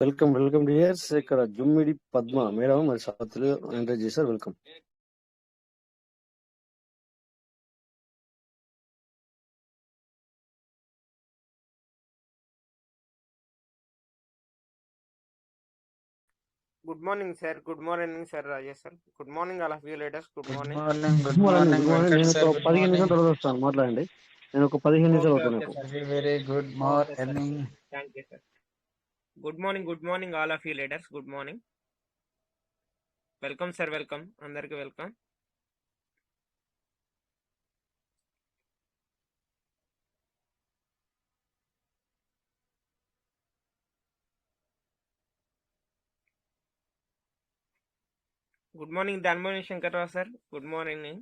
Welcome welcome dears. ఇక్కడ జుమ్మిడి Padma madam మరి సాతులు enter చేశారు. Welcome. Good morning, sir. Good morning, sir. Rajesh sir. Good morning, all of you leaders. Good good morning. Morning good morning. Venkat నేను sir. ఒక good 15 నిమిషాల morning తర్వాత వస్తాను. మాట్లాడండి. నేను ఒక 15 నిమిషాలు Okay, అవుతాను okay, నాకు. sir. Very good Okay, sir. Morning. Thank you, sir. Good morning, all of you leaders. Good morning. Welcome, sir. Welcome. అందరికి welcome. Good morning, Dhanmani Shankarrao sir. Good morning.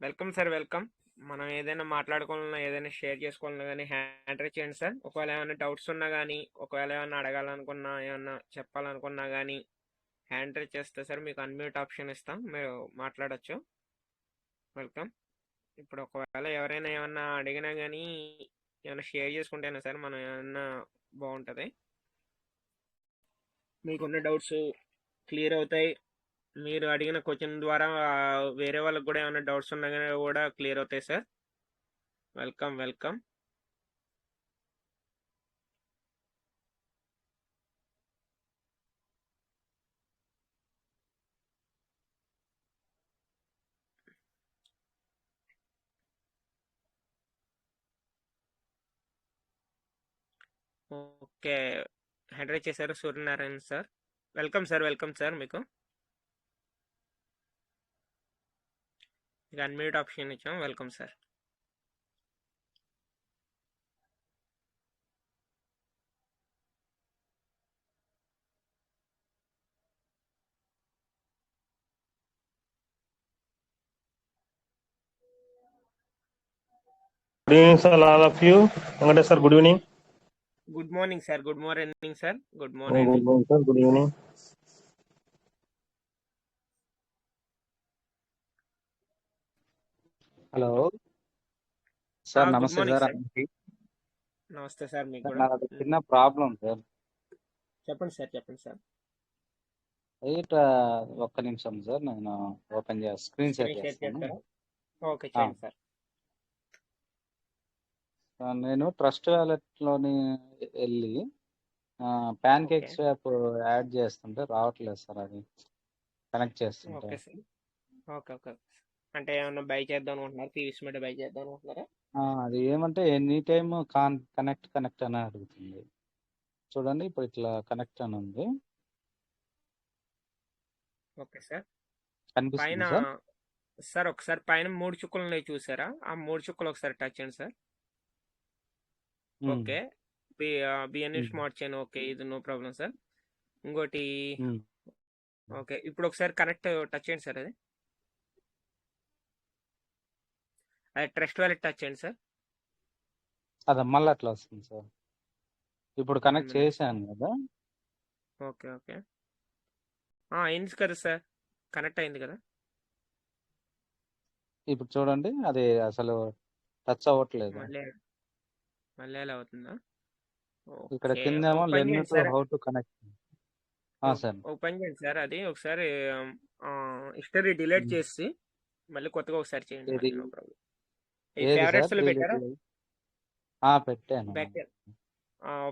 Welcome sir. Welcome. మనం ఏదైనా మాట్లాడుకోవాలన్నా ఏదైనా share చేసుకోవాలన్నా కానీ hand raise చేయండి sir. ఒకవేళ ఏమైనా doubts ఉన్నా కానీ ఒకవేళ ఏమైనా అడగాలనుకున్నా ఏమన్నా చెప్పాలనుకున్నా కానీ హ్యాండ్ రైజ్ చేస్తే సార్ మీకు అన్మ్యూట్ ఆప్షన్ ఇస్తాం, మీరు మాట్లాడచ్చు. వెల్కమ్. ఇప్పుడు ఒకవేళ ఎవరైనా ఏమన్నా అడిగినా కానీ ఏమైనా షేర్ చేసుకుంటేనే సార్ మనం ఏమన్నా బాగుంటుంది, మీకున్న డౌట్స్ క్లియర్ అవుతాయి. మీరు అడిగిన క్వశ్చన్ ద్వారా వేరే వాళ్ళకి కూడా ఏమైనా డౌట్స్ ఉన్నా కానీ కూడా క్లియర్ అవుతాయి sir. Welcome. Welcome. Okay, hand raise చేశారు Suryanarayana sir. Welcome sir. Welcome sir. మీకు ఇక అన్మ్యూట్ ఆప్షన్ ఇచ్చాం. Welcome sir. Good evening, sir, all of you. Venkata sir, good evening. Good morning sir. Good morning sir. Good Good morning. morning, sir. Good evening. Hello sir. Good నమస్తే morning sir. Sir. నమస్తే sir. మీకు కూడా నాకు చిన్న problem sir. చెప్పండి sir. చెప్పండి sir. Wait ఒక్క నిమిషం సార్. నేను ఓపెన్ చేసి స్క్రీన్ షేర్ స్క్రీన్ షేర్ చేస్తాను. చేస్తారా? ఓకే, చేయండి సార్. నేను ట్రస్ట్ వ్యాలెట్లోని వెళ్ళి pan cake okay. Swap add చేస్తుంటే రావట్లేదు సార్. అది కనెక్ట్ చేస్తుంటే. Okay sir. ఓకే. ఓకే. అంటే ఏమన్నా బై చేద్దాం అనుకుంటున్నారా? పీవీసీ మీద బై చేద్దాం అనుకుంటున్నారా? అది ఏమంటే ఎనీ టైమ్ కనెక్ట్ అని అడుగుతుంది. చూడండి, ఇప్పుడు ఇట్లా కనెక్ట్ అని ఉంది. Okay sir. కనిపిస్తుంది పైన సార్. సార్ ఒకసారి పైన 3 చుక్కలు ఉన్నాయి చూసారా? ఆ 3 చుక్కలు ఒకసారి టచ్ చేయండి sir. Okay. BNB smart chain. Okay, ఇది నో ప్రాబ్లం సార్. ఇంకోటి ఓకే. ఇప్పుడు ఒకసారి కనెక్ట్ టచ్ చేయండి సార్. అది ట్రస్ట్ వ్యాలెట్ టచ్ చేయండి సార్. అది మళ్ళీ అట్లా వస్తుంది సార్. ఇప్పుడు కనెక్ట్ చేశాను కదా. ఓకే. ఓకే. అయింది కదా సార్. కనెక్ట్ అయింది కదా. ఇప్పుడు చూడండి, అది అసలు టచ్ అవ్వట్లేదు. మళ్ళీ ఎలా అవుతుందా? ఇక్కడ కిందేమో learn to how to connect. Sir open చేయండి సార్. అది ఒకసారి హిస్టరీ డిలీట్ చేసి మళ్ళీ కొత్తగా ఒకసారి చేయండి. No problem. ఈ ఫేవరెట్స్ లో పెట్టారా? పెట్టాను.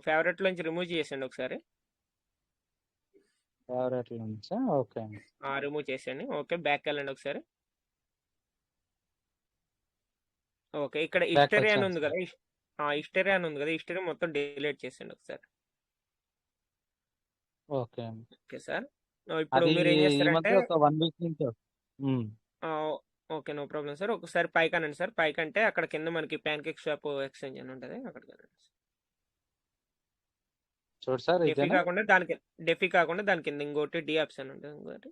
ఫేవరెట్ నుంచి రిమూవ్ చేసేయండి ఒకసారి. ఫేవరెట్ నుంచి ఓకే రిమూవ్ చేసేయండి. ఓకే, బ్యాక్ వెళ్ళండి ఒకసారి. ఓకే, ఇక్కడ హిస్టరీ అని ఉంది కదా. హిస్టరీ అని ఉంది కదా. హిస్టరీ మొత్తం డిలీట్ చేసేయండి ఒకసారి. ఓకే. Okay sir. ఇప్పుడు మీరు ఏం చేస్తారంటే ఒక 1 వీక్ నుంచి ఓకే, నో ప్రాబ్లం సార్. ఒకసారి పైకి అనండి సార్. పైకి అంటే అక్కడ కింద మనకి ప్యాన్ కేక్ స్వాప్ ఎక్స్చేంజ్ అని ఉంటుంది, అక్కడికి వెళ్ళండి. చూడు సార్, డెఫీ కాకుండా దాని కింద ఇంకోటి డి ఆప్షన్ ఉంటుంది. ఇంకోటి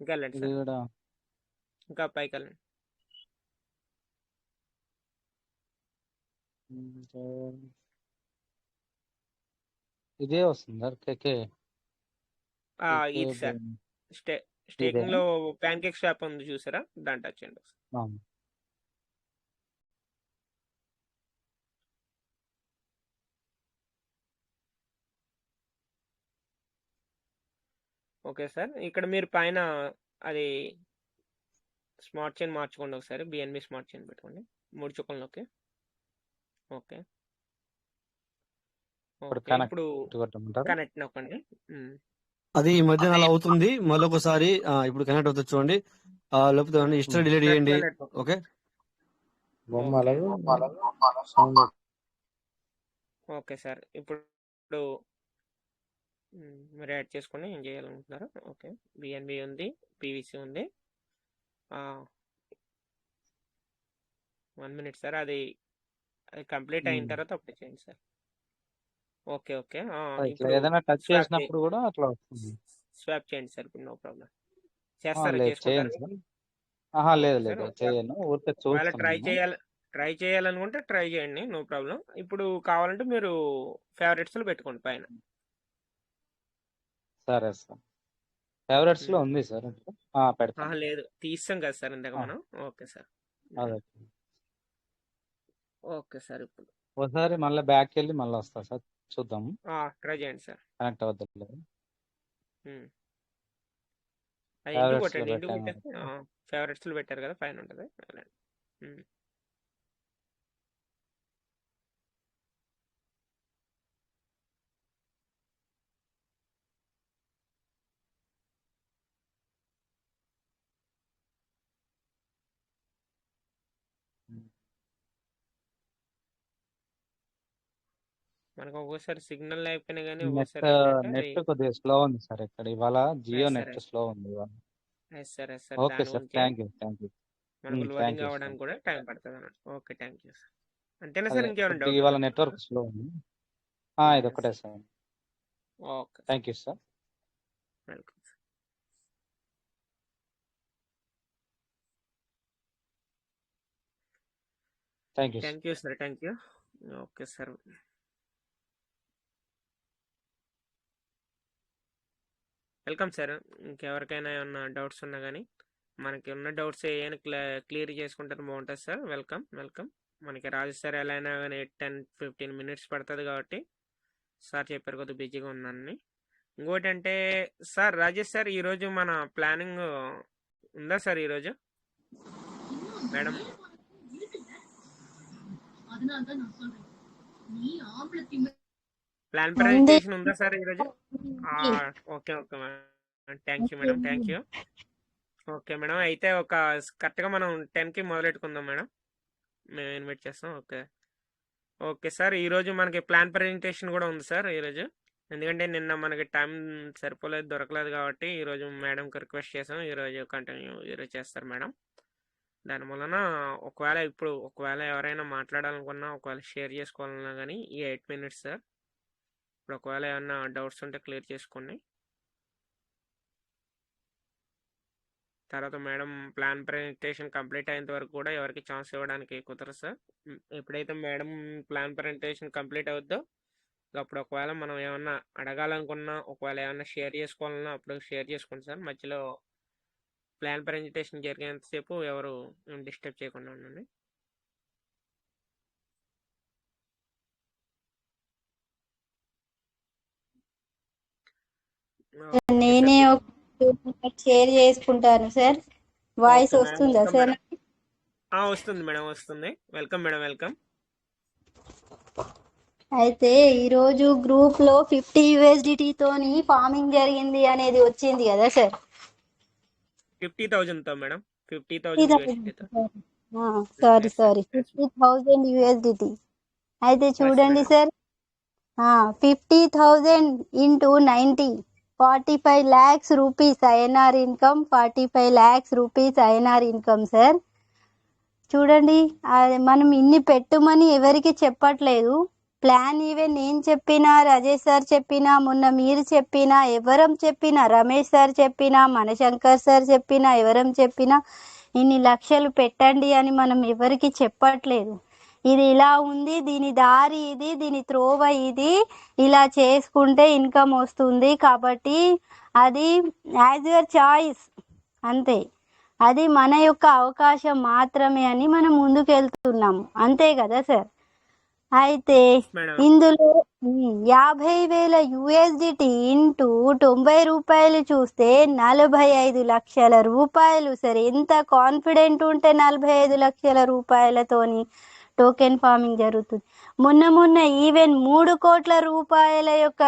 ఇంకా వెళ్ళండి సార్. ఇంకా పైకి వెళ్ళండి. ఇదే వస్తుంది సార్. కేకే ఇది సార్ స్టేకింగ్ ఇదేనా లో ప్యాన్ కేక్ స్వాప్ ఉంది చూసారా, దాన్ని టచ్ చేయండి. అవును. ఓకే సార్, ఇక్కడ మీరు పైన అది స్మార్ట్ చైన్ మార్చుకోండి ఒకసారి, బిఎన్బి స్మార్ట్ చైన్ పెట్టుకోండి 3 చుక్కల్లోకి. ఓకే ఇప్పుడు ఓకే, కనెక్ట్ ఇప్పుడు కొట్టమంటారు. కనెక్ట్ నొక్కండి. అది ఈ మధ్యన అలా అవుతుంది, మళ్ళీ ఒకసారి ఇప్పుడు కనెక్ట్ అవుతుంది చూడండి. లేకపోతే హిస్టరీ డిలీట్ చేయండి. ఓకే బొమ్మ ఓకే అలాగే సౌండ్ ఓకే సార్, ఇప్పుడు మీరు యాడ్ చేసుకొని ఏం చేయాలనుకుంటున్నారు? ఓకే, బిఎన్బి ఉంది, పీవీసీ ఉంది. 1 మినిట్ సార్, అది కంప్లీట్ అయిన తర్వాత అప్లై చేయండి సార్. ఓకే ఓకే, ఇట్లా ఇప్పుడు ఏదైనా టచ్ స్వాప్ చేసినప్పుడు కూడా అట్లా వస్తుంది. స్వాప్ చేయండి సార్, ఇప్పుడు నో ప్రాబ్లం. ఆ, చేస్తారా, లేదు చేసుకుంటారా? చేయండి సార్. ఆహా, లేదు ఓకే సార్, లేదు చేయను, ఊరికే ఒకవేళ చూస్తున్నాను. ట్రై చేయాలనుకుంటే ట్రై చేయండి, నో ప్రాబ్లం. ఇప్పుడు కావాలంటే మీరు ఫేవరెట్స్లో పెట్టుకోండి పైన. సరే సార్, ఫేవరెట్స్ లో ఉంది సార్. పెడతాను. లేదు, తీస్తాం కదా సార్ ఇందాక ఆ, మనం. Okay sir. అదే ఓకే సార్, ఇప్పుడు ఒకసారి మళ్ళీ బ్యాక్ వెళ్ళి మళ్ళీ వస్తా సార్, చూద్దాము ట్రై చేయండి సార్. కనెక్ట్ అవ్వద్దు. అది ఇంటూ ఫేవరెట్స్ లో కొట్టండి, ఇంటూ పెట్టాను. కొట్టేస్తే ఫేవరెట్స్లో పెట్టారు కదా పైన ఉంటుంది. మనకు ఒక్కోసారి సిగ్నల్ లేకపోయినా కానీ ఒక్కోసారి ఏంటంటే నెట్ కొద్దిగా స్లో ఉంది సార్ ఇక్కడ ఇవాళ, జియో సార్ నెట్ స్లో ఉంది ఇవాళ. సార్ ఓకే దాని సార్, గురించి థ్యాంక్ యూ మనకు థ్యాంక్ లోడింగ్ యూ సార్. అవ్వడానికి కూడా టైం పడుతుంది అన్నట్టు. Okay, thank you sir. అంతేనా అదే సార్, ఇంకేమైనా కొద్దిగా డౌట్ ఇవాళ ఉందా? నెట్వర్క్ స్లో ఉంది. ఇది ఒకటే sir. Okay, thank you sir. Welcome. Thank you sir, thank you. Okay sir, welcome sir. ఇంకెవరికైనా ఏమన్నా డౌట్స్ ఉన్నా కానీ, మనకి ఉన్న డౌట్స్ ఏమైనా క్లియర్ చేసుకుంటే బాగుంటుంది సార్. Welcome welcome. మనకి రాజు సార్ ఎలా అయినా కానీ 10-15 మినిట్స్ పడుతుంది కాబట్టి సార్ చెప్పారు కొద్దిగా బిజీగా ఉన్నాను. ఇంకోటి అంటే సార్, రాజేష్ సార్, ఈరోజు మన ప్లానింగ్ ఉందా సార్ ఈరోజు? మేడం ప్లాన్ ప్రజెంటేషన్ ఉందా సార్ ఈరోజు? Okay okay madam, thank you madam, thank you. Okay madam, అయితే కరెక్ట్గా మనం 10కి మొదలెట్టుకుందాం మేడం, మేము ఇన్వైట్ చేస్తాం. ఓకే ఓకే సార్, ఈరోజు మనకి ప్లాన్ ప్రజెంటేషన్ కూడా ఉంది సార్ ఈరోజు. ఎందుకంటే నిన్న మనకి టైం సరిపోలేదు, దొరకలేదు కాబట్టి ఈరోజు మేడంకి రిక్వెస్ట్ చేసాం, ఈరోజు ఈరోజు చేస్తారు మేడం. దాని వలన ఒకవేళ ఎవరైనా మాట్లాడాలనుకున్నా, ఒకవేళ షేర్ చేసుకోవాలన్నా కానీ ఈ 8 మినిట్స్ సార్. ఇప్పుడు ఒకవేళ ఏమన్నా డౌట్స్ ఉంటే క్లియర్ చేసుకోండి. తర్వాత మేడం ప్లాన్ ప్రజెంటేషన్ కంప్లీట్ అయ్యేంత వరకు కూడా ఎవరికి ఛాన్స్ ఇవ్వడానికి కుదరదు సార్. ఎప్పుడైతే మేడం ప్లాన్ ప్రజెంటేషన్ కంప్లీట్ అవుద్దో అప్పుడు ఒకవేళ మనం ఏమన్నా అడగాలనుకున్నా, ఒకవేళ ఏమన్నా షేర్ చేసుకోవాలన్నా అప్పుడు షేర్ చేసుకోండి సార్. మధ్యలో ప్లాన్ ప్రజెంటేషన్ జరిగేంతసేపు ఎవరు డిస్టర్బ్ చేయకుండా ఉండండి. నేనే షేర్ చేసుకుంటాను సార్. వాయిస్ ఓకే మేడం, వస్తుందా వెల్కమ్ సార్? మేడం. వస్తుంది మేడం, వస్తుంది. Welcome madam, welcome. అయితే ఈరోజు గ్రూప్ లో 50 USDT తోని ఫార్మింగ్ జరిగింది అనేది వచ్చింది కదా సార్? 50,000 తో మేడం, 50,000 USDT తో. Sorry Yes, sir. 50,000 USDT. అయితే Yes, చూడండి madam. Sir, 50,000 into 90, 45 lakhs rupees INR income, 45 lakhs rupees INR income sir. చూడండి, మనం ఇన్ని పెట్టుమని ఎవరికి చెప్పట్లేదు. ప్లాన్ ఈవెన్ నేను చెప్పినా, రాజేష్ సార్ చెప్పినా, మొన్న మీరు చెప్పినా, ఎవరం చెప్పినా, రమేష్ సార్ చెప్పినా, మనశంకర్ సార్ చెప్పినా, ఎవరం చెప్పినా ఇన్ని లక్షలు పెట్టండి అని మనం ఎవరికి చెప్పట్లేదు. ఇది ఇలా ఉంది, దీని దారి ఇది, దీని త్రోవ ఇది, ఇలా చేసుకుంటే ఇన్కమ్ వస్తుంది, కాబట్టి అది యాజ్ యువర్ చాయిస్ అంతే, అది మన యొక్క అవకాశం మాత్రమే అని మనం ముందుకు వెళ్తున్నాము, అంతే కదా సార్. అయితే మేడం ఇందులో 50,000 USDT ఇంటూ 90 రూపాయలు చూస్తే 45 లక్షల రూపాయలు సార్. ఎంత కాన్ఫిడెంట్ ఉంటే 45 లక్షల రూపాయలతోని టోకెన్ ఫార్మింగ్ జరుగుతుంది. మొన్న ఈవెన్ 3 కోట్ల రూపాయల యొక్క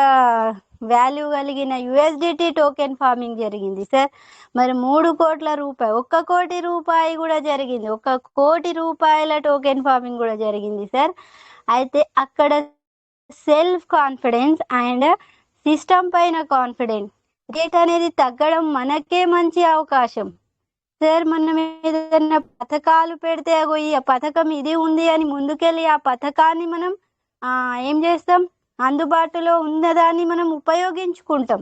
వాల్యూ కలిగిన USDT టోకెన్ ఫార్మింగ్ జరిగింది సార్. మరి 3 కోట్ల రూపాయలు, 1 కోటి రూపాయి కూడా జరిగింది, 1 కోటి రూపాయల టోకెన్ ఫార్మింగ్ కూడా జరిగింది సార్. అయితే అక్కడ సెల్ఫ్ కాన్ఫిడెన్స్ అండ్ సిస్టమ్ పైన కాన్ఫిడెన్స్ రేట్ అనేది తగ్గడం మనకే మంచి అవకాశం సార్. మనం ఏదైనా పథకాలు పెడితే అగో ఈ పథకం ఇది ఉంది అని ముందుకెళ్ళి ఆ పథకాన్ని మనం ఏం చేస్తాం, అందుబాటులో ఉన్నదాన్ని మనం ఉపయోగించుకుంటాం.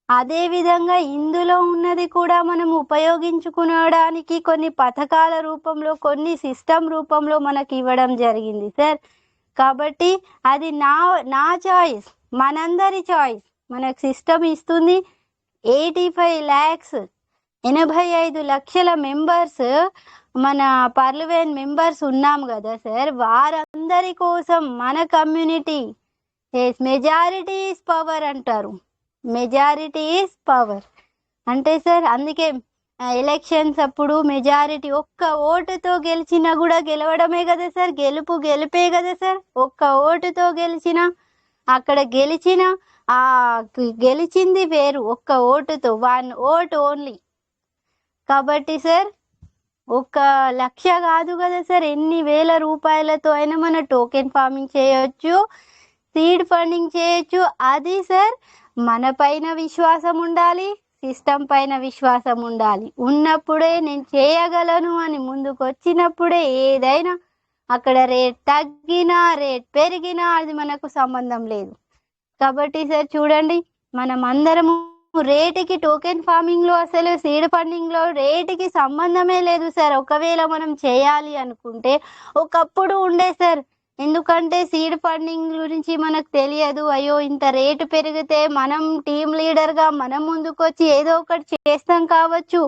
అదే విధంగా ఇందులో ఉన్నది కూడా మనం ఉపయోగించుకునడానికి కొన్ని పథకాల రూపంలో, కొన్ని సిస్టమ్ రూపంలో మనకి ఇవ్వడం జరిగింది సార్. కాబట్టి అది నా చాయిస్, మనందరి చాయిస్. మనకు సిస్టమ్ ఇస్తుంది. 85 lakhs 85 లక్షల మెంబర్స్, మన పర్లువేన్ మెంబర్స్ ఉన్నాం కదా సార్. వారందరి కోసం మన కమ్యూనిటీ, మెజారిటీ ఈజ్ పవర్ అంటారు, మెజారిటీ ఈజ్ పవర్ అంటే సార్. అందుకే ఎలక్షన్స్ అప్పుడు మెజారిటీ, ఒక్క ఓటుతో గెలిచినా కూడా గెలవడమే కదా సార్, గెలుపే కదా సార్. ఒక్క ఓటుతో గెలిచిన, అక్కడ గెలిచింది వేరు, ఒక్క ఓటుతో, 1 ఓట్ ఓన్లీ. కాబట్టి సార్ 1 లక్ష కాదు కదా సార్, ఎన్ని వేల రూపాయలతో అయినా మన టోకెన్ ఫార్మింగ్ చేయొచ్చు, సీడ్ ఫండింగ్ చేయొచ్చు. అది సార్ మన పైన విశ్వాసం ఉండాలి, సిస్టమ్ పైన విశ్వాసం ఉండాలి. ఉన్నప్పుడే నేను చేయగలను అని ముందుకు వచ్చినప్పుడే ఏదైనా, అక్కడ రేట్ తగ్గినా రేట్ పెరిగినా అది మనకు సంబంధం లేదు. కాబట్టి సార్ చూడండి, మనం అందరము రేటుకి, టోకెన్ ఫార్మింగ్ లో అసలు సీడ్ ఫండింగ్ లో రేటుకి సంబంధమే లేదు సార్. ఒకవేళ మనం చేయాలి అనుకుంటే ఒకప్పుడు ఉండే సార్, ఎందుకంటే సీడ్ ఫండింగ్ గురించి మనకు తెలియదు. అయ్యో ఇంత రేటు పెరిగితే మనం టీమ్ లీడర్ గా మనం ముందుకు వచ్చి ఏదో ఒకటి చేస్తాం కావచ్చు,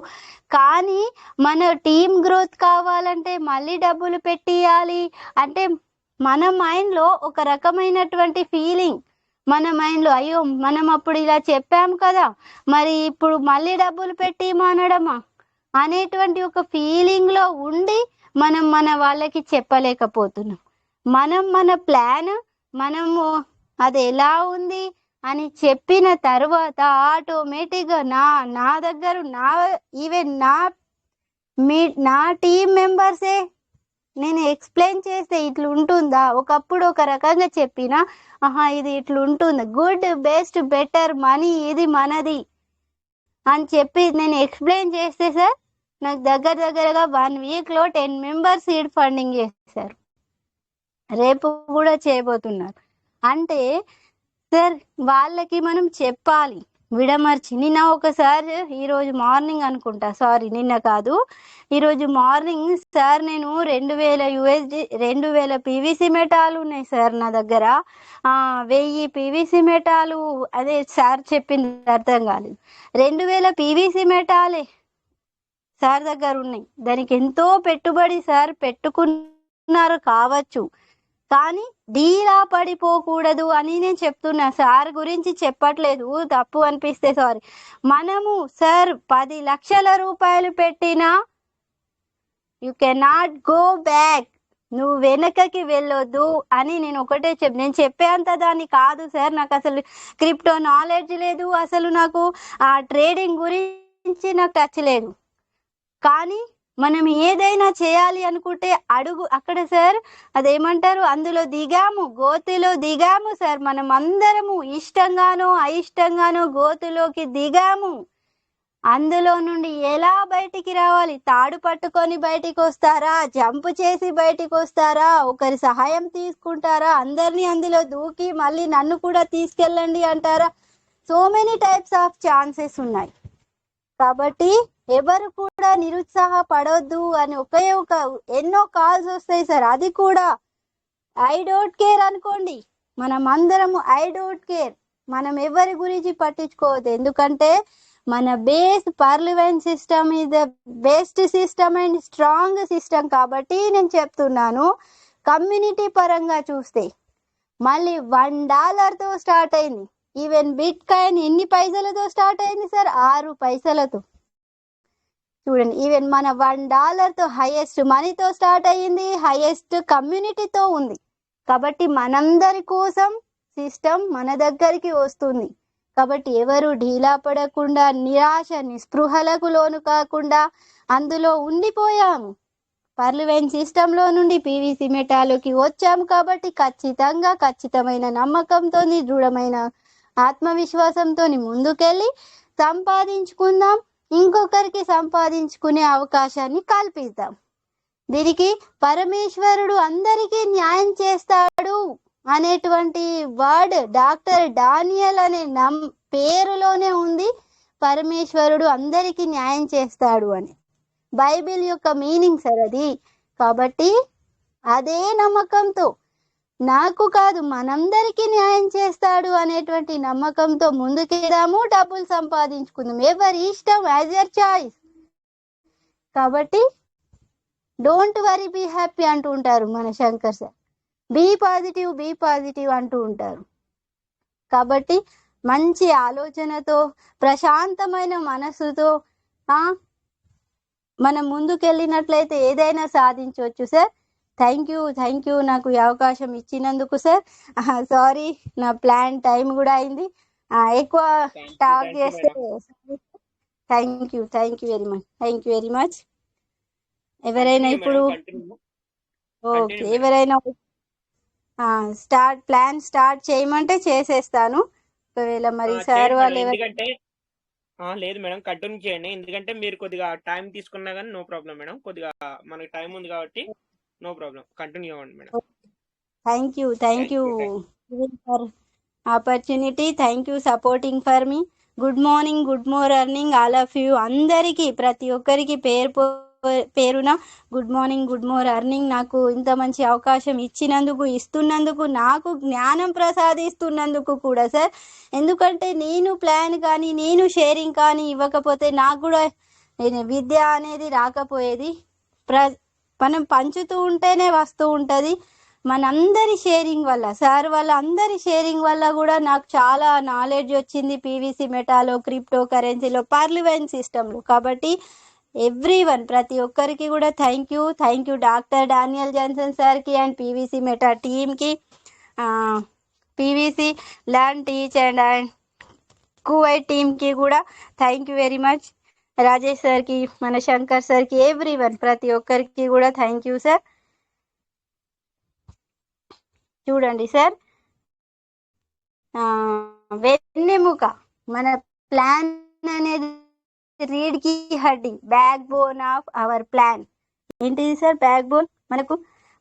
కానీ మన టీమ్ గ్రోత్ కావాలంటే మళ్ళీ డబ్బులు పెట్టియాలి అంటే మన మైండ్ లో ఒక రకమైనటువంటి ఫీలింగ్, మన మైండ్ లో అయ్యో మనం అప్పుడు ఇలా చెప్పాం కదా, మరి ఇప్పుడు మళ్ళీ డబ్బులు పెట్టి మానడమా అనేటువంటి ఒక ఫీలింగ్ లో ఉండి మనం మన వాళ్ళకి చెప్పలేకపోతున్నాం. మన ప్లాన్ మనము అది ఎలా ఉంది అని చెప్పిన తర్వాత ఆటోమేటిక్ గా నా దగ్గర ఈవెన్ నా టీం మెంబర్సే నేను ఎక్స్ప్లెయిన్ చేస్తే ఇట్లా ఉంటుందా, ఒకప్పుడు ఒక రకంగా చెప్పినా ఇది ఇట్లా ఉంటుంది, గుడ్ బెస్ట్ బెటర్ మనీ ఇది మనది అని చెప్పి నేను ఎక్స్ప్లెయిన్ చేస్తే సార్ నాకు దగ్గరగా 1 week లో 10 members సీడ్ ఫండింగ్ చేశారు, రేపు కూడా చేయబోతున్నారు. అంటే సార్ వాళ్ళకి మనం చెప్పాలి విడమర్చి. నిన్న ఒకసారి, ఈరోజు మార్నింగ్ అనుకుంటా, సారీ నిన్న కాదు, ఈరోజు మార్నింగ్ సార్ నేను 2000 PVC మెటాలు ఉన్నాయి సార్ నా దగ్గర, 1000 PVC మెటాలు, అదే సార్ చెప్పింది అర్థం కాలేదు, 2000 PVC మెటాలే సార్ దగ్గర ఉన్నాయి. దానికి ఎంతో పెట్టుబడి సార్ పెట్టుకున్నారు కావచ్చు, కానీ డీలా పడిపోకూడదు అని నేను చెప్తున్నా. సార్ గురించి చెప్పట్లేదు, తప్పు అనిపిస్తే సారీ. మనము సార్ 10 లక్షల రూపాయలు పెట్టినా యు కెనాట్ గో బ్యాక్, నువ్వు వెనకకి వెళ్ళొద్దు అని నేను ఒకటే నేను చెప్పేంత దాన్ని కాదు సార్. నాకు అసలు క్రిప్టో నాలెడ్జ్ లేదు, అసలు నాకు ఆ ట్రేడింగ్ గురించి నాకు టచ్ లేదు. కానీ మనం ఏదైనా చేయాలి అనుకుంటే అడుగు అక్కడ సార్ అదేమంటారు, అందులో దిగాము, గోతిలో దిగాము సార్. మనం అందరము ఇష్టంగానో అయిష్టంగానో గోతిలోకి దిగాము. అందులో నుండి ఎలా బయటికి రావాలి, తాడు పట్టుకొని బయటికి వస్తారా, జంప్ చేసి బయటికి వస్తారా, ఒకరి సహాయం తీసుకుంటారా, అందరినీ అందులో దూకి మళ్ళీ నన్ను కూడా తీసుకెళ్ళండి అంటారా? So many types of chances ఉన్నాయి. కాబట్టి ఎవరు కూడా నిరుత్సాహపడొద్దు అని ఎన్నో కాల్స్ వస్తాయి సార్. అది కూడా ఐ డోంట్ కేర్ అనుకోండి. మనం అందరము ఐ డోంట్ కేర్, మనం ఎవరి గురించి పట్టించుకోవద్దు. ఎందుకంటే మన base parliament system is the best system and strong system. కాబట్టి నేను చెప్తున్నాను, కమ్యూనిటీ పరంగా చూస్తే మళ్ళీ $1 స్టార్ట్ అయింది. ఈవెన్ బిట్ కాయిన్ ఎన్ని పైసలతో స్టార్ట్ అయింది సార్? 6 పైసలతో. చూడండి, ఈవెన్ మన $1 హైయెస్ట్ మనీతో స్టార్ట్ అయ్యింది, హైయెస్ట్ కమ్యూనిటీతో ఉంది. కాబట్టి మనందరి కోసం సిస్టమ్ మన దగ్గరికి వస్తుంది. కాబట్టి ఎవరు ఢీలా పడకుండా, నిరాశ నిస్పృహలకు లోను కాకుండా అందులో ఉండిపోయాము. పార్లమెంట్ సిస్టంలో నుండి పీవీసీ మెటాలోకి వచ్చాము. కాబట్టి ఖచ్చితమైన నమ్మకంతో, దృఢమైన ఆత్మవిశ్వాసంతో ముందుకెళ్ళి సంపాదించుకుందాం. ఇంకొకరికి సంపాదించుకునే అవకాశాన్ని కల్పిద్దాం. దీనికి పరమేశ్వరుడు అందరికీ న్యాయం చేస్తాడు అనేటువంటి వర్డ్ డాక్టర్ డానియల్ అనే పేరులోనే ఉంది. పరమేశ్వరుడు అందరికీ న్యాయం చేస్తాడు అని బైబిల్ యొక్క మీనింగ్ సార్ అది. కాబట్టి అదే నమ్మకంతో, నాకు కాదు మనందరికీ న్యాయం చేస్తాడు అనేటువంటి నమ్మకంతో ముందుకెళ్దాము, డబ్బులు సంపాదించుకుందాం. ఎవరి ఇష్టం, యాజ్ యర్ చాయిస్. కాబట్టి డోంట్ వరీ, బీ హ్యాపీ అంటూ ఉంటారు మన శంకర్ సార్. బీ పాజిటివ్ అంటూ ఉంటారు. కాబట్టి మంచి ఆలోచనతో, ప్రశాంతమైన మనసుతో మనం ముందుకెళ్ళినట్లయితే ఏదైనా సాధించవచ్చు సార్. థ్యాంక్ యూ నాకు ఈ అవకాశం ఇచ్చినందుకు సార్. సారీ, నా ప్లాన్ టైం కూడా అయింది. ఎక్కువ టాక్ చేస్తే థ్యాంక్ యూ వెరీ మచ్. ఎవరైనా ఇప్పుడు ఓకే, ఎవరైనా ప్లాన్ స్టార్ట్ చేయమంటే చేసేస్తాను. ఒకవేళ మరి సార్ వాళ్ళు ఎందుకంటే లేదు మేడం, కంటిన్యూ చేయండి. ఎందుకంటే మీరు కొద్దిగా టైం తీసుకున్నా కానీ నో ప్రాబ్లం మేడం. కొద్దిగా మనకి టైం ఉంది కాబట్టి నో ప్రాబ్లం, కంటిన్యూ అవ్వండి madam. Thank you for opportunity. Thank you supporting for me. Good morning all of you. అందరికీ, ప్రతి ఒక్కరికి పేరున గుడ్ మార్నింగ్. నాకు ఇంత మంచి అవకాశం ఇస్తున్నందుకు, నాకు జ్ఞానం ప్రసాదిస్తున్నందుకు కూడా సార్. ఎందుకంటే నేను ప్లాన్ కానీ, నేను షేరింగ్ కానీ ఇవ్వకపోతే నాకు కూడా విద్య అనేది రాకపోయేది. మనం పంచుతూ ఉంటేనే వస్తూ ఉంటుంది. మనందరి షేరింగ్ వల్ల, సార్ వాళ్ళ అందరి షేరింగ్ వల్ల కూడా నాకు చాలా నాలెడ్జ్ వచ్చింది పీవీసీ మెటాలో, క్రిప్టో కరెన్సీలో, పార్లమెంట్ సిస్టంలో. కాబట్టి ఎవ్రీవన్, ప్రతి ఒక్కరికి కూడా thank you doctor Daniel Johnson సార్కి అండ్ పీవీసీ మెటా టీమ్కి, PVC land teach and Kuwait టీమ్కి కూడా thank you very much. Rajesh సార్కి, మన శంకర్ సార్కి, ఎవ్రీవన్, ప్రతి ఒక్కరికి కూడా థ్యాంక్ యూ సార్. చూడండి సార్, వెన్నెముక మన ప్లాన్ అనేది రీడ్ కి హడ్డి, backbone of our plan. ఏంటిది సార్? Backbone.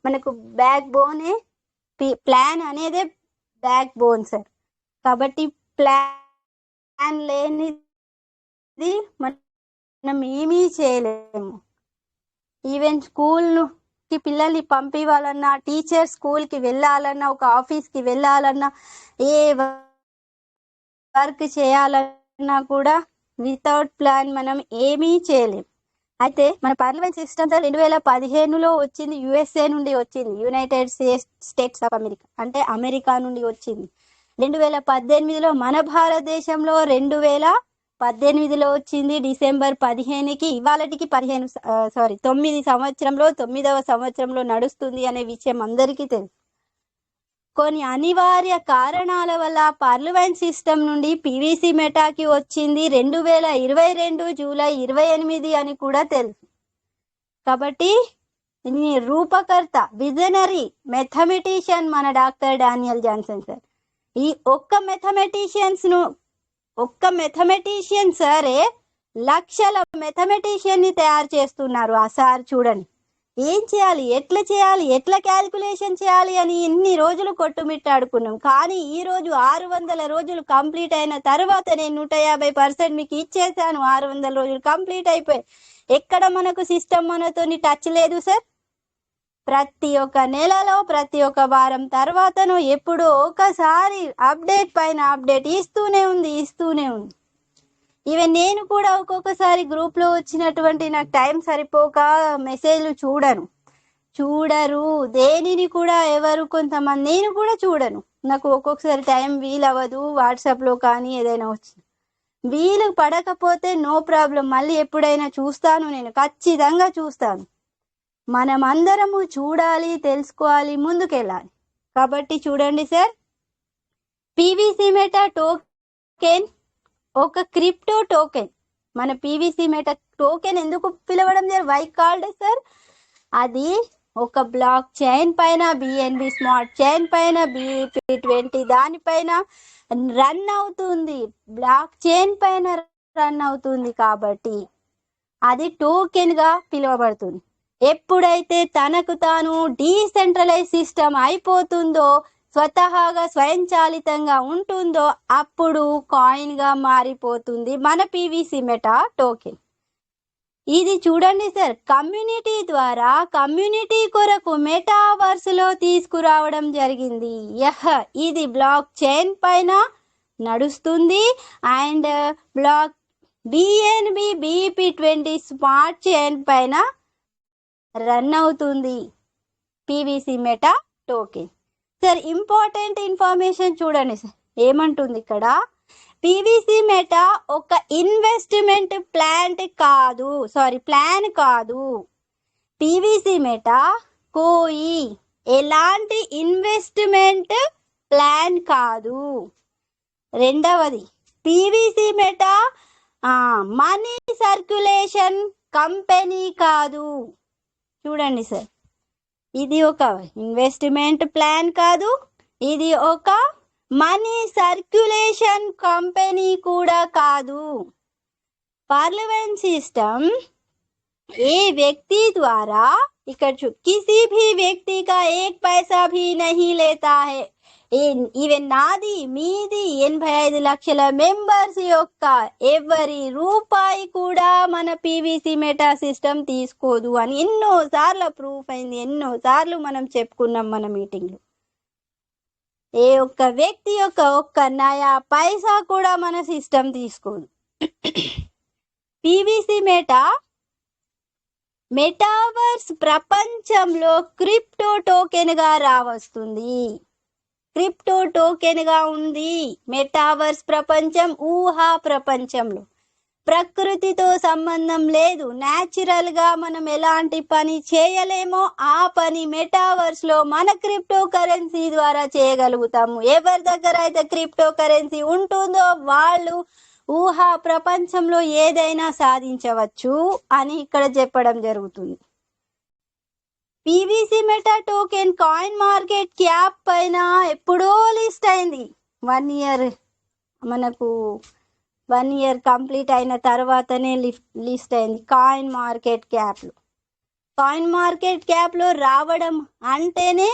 మనకు బ్యాక్ బోనే, ప్లాన్ అనేదే బ్యాక్ బోన్ సార్. కాబట్టి ప్లాన్ లేనిది మనం ఏమీ చేయలేము. ఈవెన్ స్కూల్కి పిల్లల్ని పంపించాలన్నా, టీచర్ స్కూల్కి వెళ్ళాలన్నా, ఒక ఆఫీస్కి వెళ్ళాలన్నా, ఏ వర్క్ చేయాలన్నా కూడా వితౌట్ ప్లాన్ మనం ఏమీ చేయలేం. అయితే మన పార్లమెంట్ సిస్టమ్ 2015లో వచ్చింది, యుఎస్ఏ నుండి వచ్చింది, యునైటెడ్ స్టేట్స్ ఆఫ్ అమెరికా, అంటే అమెరికా నుండి వచ్చింది. 2018లో మన భారతదేశంలో 2018లో వచ్చింది. డిసెంబర్ 15కి, ఇవాళకి 9వ సంవత్సరంలో నడుస్తుంది అనే విషయం అందరికీ తెలుసు. కొన్ని అనివార్య కారణాల వల్ల పార్లమెంట్ సిస్టమ్ నుండి పీవీసీ మెటాకి వచ్చింది 2022 జూలై 28 అని కూడా తెలుసు. కాబట్టి రూపకర్త, విజనరీ మెథమెటిషియన్ మన డాక్టర్ డానియల్ జాన్సన్ సార్. ఈ ఒక్క మెథమెటిషియన్ సరే లక్షల మెథమెటిషియన్ ని తయారు చేస్తున్నారు. ఆ సార్ చూడండి, ఏం చేయాలి, ఎట్లా క్యాల్కులేషన్ చేయాలి అని ఎన్ని రోజులు కొట్టుమిట్టాడుకున్నాం. కానీ ఈ రోజు 600 రోజులు కంప్లీట్ అయిన తర్వాత నేను 150% మీకు ఇచ్చేసాను. 600 రోజులు కంప్లీట్ అయిపోయి ఎక్కడ మనకు సిస్టమ్ మనతోని టచ్ లేదు సార్. ప్రతి ఒక్క నెలలో ప్రతి ఒక్క వారం తర్వాతను ఎప్పుడో ఒకసారి అప్డేట్ పైన అప్డేట్ ఇస్తూనే ఉంది. ఈవెన్ నేను కూడా ఒక్కొక్కసారి గ్రూప్లో వచ్చినటువంటి నాకు టైం సరిపోక మెసేజ్లు చూడరు దేనిని కూడా ఎవరు కొంతమంది, నేను కూడా చూడను. నాకు ఒక్కొక్కసారి టైం వీలవ్వదు. వాట్సాప్లో కానీ ఏదైనా వచ్చింది వీలు పడకపోతే నో ప్రాబ్లం, మళ్ళీ ఎప్పుడైనా చూస్తాను, నేను ఖచ్చితంగా చూస్తాను. మనం అందరము చూడాలి, తెలుసుకోవాలి, ముందుకెళ్ళాలి. కాబట్టి చూడండి సార్, పీవీసీ మెటా టోకెన్ ఒక క్రిప్టో టోకెన్. మన పీవీసీ మెటా టోకెన్ ఎందుకు పిలవడం వై కాల్డ్ సార్, అది ఒక బ్లాక్ చైన్ పైన, బిఎన్బి స్మార్ట్ చైన్ పైన, BEP20 దానిపైన రన్ అవుతుంది, బ్లాక్ చైన్ పైన రన్ అవుతుంది. కాబట్టి అది టోకెన్ గా పిలువబడుతుంది. ఎప్పుడైతే తనకు తాను డీసెంట్రలైజ్ సిస్టమ్ అయిపోతుందో, స్వతహాగా స్వయంచాలితంగా ఉంటుందో, అప్పుడు కాయిన్ గా మారిపోతుంది మన పీవీసీ మెటా టోకెన్. ఇది చూడండి సార్, కమ్యూనిటీ ద్వారా కమ్యూనిటీ కొరకు మెటావర్స్ లో తీసుకురావడం జరిగింది. ఇది బ్లాక్ చైన్ పైన నడుస్తుంది and block BNB BEP20 smart chain పైన రన్ అవుతుంది PVC meta token. Sir important information చూడండి సార్, ఏమంటుంది ఇక్కడ, పీవీసీ మెటా ఒక ఇన్వెస్ట్మెంట్ ప్లాన్ కాదు. పీవీసీ మెటా కోయి ఎలాంటి ఇన్వెస్ట్మెంట్ ప్లాన్ కాదు. రెండవది, PVC meta money circulation company కాదు. చూడండి సార్, ఇది ఒక ఇన్వెస్ట్మెంట్ ప్లాన్ కాదు, ఇది ఒక మనీ సర్క్యులేషన్ కంపెనీ కూడా కాదు. పార్లమెంట్ సిస్టమ్ ఏ వ్యక్తి ద్వారా ఇక్కడ किसी भी व्यक्ति का 1 पैसा भी नहीं लेता है. ఈవెన్ నాది మీది 85 లక్షల మెంబర్స్ యొక్క ఎవరి రూపాయి కూడా మన పీవీసీ మెటా సిస్టమ్ తీసుకోదు అని ఎన్నోసార్లు ప్రూఫ్ అయింది, ఎన్నోసార్లు మనం చెప్పుకున్నాం మన మీటింగ్లో. ఏ ఒక్క వ్యక్తి యొక్క ఒక్క నయా పైసా కూడా మన సిస్టమ్ తీసుకోదు. పీవీసీ మెటా మెటావర్స్ ప్రపంచంలో క్రిప్టో టోకెన్ గా రావస్తుంది. క్రిప్టో టోకెన్ గా ఉంది. మెటావర్స్ ప్రపంచం ఊహా ప్రపంచంలో ప్రకృతితో సంబంధం లేదు. న్యాచురల్ గా మనం ఎలాంటి పని చేయలేమో ఆ పని మెటావర్స్ లో మన క్రిప్టో కరెన్సీ ద్వారా చేయగలుగుతాము. ఎవరి దగ్గర అయితే క్రిప్టో కరెన్సీ ఉంటుందో వాళ్ళు ఊహా ప్రపంచంలో ఏదైనా సాధించవచ్చు అని ఇక్కడ చెప్పడం జరుగుతుంది. PVC meta token coin market cap పైన ఎప్పుడో లిస్ట్ అయింది. 1 year మనకు 1 year కంప్లీట్ అయిన తర్వాతనే లిస్ట్ అయింది కాయిన్ మార్కెట్ క్యాప్ లో. కాయిన్ మార్కెట్ క్యాప్ లో రావడం అంటేనే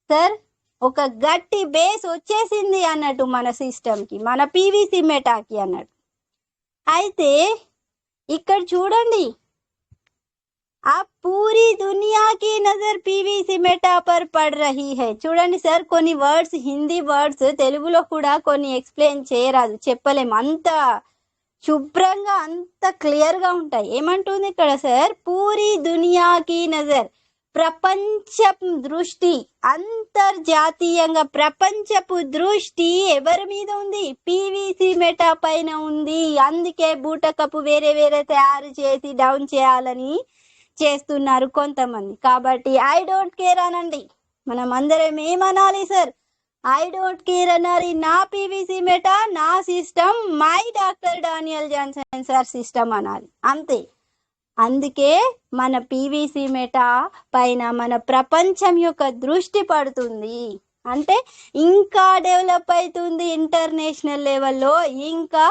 సార్ ఒక గట్టి బేస్ వచ్చేసింది అన్నట్టు మన సిస్టమ్ కి, మన పీవీసీ మెటాకి అన్నట్టు. అయితే ఇక్కడ చూడండి, अब पूरी दुनिया की नजर पीवीसी मेटा पर पड़ रही है. చూడండి సార్, కొన్ని వర్డ్స్ హిందీ వర్డ్స్ తెలుగులో కూడా కొన్ని ఎక్స్ప్లెయిన్ చేయరాదు, చెప్పలేము, అంత శుభ్రంగా అంత క్లియర్ గా ఉంటాయి. ఏమంటుంది ఇక్కడ సార్, పూరి దునియాకి నజర్, ప్రపంచపు దృష్టి, అంతర్జాతీయంగా ప్రపంచపు దృష్టి ఎవరి మీద ఉంది, పీవీసీ మెటా పైన ఉంది. అందుకే బూటకపు వేరే వేరే తయారు చేసి డౌన్ చేయాలని చేస్తున్నారు కొంతమంది. కాబట్టి ఐ డోంట్ కేర్ అనండి. మనం అందరం ఏమనాలి సార్, ఐ డోంట్ కేర్ అనాలి. నా పీవీసీ మెటా నా system, my doctor Daniel Johnson sir system అనాలి, అంతే. అందుకే మన పీవీసీ మెటా పైన మన ప్రపంచం యొక్క దృష్టి పడుతుంది. అంటే ఇంకా డెవలప్ అవుతుంది ఇంటర్నేషనల్ లెవెల్లో, ఇంకా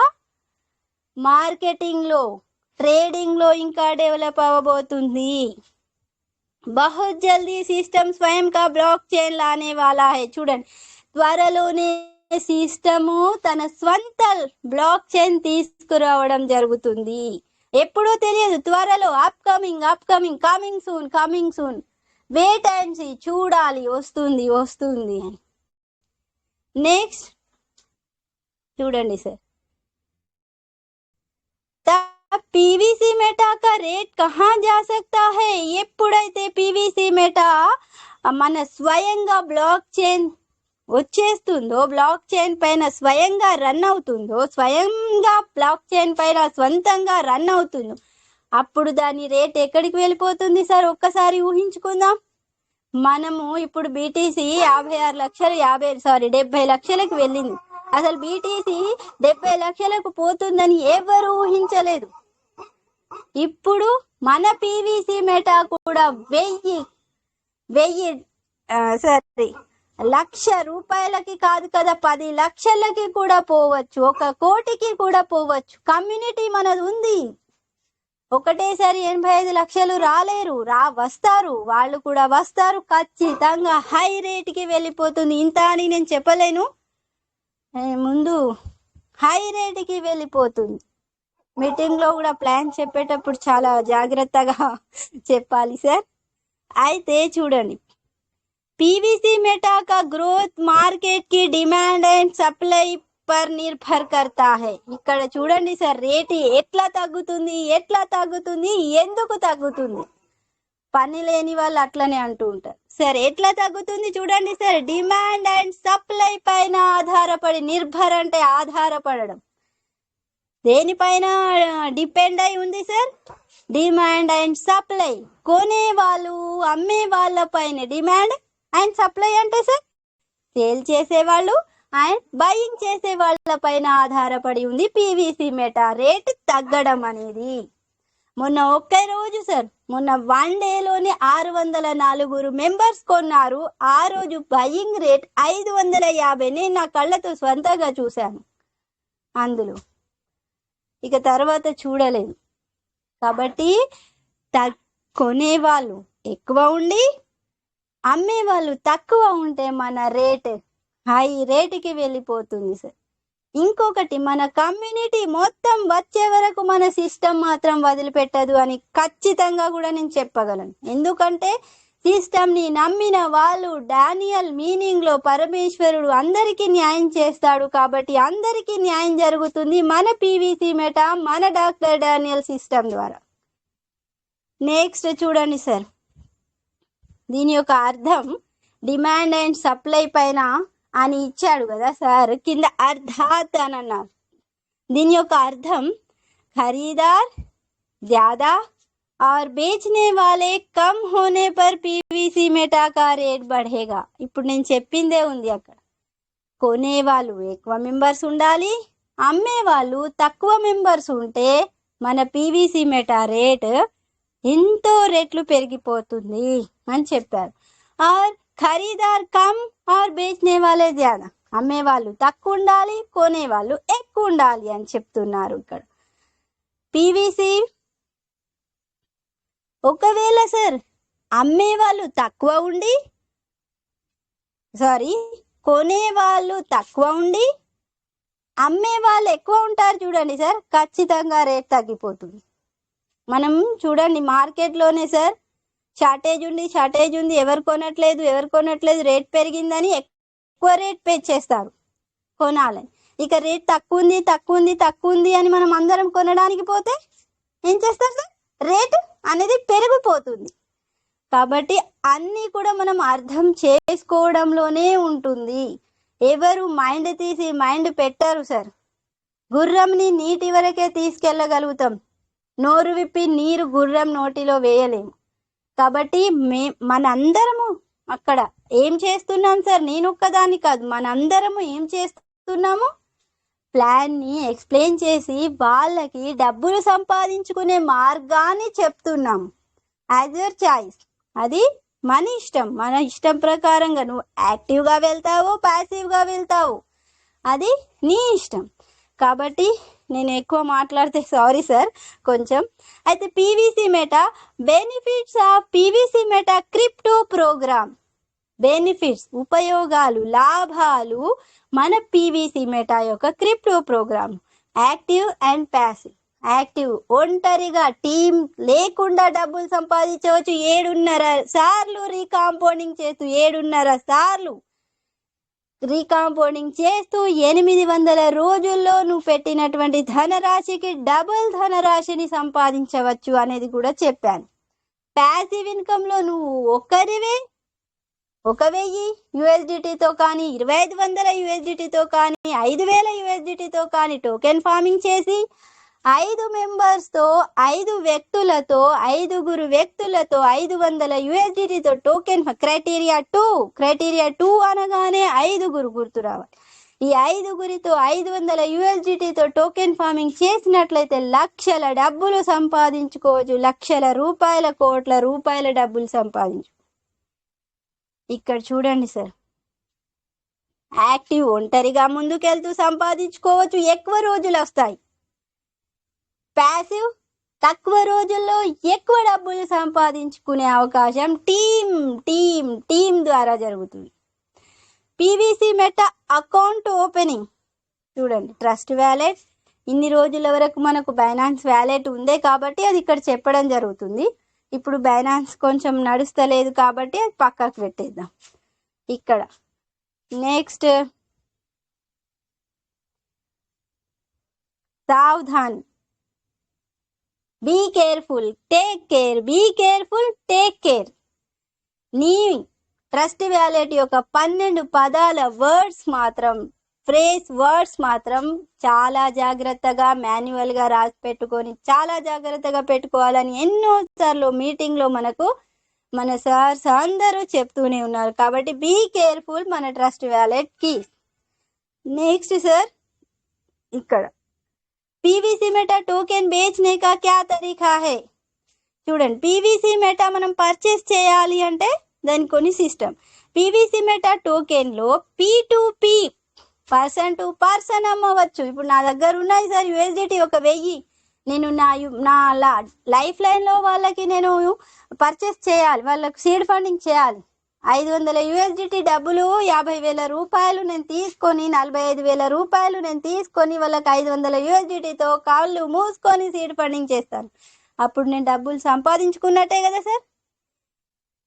మార్కెటింగ్ లో ट्रेडिंग లో ఇంకా డెవలప్ అవ్వబోతుంది. बहुत जल्दी सिस्टम स्वयं का ब्लॉकचेन लाने वाला है. చూడండి, త్వరలోనే సిస్టము తన స్వంత బ్లాక్ చైన్ తీసుకురావడం జరుగుతుంది. ఎప్పుడో తెలియదు, త్వరలో, coming soon. Wait and see, చూడాలి వస్తుంది వస్తుంది అని. నెక్స్ట్ చూడండి సార్, పీవీసీ మెటా కా రేట్ కహా జా సక్తా హై. ఎప్పుడైతే పీవీసీ మెటా మన స్వయంగా బ్లాక్ చైన్ వచ్చేస్తుందో, బ్లాక్ చైన్ పైన స్వయంగా రన్ అవుతుందో, స్వయంగా బ్లాక్ చైన్ పైన స్వంతంగా రన్ అవుతుందో, అప్పుడు దాని రేట్ ఎక్కడికి వెళ్ళిపోతుంది సార్? ఒక్కసారి ఊహించుకుందాం. మనము ఇప్పుడు బీటీసీ 70 లక్షలకు వెళ్ళింది. అసలు బీటీసీ 70 లక్షలకు పోతుందని ఎవరు ఊహించలేదు. ఇప్పుడు మన పీవీసీ మెటా కూడా 1,00,000 రూపాయలకి కాదు కదా, 10 లక్షలకి కూడా పోవచ్చు, 1 కోటికి కూడా పోవచ్చు. కమ్యూనిటీ మనది ఉంది. ఒకటేసారి 85 లక్షలు రాలేరు, వస్తారు, వాళ్ళు కూడా వస్తారు. ఖచ్చితంగా హై రేట్కి వెళ్ళిపోతుంది. ఇంత అని నేను చెప్పలేను, ముందు హై రేట్కి వెళ్ళిపోతుంది. మీటింగ్ లో కూడా ప్లాన్ చెప్పేటప్పుడు చాలా జాగ్రత్తగా చెప్పాలి సార్. అయితే చూడండి, पीवीसी मेटा का ग्रोथ मार्केट की डिमांड एंड सप्लाई पर निर्भर करता है. ఇక్కడ చూడండి సార్, రేట్ ఎట్లా తగ్గుతుంది, ఎందుకు తగ్గుతుంది? పని లేని వాళ్ళు అట్లనే అంటూ ఉంటారు. సార్ ఎట్లా తగ్గుతుంది చూడండి సార్, డిమాండ్ అండ్ సప్లై పైన ఆధారపడి. నిర్భర్ అంటే ఆధారపడడం. దేనిపైన డిపెండ్ అయి ఉంది సార్? Demand and supply. కొనే వాళ్ళు అమ్మే వాళ్ళ పైన డిమాండ్ అండ్ సప్లై అంటే సార్ సేల్ చేసేవాళ్ళు అండ్ బయింగ్ చేసే వాళ్ళ పైన ఆధారపడి ఉంది పీవీసీ మెటా రేట్ తగ్గడం అనేది. మొన్న ఒకే రోజు సార్, మొన్న 1 డేలోనే 604 మెంబర్స్ కొన్నారు. ఆ రోజు బయింగ్ రేట్ 550. నేను నా కళ్ళతో స్వంతంగా చూశాను. అందులో ఇక తర్వాత చూడలేదు. కాబట్టి కొనేవాళ్ళు ఎక్కువ ఉండి అమ్మేవాళ్ళు తక్కువ ఉంటే మన రేట్ హై రేటుకి వెళ్ళిపోతుంది సార్. ఇంకొకటి, మన కమ్యూనిటీ మొత్తం వచ్చే వరకు మన సిస్టమ్ మాత్రం వదిలిపెట్టదు అని ఖచ్చితంగా కూడా నేను చెప్పగలను. ఎందుకంటే సిస్టమ్ని నమ్మిన వాళ్ళు, డానియల్ మీనింగ్ లో పరమేశ్వరుడు అందరికీ న్యాయం చేస్తాడు. కాబట్టి అందరికీ న్యాయం జరుగుతుంది మన పీవీసీ మెటా, మన డాక్టర్ డానియల్ సిస్టమ్ ద్వారా. నెక్స్ట్ చూడండి సార్, దీని యొక్క అర్థం డిమాండ్ అండ్ సప్లై పైన అని ఇచ్చాడు కదా సార్, కింద అర్థాత్ అని అన్నారు. దీని యొక్క అర్థం ఖరీదార్ జ్యాదా और बेचने वाले कम होने पर पीवीसी मेटा का रेट बढ़ेगा. ఇప్పుడు నేను చెప్పిందే ఉంది అక్కడ. కొనేవాళ్ళు ఎక్కువ మెంబర్స్ ఉండాలి, అమ్మేవాళ్ళు తక్కువ మెంబర్స్ ఉంటే మన పీవీసీ మెటా రేట్ ఎంతో రెట్లు పెరిగిపోతుంది అని చెప్పారు. ఆర్ ఖరీదార్ కమ్ ఆర్ బేచ్నే వాలే జ్యాదా. అమ్మేవాళ్ళు తక్కువ ఉండాలి, కొనేవాళ్ళు ఎక్కువ ఉండాలి అని చెప్తున్నారు ఇక్కడ. పీవీసీ ఒకవేళ సార్ అమ్మేవాళ్ళు తక్కువ ఉండి కొనేవాళ్ళు తక్కువ ఉండి అమ్మేవాళ్ళు ఎక్కువ ఉంటారు చూడండి సార్, ఖచ్చితంగా రేట్ తగ్గిపోతుంది. మనం చూడండి మార్కెట్లోనే సార్ షార్టేజ్ ఉంది, ఎవరు కొనట్లేదు, రేట్ పెరిగిందని ఎక్కువ రేట్ పే చేస్తారు కొనాలని. ఇక రేట్ తక్కువ ఉంది అని మనం అందరం కొనడానికి పోతే ఏం చేస్తారు సార్? రేట్ అనేది పెరిగిపోతుంది. కాబట్టి అన్నీ కూడా మనం అర్థం చేసుకోవడంలోనే ఉంటుంది. ఎవరు మైండ్ తీసి మైండ్ పెట్టారు సార్. గుర్రంని నీటి వరకే తీసుకెళ్ళగలుగుతాం, నోరు విప్పి నీరు గుర్రం నోటిలో వేయలేము. కాబట్టి మనందరము అక్కడ ఏం చేస్తున్నాం సార్? నేను ఒక్కదాన్ని కాదు, మనందరము ఏం చేస్తున్నాము? ప్లాన్ ని ఎక్స్ప్లెయిన్ చేసి వాళ్ళకి డబ్బులు సంపాదించుకునే మార్గాన్ని చెప్తున్నాము. యాజ్ యువర్ చాయిస్, అది మన ఇష్టం. మన ఇష్టం ప్రకారంగా నువ్వు యాక్టివ్గా వెళ్తావు, ప్యాసివ్గా వెళ్తావు, అది నీ ఇష్టం. కాబట్టి నేను ఎక్కువ మాట్లాడితే సారీ సార్ కొంచెం. అయితే PVC meta benefits of PVC meta crypto program. Benefits, ఉపయోగాలు, లాభాలు మన పీవీసీ మెటా యొక్క crypto program. Active and passive. Active. ఒంటరిగా టీం లేకుండా డబ్బులు సంపాదించవచ్చు 7.5 సార్లు రీకాంపౌండింగ్ చేస్తూ 7.5 సార్లు రీకాంపౌండింగ్ చేస్తూ 800 రోజుల్లో నువ్వు పెట్టినటువంటి ధనరాశికి డబుల్ ధనరాశిని సంపాదించవచ్చు అనేది కూడా చెప్పాను. ప్యాసివ్ ఇన్కమ్ లో నువ్వు ఒక్కరివే 1000 USDTతో కానీ 2500 USDTతో కానీ 5000 USDTతో కానీ టోకెన్ ఫార్మింగ్ చేసి 5 మెంబర్స్తో 5 వ్యక్తులతో 5 వ్యక్తులతో 500 USDTతో టోకెన్ క్రైటీరియా 2 అనగానే 5 గుర్తు రావాలి. ఈ 5 500 USDTతో టోకెన్ ఫార్మింగ్ చేసినట్లయితే లక్షల డబ్బులు సంపాదించుకోవచ్చు. లక్షల రూపాయల కోట్ల రూపాయల డబ్బులు సంపాదించు. ఇక్కడ చూడండి సార్, యాక్టివ్ ఒంటరిగా ముందుకెళ్తూ సంపాదించుకోవచ్చు, ఎక్కువ రోజులు వస్తాయి. ప్యాసివ్ తక్కువ రోజుల్లో ఎక్కువ డబ్బులు సంపాదించుకునే అవకాశం టీం ద్వారా జరుగుతుంది. పీవీసీ మెటా అకౌంట్ ఓపెనింగ్ చూడండి, ట్రస్ట్ వ్యాలెట్ ఇన్ని రోజుల వరకు మనకు బైనాన్స్ వ్యాలెట్ ఉందే కాబట్టి అది ఇక్కడ చెప్పడం జరుగుతుంది. ఇప్పుడు బైనాన్స్ కొంచెం నడుస్తలేదు కాబట్టి అది పక్కకు పెట్టేద్దాం. ఇక్కడ నెక్స్ట్ సావధాన్, be careful, take care, be careful, take care. నీ ట్రస్ట్ వ్యాలెట్ యొక్క 12 పదాల వర్డ్స్ మాత్రం చాలా జాగ్రత్తగా మాన్యువల్ గా రాసి పెట్టుకొని చాలా జాగ్రత్తగా పెట్టుకోవాలని ఎన్నోసార్లు మీటింగ్ లో మన సార్స్ అందరూ చెప్తూనే ఉన్నారు. కాబట్టి బీ కేర్ఫుల్ మన ట్రస్ట్ వ్యాలెట్ కి. నెక్స్ట్ సార్, ఇక్కడ पीवीसी मेटा टोకెన్ बेचने का क्या तरीका है చూడండి. పీవీసీ మెటా మనం పర్చేస్ చేయాలి అంటే దానికి కొన్ని సిస్టమ్. పీవీసీ మెటా టోకెన్ లో P2P పర్సన్ టు పర్సన్ అమ్మవచ్చు. ఇప్పుడు నా దగ్గర ఉన్నాయి సార్ USDT 1000, నేను నా లైఫ్ లైన్ లో వాళ్ళకి నేను పర్చేస్ చేయాలి, వాళ్ళకి సీడ్ ఫండింగ్ చేయాలి. 500 USDT డబ్బులు 50,000 రూపాయలు నేను తీసుకొని 45,000 రూపాయలు నేను తీసుకొని వాళ్ళకి 500 USDTతో కాళ్ళు మూసుకొని సీడ్ ఫండింగ్ చేస్తాను. అప్పుడు నేను డబ్బులు సంపాదించుకున్నట్టే కదా సార్.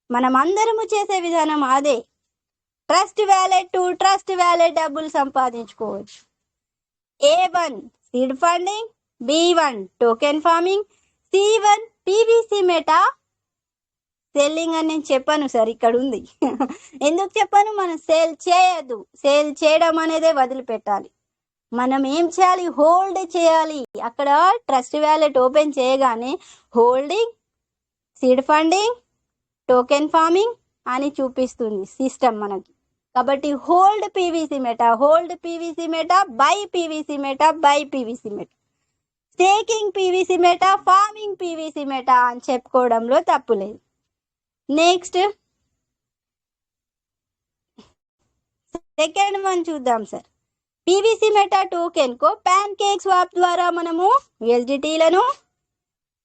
మనం అందరము చేసే విధానం అదే. Trust wallet to trust wallet డబ్బులు సంపాదించుకోవచ్చు. A1 seed funding, B1 token farming, C1 PVC meta selling అని నేను చెప్పాను సార్, ఇక్కడ ఉంది. ఎందుకు చెప్పాను? మనం సేల్ చేయొద్దు, సేల్ చేయడం అనేదే వదిలిపెట్టాలి. మనం ఏం చేయాలి? హోల్డ్ చేయాలి. అక్కడ ట్రస్ట్ వ్యాలెట్ ఓపెన్ చేయగానే holding, seed funding, token farming అని చూపిస్తుంది సిస్టమ్ మనకి. కాబట్టి hold PVC meta, hold PVC meta, by PVC meta, by PVC meta, staking PVC meta, farming PVC meta అని చెప్పుకోవడంలో తప్పు లేదు. నెక్స్ట్ సెకండ్ వన్ చూద్దాం సార్. పీవీసీ మెటా టోకెన్ కో pan cake swap ద్వారా మనము USDTలను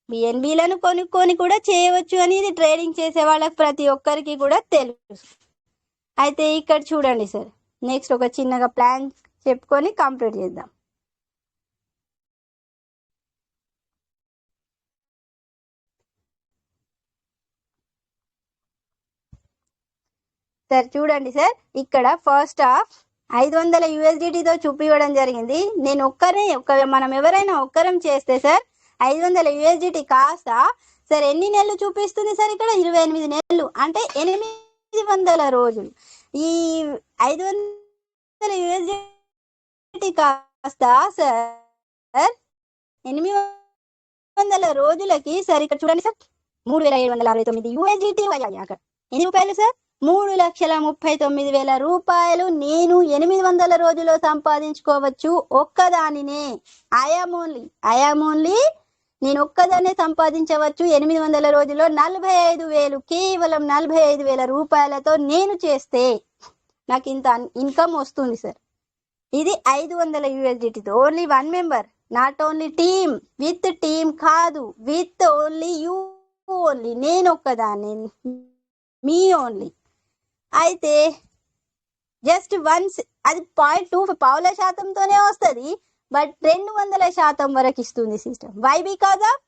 BNBలను కొనుక్కొని కూడా చేయవచ్చు అనేది ట్రేడింగ్ చేసే వాళ్ళకి ప్రతి ఒక్కరికి కూడా తెలుసు. అయితే ఇక్కడ చూడండి సార్, నెక్స్ట్ ఒక చిన్నగా ప్లాన్ చెప్పుకొని కంప్లీట్ చేద్దాం. సార్ చూడండి సార్, ఇక్కడ ఫస్ట్ హాఫ్ 500 USDTతో చూపివ్వడం జరిగింది. నేను మనం ఎవరైనా ఒక్కరం చేస్తే సార్ 500 USDT కాస్త సార్ ఎన్ని నెలలు చూపిస్తుంది సార్? ఇక్కడ 28 నెలలు, అంటే 800 రోజులు. ఈ 500 USDT కాస్త సార్ 800 రోజులకి సార్ ఇక్కడ చూడండి సార్ 3769 USDT అయ్యాయి. అక్కడ ఎన్ని రూపాయలు సార్? 3,39,000 రూపాయలు నేను 800 రోజుల్లో సంపాదించుకోవచ్చు ఒక్కదానినే. ఐఆమ్ ఓన్లీ నేను ఒక్కదాన్నే సంపాదించవచ్చు 800 రోజుల్లో 45,000, కేవలం 45,000 రూపాయలతో నేను చేస్తే నాకు ఇంత ఇన్కమ్ వస్తుంది సార్. ఇది 500 USDTతో only 1 member, not only team. With team కాదు, విత్ ఓన్లీ యూ ఓన్లీ, నేను ఒక్కదాన్ని, మీ ఓన్లీ. అయితే జస్ట్ వన్స్ అది 0.2 పావుల శాతంతోనే వస్తుంది. బట్ 200% వరకు ఇస్తుంది సిస్టమ్. వై? బికాజ్ ఆఫ్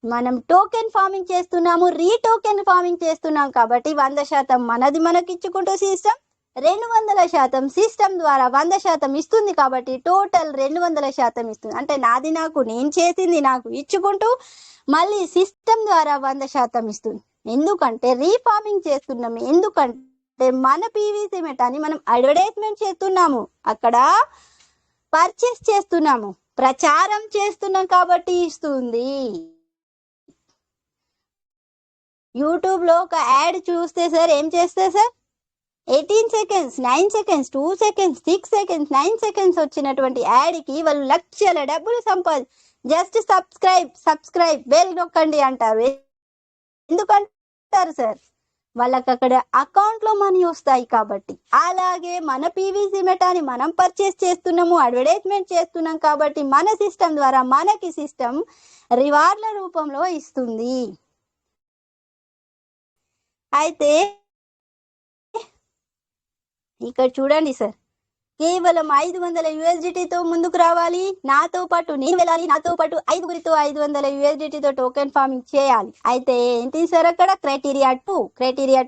మనం టోకెన్ ఫార్మింగ్ చేస్తున్నాము, రీటోకెన్ ఫార్మింగ్ చేస్తున్నాం కాబట్టి 100% మనది మనకి ఇచ్చుకుంటూ సిస్టమ్ 200% సిస్టమ్ ద్వారా 100% ఇస్తుంది కాబట్టి టోటల్ 200% ఇస్తుంది. అంటే నాది నాకు, నేను చేసింది నాకు ఇచ్చుకుంటూ మళ్ళీ సిస్టమ్ ద్వారా 100% ఇస్తుంది. ఎందుకంటే రీఫార్మింగ్ చేస్తున్నాం, ఎందుకంటే మన పీవీసీ మెటాని మనం అడ్వర్టైజ్మెంట్ చేస్తున్నాము, అక్కడ పర్చేస్ చేస్తున్నాము, ప్రచారం చేస్తున్నాం కాబట్టి ఇస్తుంది. యూట్యూబ్ లో ఒక యాడ్ చూస్తే సార్ ఏం చేస్తే sir 18 seconds, 9 seconds, 2 seconds, 6 seconds, 9 seconds వచ్చినటువంటి యాడ్ కి వాళ్ళు లక్షల డబ్బులు జస్ట్ సబ్స్క్రైబ్ బెల్ నొక్కండి అంటారు. ఎందుకంటారు సార్? వాళ్ళకి అక్కడ అకౌంట్ లో మనీ వస్తాయి కాబట్టి. అలాగే మన పీవీసీ మెటాని మనం పర్చేస్ చేస్తున్నాము, అడ్వర్టైజ్మెంట్ చేస్తున్నాం కాబట్టి మన సిస్టమ్ ద్వారా మనకి సిస్టమ్ రివార్డ్ల రూపంలో ఇస్తుంది. అయితే ఇక్కడ చూడండి సార్, కేవలం 500 USDTతో ముందుకు రావాలి, నాతో పాటు నేను వెళ్ళాలి, నాతో పాటు 5గురితో 500 USDTతో టోకెన్ ఫార్మింగ్ చేయాలి. అయితే ఏంటి సార్ అక్కడ క్రైటీరియా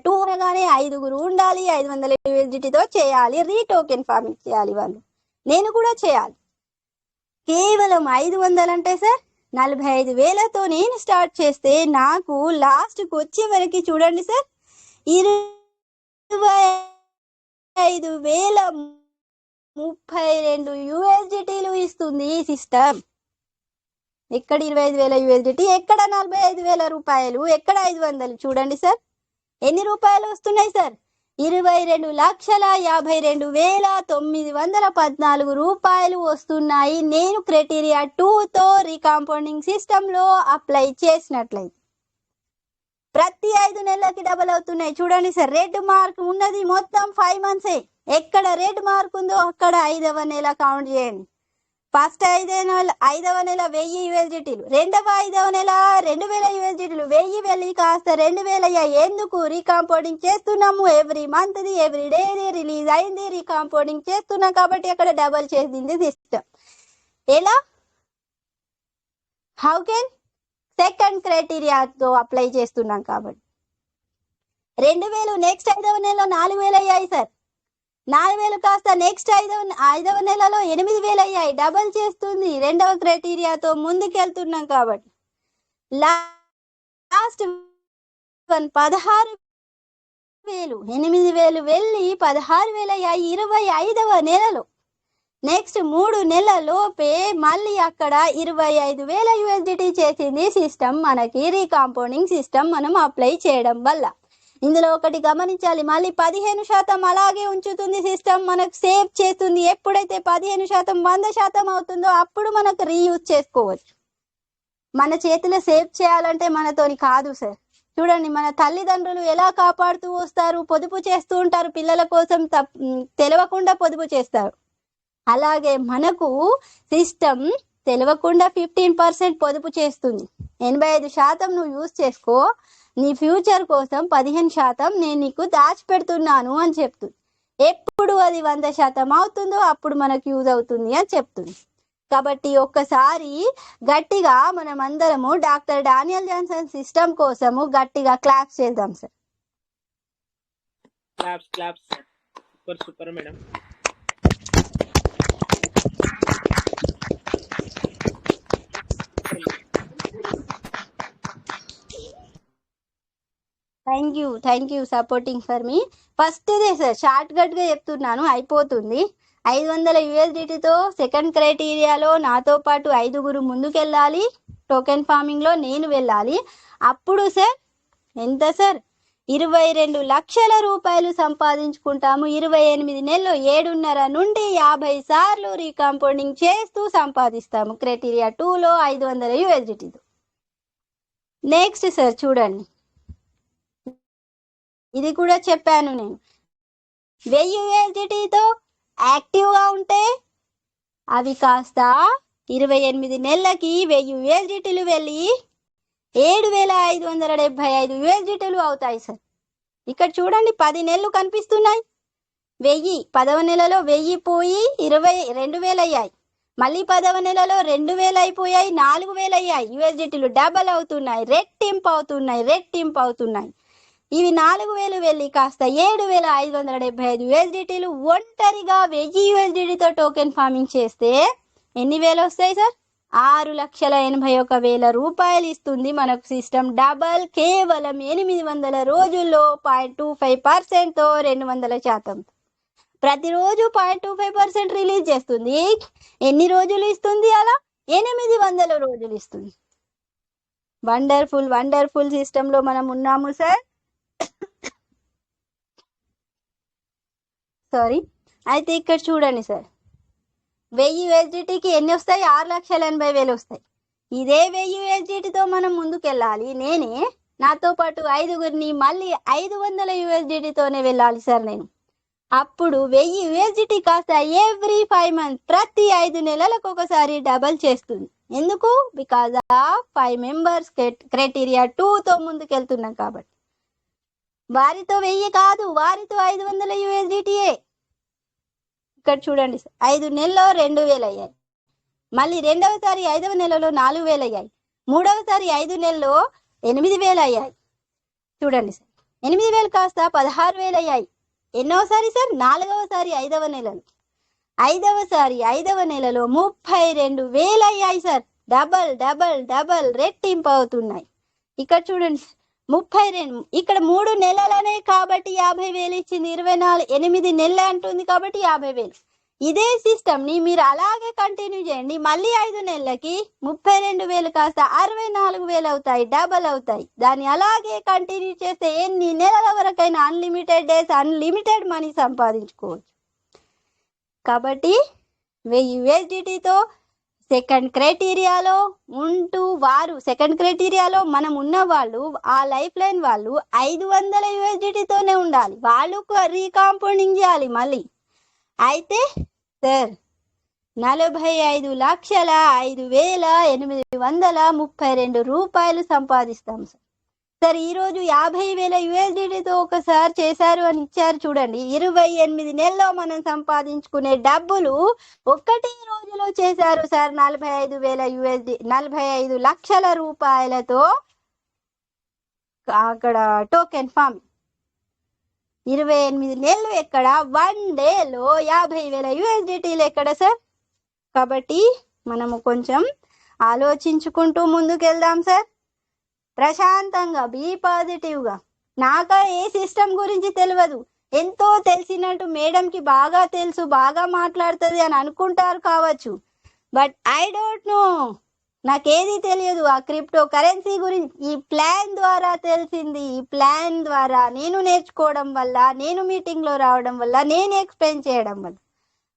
2 అనగానే 5గురు ఉండాలి, 500 USDTతో చేయాలి, రీటోకెన్ ఫార్మింగ్ చేయాలి వాళ్ళు, నేను కూడా చేయాలి. కేవలం 500 అంటే సార్ 45,000తో నేను స్టార్ట్ చేస్తే నాకు లాస్ట్కి వచ్చే వరకు చూడండి సార్ 25,032 USDTలు ఇస్తుంది సిస్టమ్. ఎక్కడ 25,000 USDT, ఎక్కడ 45,000 రూపాయలు, ఎక్కడ 500? చూడండి సార్ ఎన్ని రూపాయలు వస్తున్నాయి సార్, 22,52,914 రూపాయలు వస్తున్నాయి. నేను క్రైటీరియా 2తో రీకాంపౌండింగ్ సిస్టమ్ లో అప్లై చేసినట్లయితే ప్రతి 5 నెలలకి డబల్ అవుతున్నాయి. చూడండి సార్, రెడ్ మార్క్ ఉన్నది మొత్తం 5 మంత్సే. ఎక్కడ రెడ్ మార్క్ ఉందో అక్కడ 5వ నెల కౌంట్ చేయండి. ఫస్ట్ 5వ నెల 1000 USDTలు, రెండవ 5వ నెల 2000 USDTలు, 1000 వెళ్ళి కాస్త 2000 అయ్యాయి. ఎందుకు? రీకాంపౌండింగ్ చేస్తున్నాము, every month the every day release అయింది, రీకాంపౌండింగ్ చేస్తున్నాం కాబట్టి అక్కడ డబల్ చేసింది సిస్టమ్. ఎలా? How can? సెకండ్ క్రైటీరియాతో అప్లై చేస్తున్నాం కాబట్టి 2000 నెక్స్ట్ 5వ నెలలో 4000 అయ్యాయి సార్. 4000 కాస్త నెక్స్ట్ 5వ నెలలో 8000 అయ్యాయి. డబల్ చేస్తుంది రెండవ క్రైటీరియాతో ముందుకెళ్తున్నాం కాబట్టి. లాస్ట్ 16,000, 8,000 వెళ్ళి 16,000 అయ్యాయి 25వ నెలలో. నెక్స్ట్ 3 నెలల లోపే మళ్ళీ అక్కడ 25,000 USDT చేసింది సిస్టమ్. మనకి రీకాంపౌండింగ్ సిస్టమ్ మనం అప్లై చేయడం వల్ల ఇందులో ఒకటి గమనించాలి, మళ్ళీ 15% అలాగే ఉంచుతుంది సిస్టమ్, మనకు సేవ్ చేస్తుంది. ఎప్పుడైతే 15% 100% అవుతుందో అప్పుడు మనకు రీయూజ్ చేసుకోవచ్చు. మన చేతిలో సేవ్ చేయాలంటే మనతోని కాదు సార్. చూడండి, మన తల్లిదండ్రులు ఎలా కాపాడుతూ వస్తారు, పొదుపు చేస్తూ ఉంటారు, పిల్లల కోసం తెలియకుండా పొదుపు చేస్తారు. అలాగే మనకు సిస్టమ్ తెలియకుండా 15% పొదుపు చేస్తుంది. 85% నువ్వు యూజ్ చేసుకో, నీ ఫ్యూచర్ కోసం 15% నేను నీకు దాచిపెడుతున్నాను అని చెప్తుంది. ఎప్పుడు అది 100% అవుతుందో అప్పుడు మనకు యూజ్ అవుతుంది అని చెప్తుంది. కాబట్టి ఒక్కసారి గట్టిగా మనం అందరము డాక్టర్ డానియల్ జాన్సన్ సిస్టమ్ కోసము గట్టిగా క్లాప్స్ చేద్దాం sir. Claps super madam. Thank you supporting for me. First ఇదే సార్, షార్ట్ కట్ గా చెప్తున్నాను, అయిపోతుంది. 500 USDTతో సెకండ్ క్రైటీరియాలో నాతో పాటు 5గురు ముందుకెళ్ళాలి, టోకెన్ ఫార్మింగ్ లో నేను వెళ్ళాలి. అప్పుడు సార్ ఎంత సార్ 22 లక్షల రూపాయలు సంపాదించుకుంటాము. 28 నెలలు 7.5 నుండి 50 సార్లు రీకాంపౌండింగ్ చేస్తూ సంపాదిస్తాము క్రైటీరియా 2లో 500 USDTతో. నెక్స్ట్ సార్ చూడండి, ఇది కూడా చెప్పాను నేను, 1000 USDTతో యాక్టివ్గా ఉంటే అవి కాస్త 28 నెలలకి 1000 USDTలు వెళ్ళి 7,575 USDTలు అవుతాయి సార్. ఇక్కడ చూడండి 10 నెలలు కనిపిస్తున్నాయి. 1000 10వ నెలలో 1000 పోయి 22,000 అయ్యాయి. మళ్ళీ 10వ నెలలో 2000 అయిపోయాయి, 4000 అయ్యాయి. యూఎస్డిటీలు డబల్ అవుతున్నాయి, రెట్టింపు అవుతున్నాయి. ఇవి 4000 వెళ్ళి కాస్త 7575 యూఎస్డిటీలు. ఒంటరిగా 1000 యూఎస్డిటీతో టోకెన్ ఫార్మింగ్ చేస్తే ఎన్ని వేలు వస్తాయి సార్? 6,81,000 రూపాయలు ఇస్తుంది మనకు సిస్టమ్. డబల్ కేవలం 800 రోజుల్లో 0.25% తో 200%. ప్రతిరోజు 0.25% రిలీజ్ చేస్తుంది. ఎన్ని రోజులు ఇస్తుంది? అలా 800 రోజులు ఇస్తుంది. వండర్ఫుల్ సిస్టమ్ లో మనం ఉన్నాము సార్. సారీ. అయితే ఇక్కడ చూడండి సార్, 1000 యూఎస్డిటీకి ఎన్ని వస్తాయి? 6,80,000 వస్తాయి. ఇదే 1000 యూఎస్డిటీతో మనం ముందుకెళ్ళాలి. నాతో పాటు 5గురిని మళ్ళీ 500 యూఎస్డిటీతోనే వెళ్ళాలి సార్ నేను. అప్పుడు 1000 యూఎస్డిటీ కాస్త ఎవ్రీ 5 మంత్స్, ప్రతి 5 నెలలకు ఒకసారి డబల్ చేస్తుంది. ఎందుకు? బికాజ్ ఆఫ్ 5 మెంబర్స్ క్రైటీరియా 2తో ముందుకెళ్తున్నాం కాబట్టి. వారితో 1000 కాదు, వారితో 500 యూఎస్డిటీయే. ఇక్కడ చూడండి, 5 నెలల్లో 2000 అయ్యాయి. మళ్ళీ రెండవసారి 5వ నెలలో 4000 అయ్యాయి. మూడవసారి 5 నెలల్లో 8000 అయ్యాయి. చూడండి సార్, 8000 కాస్త 16,000 అయ్యాయి. ఎన్నోసారి సార్? 4వసారి 5వ నెలలో. 5వసారి 5వ నెలలో 32,000 అయ్యాయి సార్. డబల్ రెట్టింపు అవుతున్నాయి. ఇక్కడ చూడండి 32, ఇక్కడ 3 నెలలనే కాబట్టి 50,000 ఇచ్చింది. 8 నెలలు అంటుంది కాబట్టి 50,000. ఇదే సిస్టమ్ ని మీరు అలాగే కంటిన్యూ చేయండి. మళ్ళీ 5 నెలలకి 32,000 కాస్త 64,000 అవుతాయి, డబల్ అవుతాయి. దాన్ని అలాగే కంటిన్యూ చేస్తే ఎన్ని నెలల వరకైనా అన్లిమిటెడ్ డేస్, అన్లిమిటెడ్ మనీ సంపాదించుకోవచ్చు. కాబట్టి 1000 యూఎస్డిటీతో సెకండ్ క్రైటీరియాలో ఉంటూ, సెకండ్ క్రైటీరియాలో మనం ఉన్న వాళ్ళు, ఆ లైఫ్ లైన్ వాళ్ళు 500 యూఎస్డిటీతోనే ఉండాలి. వాళ్ళు రీకాంపౌండింగ్ చేయాలి మళ్ళీ. అయితే సార్ 45,05,832 రూపాయలు సంపాదిస్తాం సార్. సార్ ఈరోజు 50,000 యూఎస్డిటీతో ఒకసారి చేశారు అని ఇచ్చారు చూడండి. 28 నెలల్లో మనం సంపాదించుకునే డబ్బులు ఒక్కటే రోజులో చేశారు సార్. 45,000 యూఎస్డి, 45 లక్షల రూపాయలతో అక్కడ టోకెన్ ఫార్మింగ్. 28 నెలలు ఎక్కడ? 1 డేలో 50,000 యూఎస్డిటీలు ఎక్కడ సార్? కాబట్టి మనము కొంచెం ఆలోచించుకుంటూ ముందుకెళ్దాం సార్. ప్రశాంతంగా, బీ పాజిటివ్గా. నాకా ఏ సిస్టమ్ గురించి తెలియదు, ఎంతో తెలిసినట్టు మేడంకి బాగా తెలుసు, బాగా మాట్లాడుతుంది అని అనుకుంటారు కావచ్చు. బట్ ఐ డోంట్ నో, నాకేది తెలియదు ఆ క్రిప్టో కరెన్సీ గురించి. ఈ ప్లాన్ ద్వారా తెలిసింది. ఈ ప్లాన్ ద్వారా నేను నేర్చుకోవడం వల్ల, నేను మీటింగ్లో రావడం వల్ల, నేను ఎక్స్ప్లెయిన్ చేయడం వల్ల.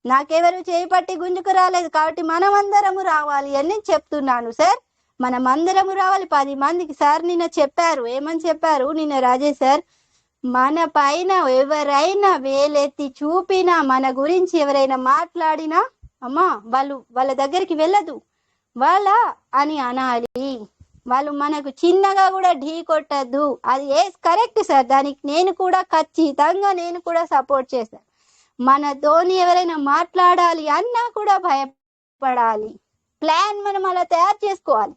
నాకెవరు చేపట్టి గుంజుకు రాలేదు కాబట్టి మనమందరము రావాలి అని నేను చెప్తున్నాను సార్. మనమందరము రావాలి 10 మందికి. సార్ నిన్న చెప్పారు, ఏమని చెప్పారు నిన్న రాజేష్ సార్? మన పైన ఎవరైనా వేలెత్తి చూపినా, మన గురించి ఎవరైనా మాట్లాడినా, అమ్మా వాళ్ళ దగ్గరికి వెళ్ళదు, వాళ్ళ అని అనాలి. వాళ్ళు మనకు చిన్నగా కూడా ఢీ కొట్టద్దు. అది కరెక్ట్ సార్. దానికి నేను కూడా ఖచ్చితంగా సపోర్ట్ చేస్తాను. మనతోని ఎవరైనా మాట్లాడాలి అన్నా కూడా భయపడాలి. ప్లాన్ మనం అలా తయారు చేసుకోవాలి.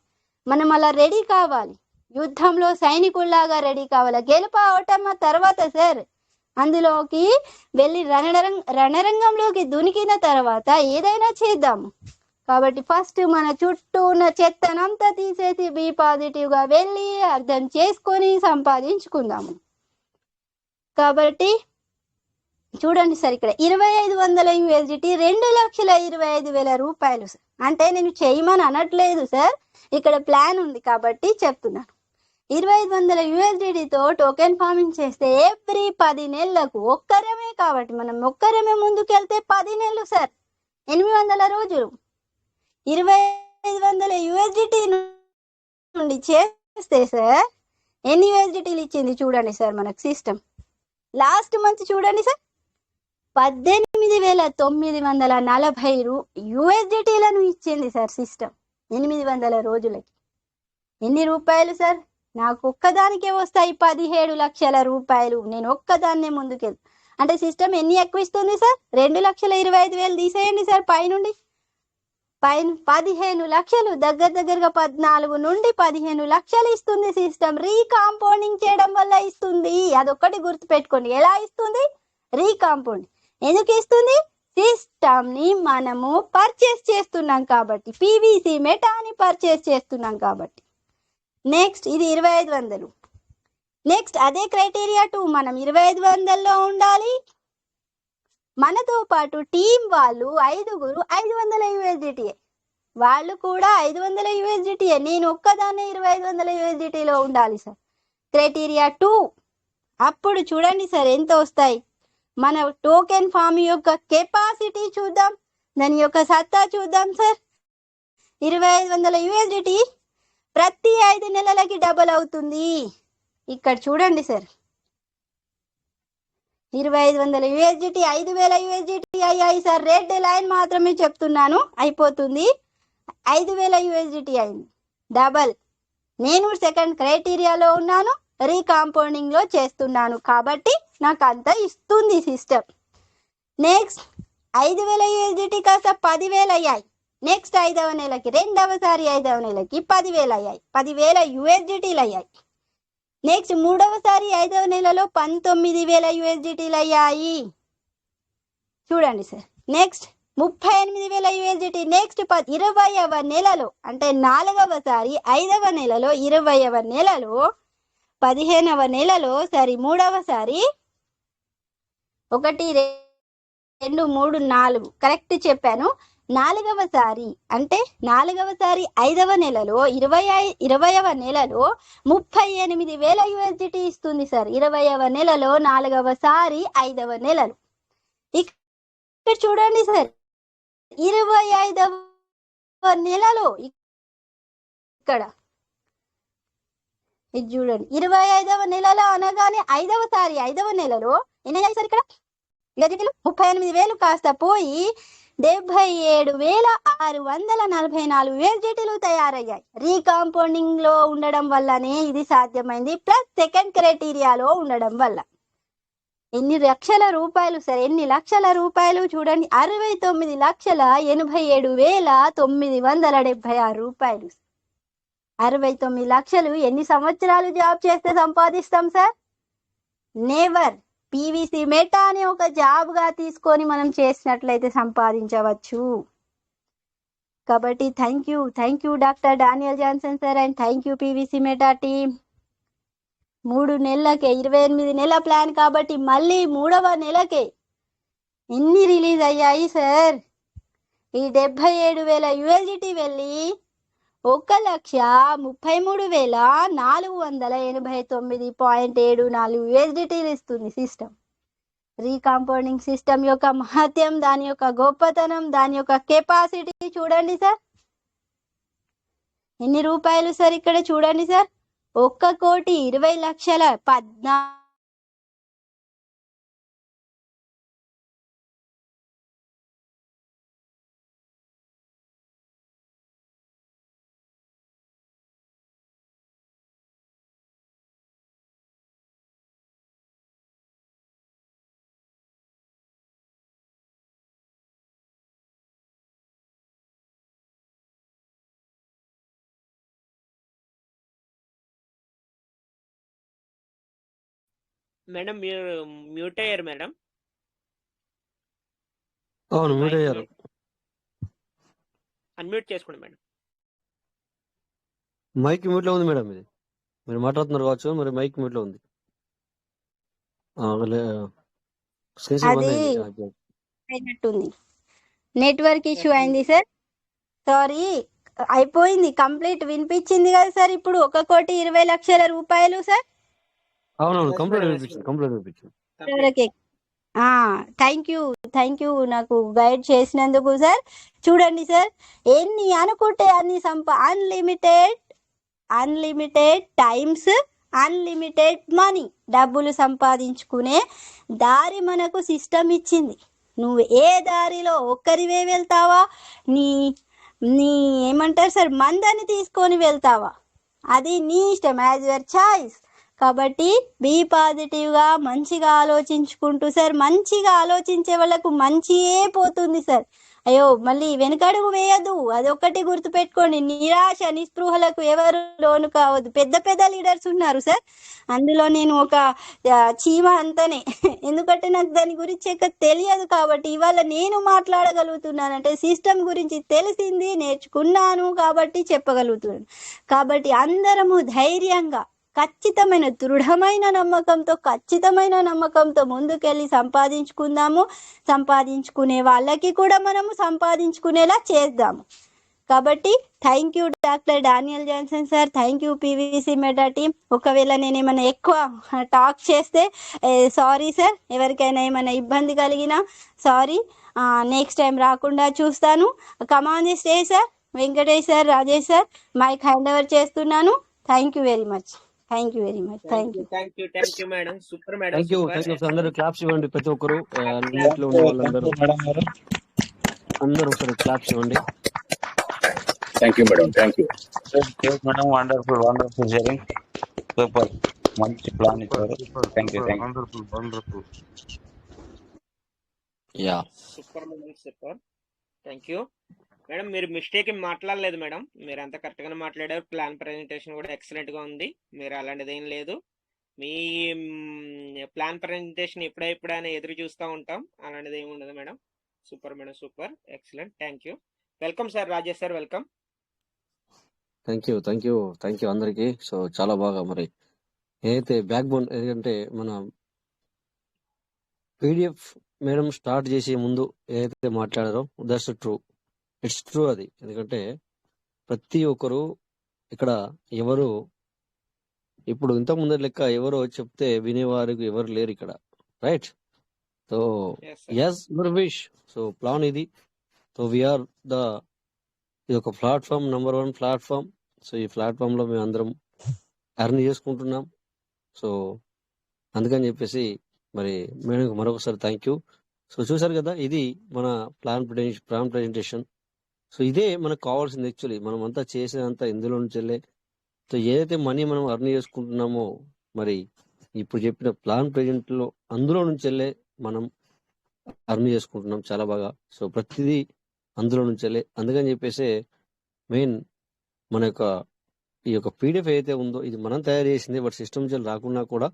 మనం అలా రెడీ కావాలి. యుద్ధంలో సైనికుల్లాగా రెడీ కావాలి. గెలుపవటం తర్వాత సార్ అందులోకి వెళ్ళి రణరంగంలోకి దునికిన తర్వాత ఏదైనా చేద్దాము. కాబట్టి ఫస్ట్ మన చుట్టూ ఉన్న చెత్తనంతా తీసేసి బీ పాజిటివ్ గా వెళ్ళి అర్థం చేసుకొని సంపాదించుకుందాము. కాబట్టి చూడండి సార్, ఇక్కడ 2,500 యూఎస్డిటీ 2,25,000 రూపాయలు. అంటే నేను చేయమని అనట్లేదు సార్, ఇక్కడ ప్లాన్ ఉంది కాబట్టి చెప్తున్నాను. 2,500 యూఎస్డిటీతో టోకెన్ ఫార్మింగ్ చేస్తే ఎవ్రీ 10 నెలలకు ఒక్కరమే కాబట్టి మనం ఒక్కరమే ముందుకెళ్తే 10 నెలలు సార్, 800 రోజులు. 2,500 యూఎస్డిటీ నుండి చేస్తే సార్ ఎన్ని యూఎస్డిటీలు ఇచ్చింది చూడండి సార్ మనకు సిస్టమ్. లాస్ట్ మంత్ చూడండి సార్ 18,940 యూఎస్డిటీలను ఇచ్చింది సార్ సిస్టమ్ 800 రోజులకి. ఎన్ని రూపాయలు సార్? నాకు ఒక్కదానికే వస్తాయి 17 లక్షల రూపాయలు. నేను ఒక్కదాన్నే ముందుకెళ్తా అంటే సిస్టమ్ ఎన్ని ఎక్కువ ఇస్తుంది సార్? 2,25,000 తీసేయండి సార్ పైనుండి. పైన 15 లక్షలు, దగ్గరగా 14 నుండి 15 లక్షలు ఇస్తుంది సిస్టమ్. రీకాంపౌండింగ్ చేయడం వల్ల ఇస్తుంది. అదొక్కటి గుర్తుపెట్టుకోండి. ఎలా ఇస్తుంది? రీకాంపౌండింగ్. ఎందుకు ఇస్తుంది? సిస్టమ్ ని మనము పర్చేస్ చేస్తున్నాం కాబట్టి, పీవీసీ మెటాని పర్చేస్ చేస్తున్నాం కాబట్టి. నెక్స్ట్ ఇది 2500. నెక్స్ట్ అదే క్రైటీరియా 2, మనం 2500లో ఉండాలి. మనతో పాటు టీం వాళ్ళు 5గురు 500 USDT, వాళ్ళు కూడా 500 USDT. నేను ఒక్కదాన్నే 2500 USDTలో ఉండాలి సార్. క్రైటీరియా 2. అప్పుడు చూడండి సార్ ఎంత వస్తాయి. మన టోకెన్ ఫామ్ యొక్క కెపాసిటీ చూద్దాం, దాని యొక్క సత్తా చూద్దాం సార్. 2500 USDT ప్రతి 5 నెలలకి డబల్ అవుతుంది. ఇక్కడ చూడండి సార్, 2500 USDT 5000 USDT అయ్యాయి సార్. రెడ్ లైన్ మాత్రమే చెప్తున్నాను, అయిపోతుంది. 5000 USDT అయింది, డబల్. నేను సెకండ్ క్రైటీరియాలో ఉన్నాను, రీకాంపౌండింగ్ లో చేస్తున్నాను కాబట్టి నాకు అంత ఇస్తుంది సిస్టమ్. నెక్స్ట్ 5000 USDT కాస్త 10,000 అయ్యాయి. నెక్స్ట్ 5వ నెలకి, రెండవసారి 5వ నెలకి 10,000 అయ్యాయి, 10,000 USDTలు అయ్యాయి. నెక్స్ట్ 3వసారి 5వ నెలలో 19,000 USDTలు అయ్యాయి. చూడండి సార్. Next 38,000 USDT. నెక్స్ట్ 20వ నెలలో, అంటే 4వసారి 5వ నెలలో, 20వ నెలలో, 15వ నెలలో, సారీ 3వసారి 1 2 3 4 కరెక్ట్ చెప్పాను. 4వసారి అంటే 4వసారి 5వ నెలలో, 20వ నెలలో 38,000 USDT ఇస్తుంది సార్. 20వ నెలలో, 4వసారి 5వ నెలలో. ఇక్కడ చూడండి సార్, 25వ నెలలో ఇక్కడ ఇది చూడండి, 25వ నెలలో అనగానే 5వసారి 5వ నెలలో ఎన్ని అయ్యాయి సార్? ఇక్కడ 38,000 కాస్త పోయి 77,644 USDTలు తయారయ్యాయి. రీకాంపౌండింగ్ లో ఉండడం వల్లనే ఇది సాధ్యమైంది, ప్లస్ సెకండ్ క్రైటీరియాలో ఉండడం వల్ల. ఎన్ని లక్షల రూపాయలు సార్, ఎన్ని లక్షల రూపాయలు చూడండి, 69,87,976 రూపాయలు. 69 లక్షలు ఎన్ని సంవత్సరాలు జాబ్ చేస్తే సంపాదిస్తాం సార్? నెవర్. పీవీసీ మెటా అని ఒక జాబ్ గా తీసుకొని మనం చేసినట్లయితే సంపాదించవచ్చు. కాబట్టి thank you doctor Daniel Johnson sir, and thank you PVC meta team. 3 నెలలకే 28 నెలల ప్లాన్ కాబట్టి మళ్ళీ 3వ నెలకే ఎన్ని రిలీజ్ అయ్యాయి సార్? ఈ 77,000 USDT వెళ్ళి 1,33,489.74 USDTలు ఇస్తుంది సిస్టమ్. రీకాంపౌండింగ్ సిస్టమ్ యొక్క మహత్యం, దాని యొక్క గొప్పతనం, దాని యొక్క కెపాసిటీ చూడండి సార్. ఎన్ని రూపాయలు సార్? ఇక్కడ చూడండి సార్, 1,20,00,000 మేడం మీరు మ్యూట్ అయ్యారు మేడం. అవును, మ్యూట్ అయ్యారు. అన్మ్యూట్ చేసుకోండి మేడం. మైక్ మ్యూట్ లో ఉంది మేడం. ఇది మీరు మాట్లాడుతున్నారు కావచ్చు, మరి మైక్ మ్యూట్ లో ఉంది. అది అయినట్టుంది, నెట్వర్క్ ఇష్యూ అయింది సార్. సారీ, అయిపోయింది, కంప్లీట్ వినిపించింది కదా సార్. ఇప్పుడు 1,20,00,000 రూపాయలు సార్. అవునవును, కంప్లీట్ వినిపించింది. థ్యాంక్ యూ నాకు గైడ్ చేసినందుకు సార్. చూడండి సార్, ఎన్ని అనుకుంటే అన్ని అన్లిమిటెడ్ టైమ్స్, అన్లిమిటెడ్ మనీ, డబ్బులు సంపాదించుకునే దారి మనకు సిస్టమ్ ఇచ్చింది. నువ్వు ఏ దారిలో ఒక్కరివే వెళ్తావా, నీ ఏమంటారు సార్, మందని తీసుకొని వెళ్తావా, అది నీ ఇష్టం, యాజ్ యువర్ చాయిస్. కాబట్టి బీ పాజిటివ్గా మంచిగా ఆలోచించుకుంటూ సార్, మంచిగా ఆలోచించే వాళ్ళకు మంచియే పోతుంది సార్. అయ్యో మళ్ళీ వెనకడుగు వేయద్దు, అదొక్కటి గుర్తుపెట్టుకోండి. నిరాశ నిస్పృహలకు ఎవరు లోను కావద్దు. పెద్ద పెద్ద లీడర్స్ ఉన్నారు సార్, అందులో నేను ఒక చీమ అంతనే. ఎందుకంటే నాకు దాని గురించి ఎక్కువ తెలియదు కాబట్టి ఇవాళ నేను మాట్లాడగలుగుతున్నానంటే సిస్టమ్ గురించి తెలిసింది, నేర్చుకున్నాను కాబట్టి చెప్పగలుగుతున్నాను. కాబట్టి అందరము ధైర్యంగా ఖచ్చితమైన దృఢమైన నమ్మకంతో ఖచ్చితమైన నమ్మకంతో ముందుకెళ్ళి సంపాదించుకుందాము. సంపాదించుకునే వాళ్ళకి కూడా మనము సంపాదించుకునేలా చేద్దాము. కాబట్టి thank you doctor Daniel Johnson sir, thank you PVC meta team. ఒకవేళ నేను ఏమైనా ఎక్కువ టాక్ చేస్తే సారీ సార్, ఎవరికైనా ఏమైనా ఇబ్బంది కలిగినా సారీ. నెక్స్ట్ టైం రాకుండా చూస్తాను. Come on the stage sir. Venkatesh sir, Rajesh sir, mic hand over చేస్తున్నాను. Thank you very much. Thank you very much. Thank you. Thank you madam. Super madam, thank you, super. Thank you. అందరూ claps ఇవ్వండి, ప్రతి ఒక్కరు limit లో ఉన్న వాళ్ళందరూ madam గారు. అందరూ ఒకసారి క్లాప్స్ ఇవ్వండి. Thank you madam, thank you. Madam, wonderful wonderful sharing, super, మంచి ప్లాన్ ఇచ్చారు. Thank you thank you. Wonderful. Yeah, super madam, super. Thank you madam. మీరు మిస్టేక్ ఏం మాట్లాడలేదు మేడం, మీరు అంతా కరెక్ట్ గానే మాట్లాడారు. ప్లాన్ ప్రజెంటేషన్ కూడా ఎక్సలెంట్ గా ఉంది. మీరు అలాంటిది ఏం లేదు. మీ ప్లాన్ ప్రజెంటేషన్ ఎప్పుడైనా ఎదురు చూస్తూ ఉంటాం, అలాంటిది ఏమి ఉండదు madam. Super madam, super, excellent. Thank you. Welcome sir, Rajesh sir, welcome. Thank you, thank you, thank you అందరికి. సో చాలా బాగా మరి ఏదైతే బ్యాక్ బోన్, ఎందుకంటే మన పీడిఎఫ్ మేడం స్టార్ట్ చేసే ముందు ఏదైతే మాట్లాడారో దట్స్ ట్రూ, ఇట్స్ ట్రూ అది. ఎందుకంటే ప్రతి ఒక్కరు ఇక్కడ ఎవరు ఇప్పుడు ఇంతకు ముందు లెక్క ఎవరో చెప్తే వినేవారికి ఎవరు లేరు ఇక్కడ, right? So Yes, sir. As your wish. So plan ఇది. సో వీఆర్ ఇది ఒక ప్లాట్ఫామ్, నంబర్ 1 ప్లాట్ఫామ్. సో ఈ ప్లాట్ఫామ్ లో మేము అందరం ఎర్న్ చేసుకుంటున్నాం. సో అందుకని చెప్పేసి మరి మేడం మరొకసారి థ్యాంక్ యూ. సో చూసారు కదా, ఇది మన ప్లాన్ ప్రజెంటేషన్. సో ఇదే మనకు కావాల్సింది. యాక్చువల్లీ మనం అంతా చేసేదంతా ఇందులో నుంచి వెళ్ళే. సో ఏదైతే మనీ మనం అర్న్ చేసుకుంటున్నామో మరి ఇప్పుడు చెప్పిన ప్లాన్ ప్రజెంట్ లో అందులో నుంచి వెళ్ళే మనం అర్న్ చేసుకుంటున్నాం చాలా బాగా. సో ప్రతిదీ అందులో నుంచి వెళ్ళే. అందుకని చెప్పేసి మెయిన్ మన యొక్క ఈ యొక్క పీడిఎఫ్ ఏదైతే ఉందో ఇది మనం తయారు చేసింది, బట్ సిస్టమ్ నుంచి రాకున్నా కూడా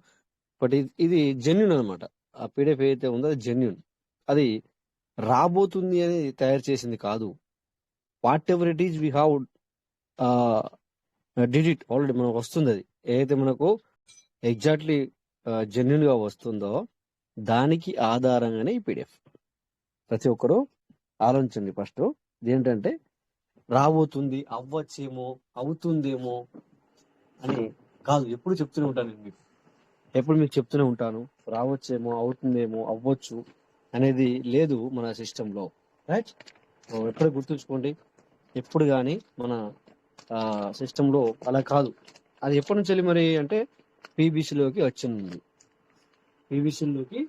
బట్ ఇది జెన్యున్ అనమాట. ఆ పీడిఎఫ్ ఏదైతే ఉందో అది జెన్యున్. అది రాబోతుంది అని తయారు చేసింది కాదు. What ever it is we have did it already మనకు వస్తుంది. అది ఏదైతే మనకు ఎగ్జాక్ట్లీ జెన్యున్ గా వస్తుందో దానికి ఆధారంగానే ఈ పీడిఎఫ్. ప్రతి ఒక్కరు ఆలోచించండి ఫస్ట్. ఏంటంటే రాబోతుంది, అవ్వచ్చేమో, అవుతుందేమో అని కాదు. ఎప్పుడు చెప్తూనే ఉంటాను నేను మీకు, ఎప్పుడు మీకు చెప్తూనే ఉంటాను. రావచ్చేమో, అవుతుందేమో, అవ్వచ్చు అనేది లేదు మన సిస్టంలో, రైట్? ఎప్పుడు గుర్తుంచుకోండి. ఎప్పుడు కానీ మన సిస్టంలో అలా కాదు. అది ఎప్పటి నుంచి వెళ్ళి మరి అంటే పీబీసీలోకి వచ్చింది. పీబీసీలోకి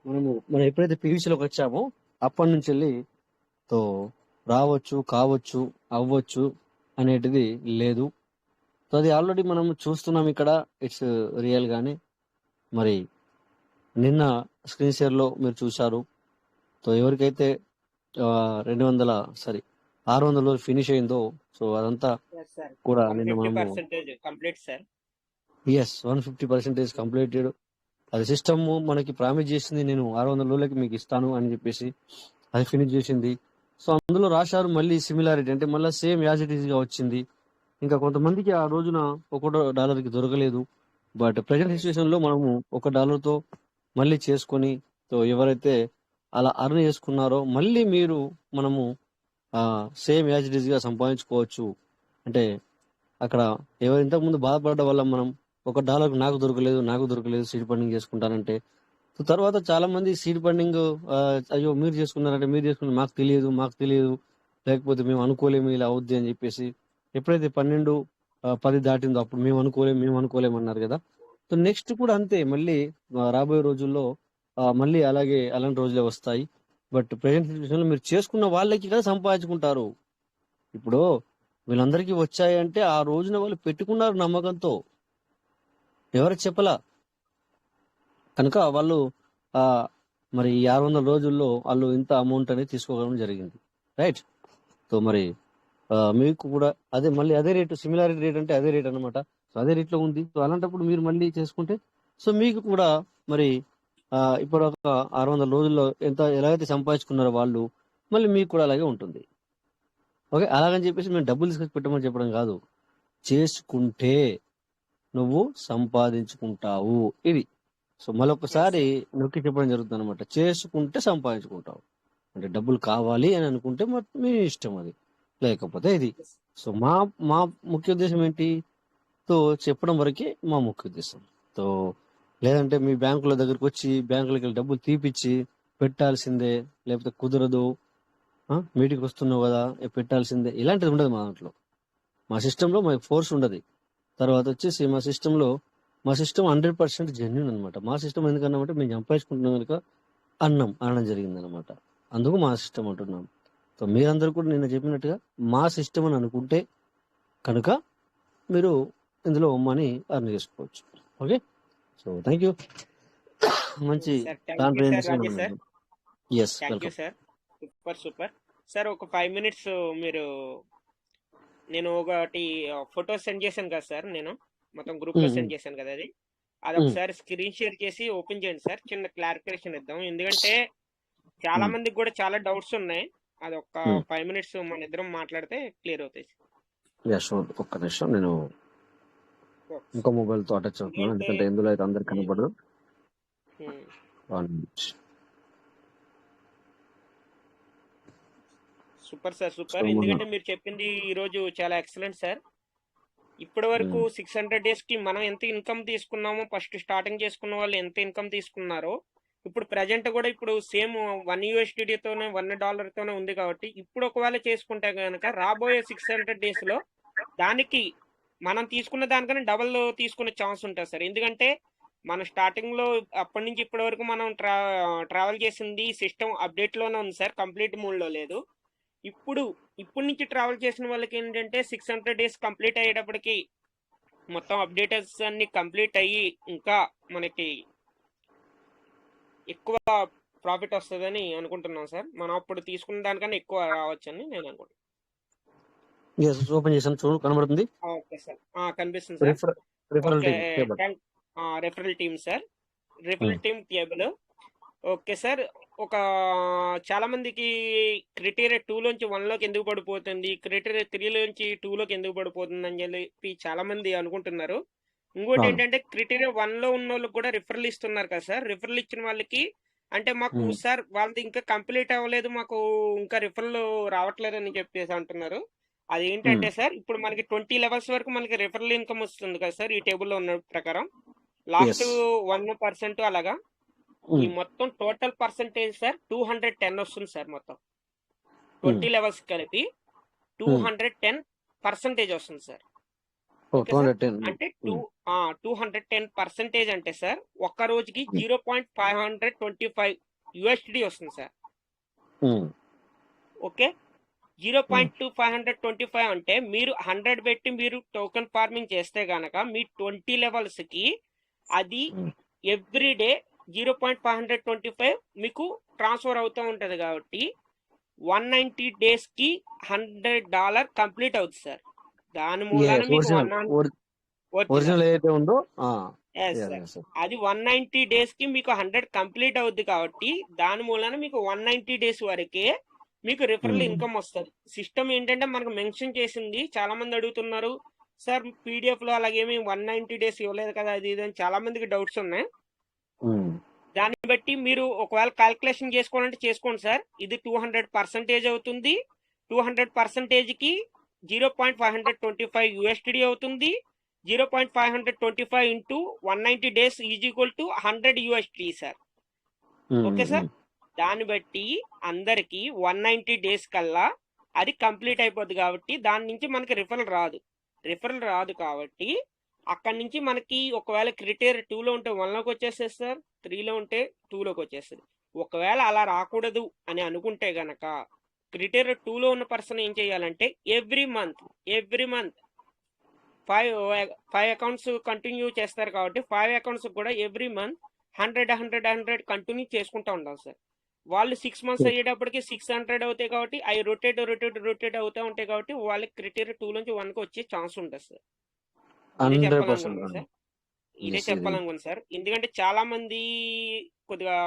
మనం ఎప్పుడైతే పీవీసీలోకి వచ్చామో అప్పటి నుంచి వెళ్ళి తో రావచ్చు, కావచ్చు, అవ్వచ్చు అనేటిది లేదు. సో అది ఆల్రెడీ మనం చూస్తున్నాం ఇక్కడ. ఇట్స్ రియల్ గానే మరి నిన్న స్క్రీన్ షేర్ లో మీరు చూశారు. సో ఎవరికైతే 600 ఫినిష్ అయిందో సో అదంతా Yes, sir. కూడా నిన్న మనము 150% కంప్లీట్ సార్. 150% కంప్లీటెడ్. అది సిస్టమ్ మనకి ప్రామిస్ చేసింది, నేను 600 మీకు ఇస్తాను అని చెప్పేసి అది ఫినిష్ చేసింది. సో అందులో రాశారు మళ్ళీ సిమిలారిటీ, అంటే మళ్ళీ సేమ్ యాజ్ ఇట్ ఈస్ గా వచ్చింది. ఇంకా కొంతమందికి ఆ రోజున $1 దొరకలేదు. బట్ ప్రజెంట్ సిచ్యువేషన్ లో మనము $1 మళ్ళీ చేసుకొని సో ఎవరైతే అలా అర్న్ చేసుకున్నారో మళ్ళీ మనము సేమ్ యాజ్ ఇట్ ఈస్ గా సంపాదించుకోవచ్చు. అంటే అక్కడ ఎవరు ఇంతకు ముందు బాధపడడం వల్ల మనం $1 నాకు దొరకలేదు సీడ్ ఫండింగ్ చేసుకుంటానంటే, సో తర్వాత చాలా మంది సీడ్ ఫండింగ్ అయ్యో మీరు చేసుకున్నారంటే మాకు తెలియదు లేకపోతే మేము అనుకోలేము ఇలా అవుద్ది అని చెప్పేసి ఎప్పుడైతే 12-10 దాటిందో అప్పుడు మేము అనుకోలేము అన్నారు కదా. సో నెక్స్ట్ కూడా అంతే, మళ్ళీ రాబోయే రోజుల్లో మళ్ళీ అలాంటి రోజులే వస్తాయి. బట్ ప్రెసెంట్ సిచ్యువేషన్ లో మీరు చేసుకున్న వాళ్ళకి కదా సంపాదించుకుంటారు. ఇప్పుడు వీళ్ళందరికీ వచ్చాయంటే ఆ రోజున వాళ్ళు పెట్టుకున్నారు నమ్మకంతో, ఎవరు చెప్పలా కనుక వాళ్ళు మరి ఈ 600 రోజుల్లో వాళ్ళు ఇంత అమౌంట్ అనేది తీసుకోవడం జరిగింది, రైట్? సో మరి మీకు కూడా అదే మళ్ళీ అదే రేటు, సిమిలారిటీ రేట్ అంటే అదే రేట్ అనమాట. సో అదే రేట్లో ఉంది. సో అలాంటప్పుడు మీరు మళ్ళీ చేసుకుంటే సో మీకు కూడా మరి ఇప్పుడు ఒక 600 రోజుల్లో ఎలాగైతే సంపాదించుకున్నారో వాళ్ళు, మళ్ళీ మీకు కూడా అలాగే ఉంటుంది. ఓకే, అలాగని చెప్పేసి మేము డబ్బులు తీసుకొచ్చి పెట్టమని చెప్పడం కాదు. చేసుకుంటే నువ్వు సంపాదించుకుంటావు, ఇది. సో మరొకసారి నొక్కి చెప్పడం జరుగుతుంది అనమాట. చేసుకుంటే సంపాదించుకుంటావు, అంటే డబ్బులు కావాలి అని అనుకుంటే మీ ఇష్టం, అది లేకపోతే ఇది. సో మా మా ముఖ్య ఉద్దేశం ఏంటి? సో చెప్పడం వరకే మా ముఖ్య ఉద్దేశం. సో లేదంటే మీ బ్యాంకుల దగ్గరకు వచ్చి బ్యాంకులకి వెళ్ళి డబ్బులు తీపిచ్చి పెట్టాల్సిందే, లేకపోతే కుదరదు, మీటింగ్కి వస్తున్నావు కదా పెట్టాల్సిందే, ఇలాంటిది ఉండదు మా దాంట్లో. మా సిస్టంలో మాకు ఫోర్స్ ఉండదు. తర్వాత వచ్చేసి మా సిస్టమ్ 100% జెన్యున్ అనమాట. మా సిస్టమ్ ఎందుకన్నామంటే మేము సంపాదించుకుంటున్నాం కనుక అనడం జరిగింది అనమాట. అందుకు మా సిస్టమ్ అంటున్నాం. సో మీరందరూ కూడా నిన్న చెప్పినట్టుగా మా సిస్టమ్ అని అనుకుంటే కనుక మీరు ఇందులో మనీ అర్న్ చేసుకోవచ్చు. Okay, so thank you. మంచి thank you sir, Rajesh sir. Yes, thank you sir, super sir. ఒక 5 minutes నేను ఒకటి ఫోటో సెండ్ చేశాను కదా సార్, నేను మొత్తం గ్రూప్ లో సెండ్ చేశాను కదా, అది ఒకసారి స్క్రీన్ షేర్ చేసి ఓపెన్ చేయండి సార్, చిన్న క్లారిఫికేషన్ ఇద్దాం. ఎందుకంటే చాలా మందికి కూడా చాలా డౌట్స్ ఉన్నాయి. అది ఒక 5 minutes మన ఇద్దరం మాట్లాడితే క్లియర్ అవుతాయి. ఒక్క నిమిషం, నేను ఇంకో మొబైల్ తో అటాచ్ అవుతున్నాను, ఎందుకంటే ఇందులో అయితే అందరికి కనపడదు. Super sir, super. ఎందుకంటే మీరు చెప్పింది ఈ రోజు చాలా ఎక్సలెంట్ సార్. ఇప్పటి వరకు 600 days కి మనం ఎంత ఇన్కమ్ తీసుకున్నామో, ఫస్ట్ స్టార్టింగ్ చేసుకున్న వాళ్ళు ఎంత ఇన్కమ్ తీసుకున్నారో, ఇప్పుడు ప్రజెంట్ కూడా ఇప్పుడు సేమ్ $1 తోనే $1 తోనే ఉంది. కాబట్టి ఇప్పుడు ఒకవేళ చేసుకుంటే కనుక రాబోయే 600 days లో దానికి మనం తీసుకున్న దానికన్నా డబల్ తీసుకునే ఛాన్స్ ఉంటుంది సార్. ఎందుకంటే మనం స్టార్టింగ్ లో అప్పటి నుంచి ఇప్పటి వరకు మనం ట్రావెల్ చేసింది సిస్టమ్ అప్డేట్ లోనే ఉంది సార్, కంప్లీట్ మూడ్ లో లేదు. ఇప్పుడు నుంచి ట్రావెల్ చేసిన వాళ్ళకి ఏంటంటే 600 days కంప్లీట్ అయ్యేటప్పటికి మొత్తం అప్డేటర్స్ అన్ని కంప్లీట్ అయ్యి ఇంకా మనకి ఎక్కువ ప్రాఫిట్ వస్తుందని అనుకుంటున్నాం సార్. మనం అప్పుడు తీసుకున్న దానికన్నా ఎక్కువ రావచ్చని నేను అనుకుంటున్నాను. ఓపెన్ చేసాను, చూడు కనబడుతుంది. ఓకే సార్, కనిపిస్తుంది sir. Referral team sir, referral team table. Okay sir, ఒక చాలా మందికి క్రైటీరియా 2 లోంచి 1 లోకి ఎందుకు పడిపోతుంది, క్రైటీరియా 3 లోంచి 2 లోకి ఎందుకు పడిపోతుంది అని చెప్పి చాలా మంది అనుకుంటున్నారు. ఇంకోటి ఏంటంటే క్రైటీరియా 1 లో ఉన్న వాళ్ళకి కూడా రిఫరల్ ఇస్తున్నారు కదా సార్. రిఫరల్ ఇచ్చిన వాళ్ళకి అంటే మాకు సార్ వాళ్ళది ఇంకా కంప్లీట్ అవ్వలేదు, మాకు ఇంకా రిఫరల్ రావట్లేదు అని చెప్పేసి అంటున్నారు. అది ఏంటంటే సార్, ఇప్పుడు మనకి 20 levels వరకు మనకి రిఫరల్ ఇన్కమ్ వస్తుంది కదా సార్ ఈ టేబుల్లో ఉన్న ప్రకారం. లాస్ట్ 1% అలాగా ఈ మొత్తం టోటల్ పర్సంటేజ్ సార్ 210 వస్తుంది సార్. మొత్తం 20 levels కలిపి 210% వస్తుంది సార్. అంటే 210% అంటే సార్ ఒక్క రోజుకి $0.525 వస్తుంది సార్. ఓకే, 0.2525 అంటే మీరు 100 పెట్టి మీరు టోకెన్ ఫార్మింగ్ చేస్తే గనక మీ 20 levels కి అది ఎవ్రీ డే 0.525 మీకు ట్రాన్స్ఫర్ అవుతూ ఉంటది. కాబట్టి 190 days కి $100 కంప్లీట్ అవుతుంది సార్. దాని మూలాన మీకు అది 190 days కి మీకు 100 కంప్లీట్ అవుద్ది. కాబట్టి దాని మూలాన మీకు 190 days వరకే మీకు రిఫరల్ ఇన్కమ్ వస్తుంది. సిస్టమ్ ఏంటంటే మనకు మెన్షన్ చేసింది, చాలా మంది అడుగుతున్నారు సార్ పీడిఎఫ్ లో అలాగేమి 190 days ఇవ్వలేదు కదా అది ఇది అని చాలా మందికి డౌట్స్ ఉన్నాయి. దాన్ని బట్టి మీరు ఒకవేళ క్యాల్కులేషన్ చేసుకోవాలంటే చేసుకోండి సార్. ఇది 200% అవుతుంది. 200% కి $0.525 అవుతుంది. 0.525 into 190 days is equal to $100 sir. Okay sir, దాన్ని బట్టి అందరికి 190 days కల్లా అది కంప్లీట్ అయిపోద్ది. కాబట్టి దాని నుంచి మనకి రిఫరల్ రాదు. కాబట్టి అక్కడి నుంచి మనకి ఒకవేళ క్రైటీరియా 2 లో ఉంటే 1 లోకి వచ్చేస్తుంది సార్, 3 లో ఉంటే 2 లోకి వచ్చేస్తుంది. ఒకవేళ అలా రాకూడదు అని అనుకుంటే గనక క్రైటీరియా 2 లో ఉన్న పర్సన్ ఏం చేయాలంటే ఎవ్రీ మంత్ 5 accounts కంటిన్యూ చేస్తారు. కాబట్టి 5 accounts కూడా ఎవ్రీ మంత్ 100 కంటిన్యూ చేసుకుంటూ ఉంటాం సార్. వాళ్ళు 6 months అయ్యేటప్పటికి 600 అవుతాయి కాబట్టి అవి రొటేట్ అవుతూ ఉంటాయి కాబట్టి వాళ్ళకి క్రైటీరియా 2 నుంచి 1కి వచ్చే ఛాన్స్ ఉంటుంది సార్. ఇదే 100% చెప్పాలనుకున్నాను సార్. ఇదే Yes, ఇది చెప్పాలనుకున్నాను సార్. ఎందుకంటే చాలా మంది కొద్దిగా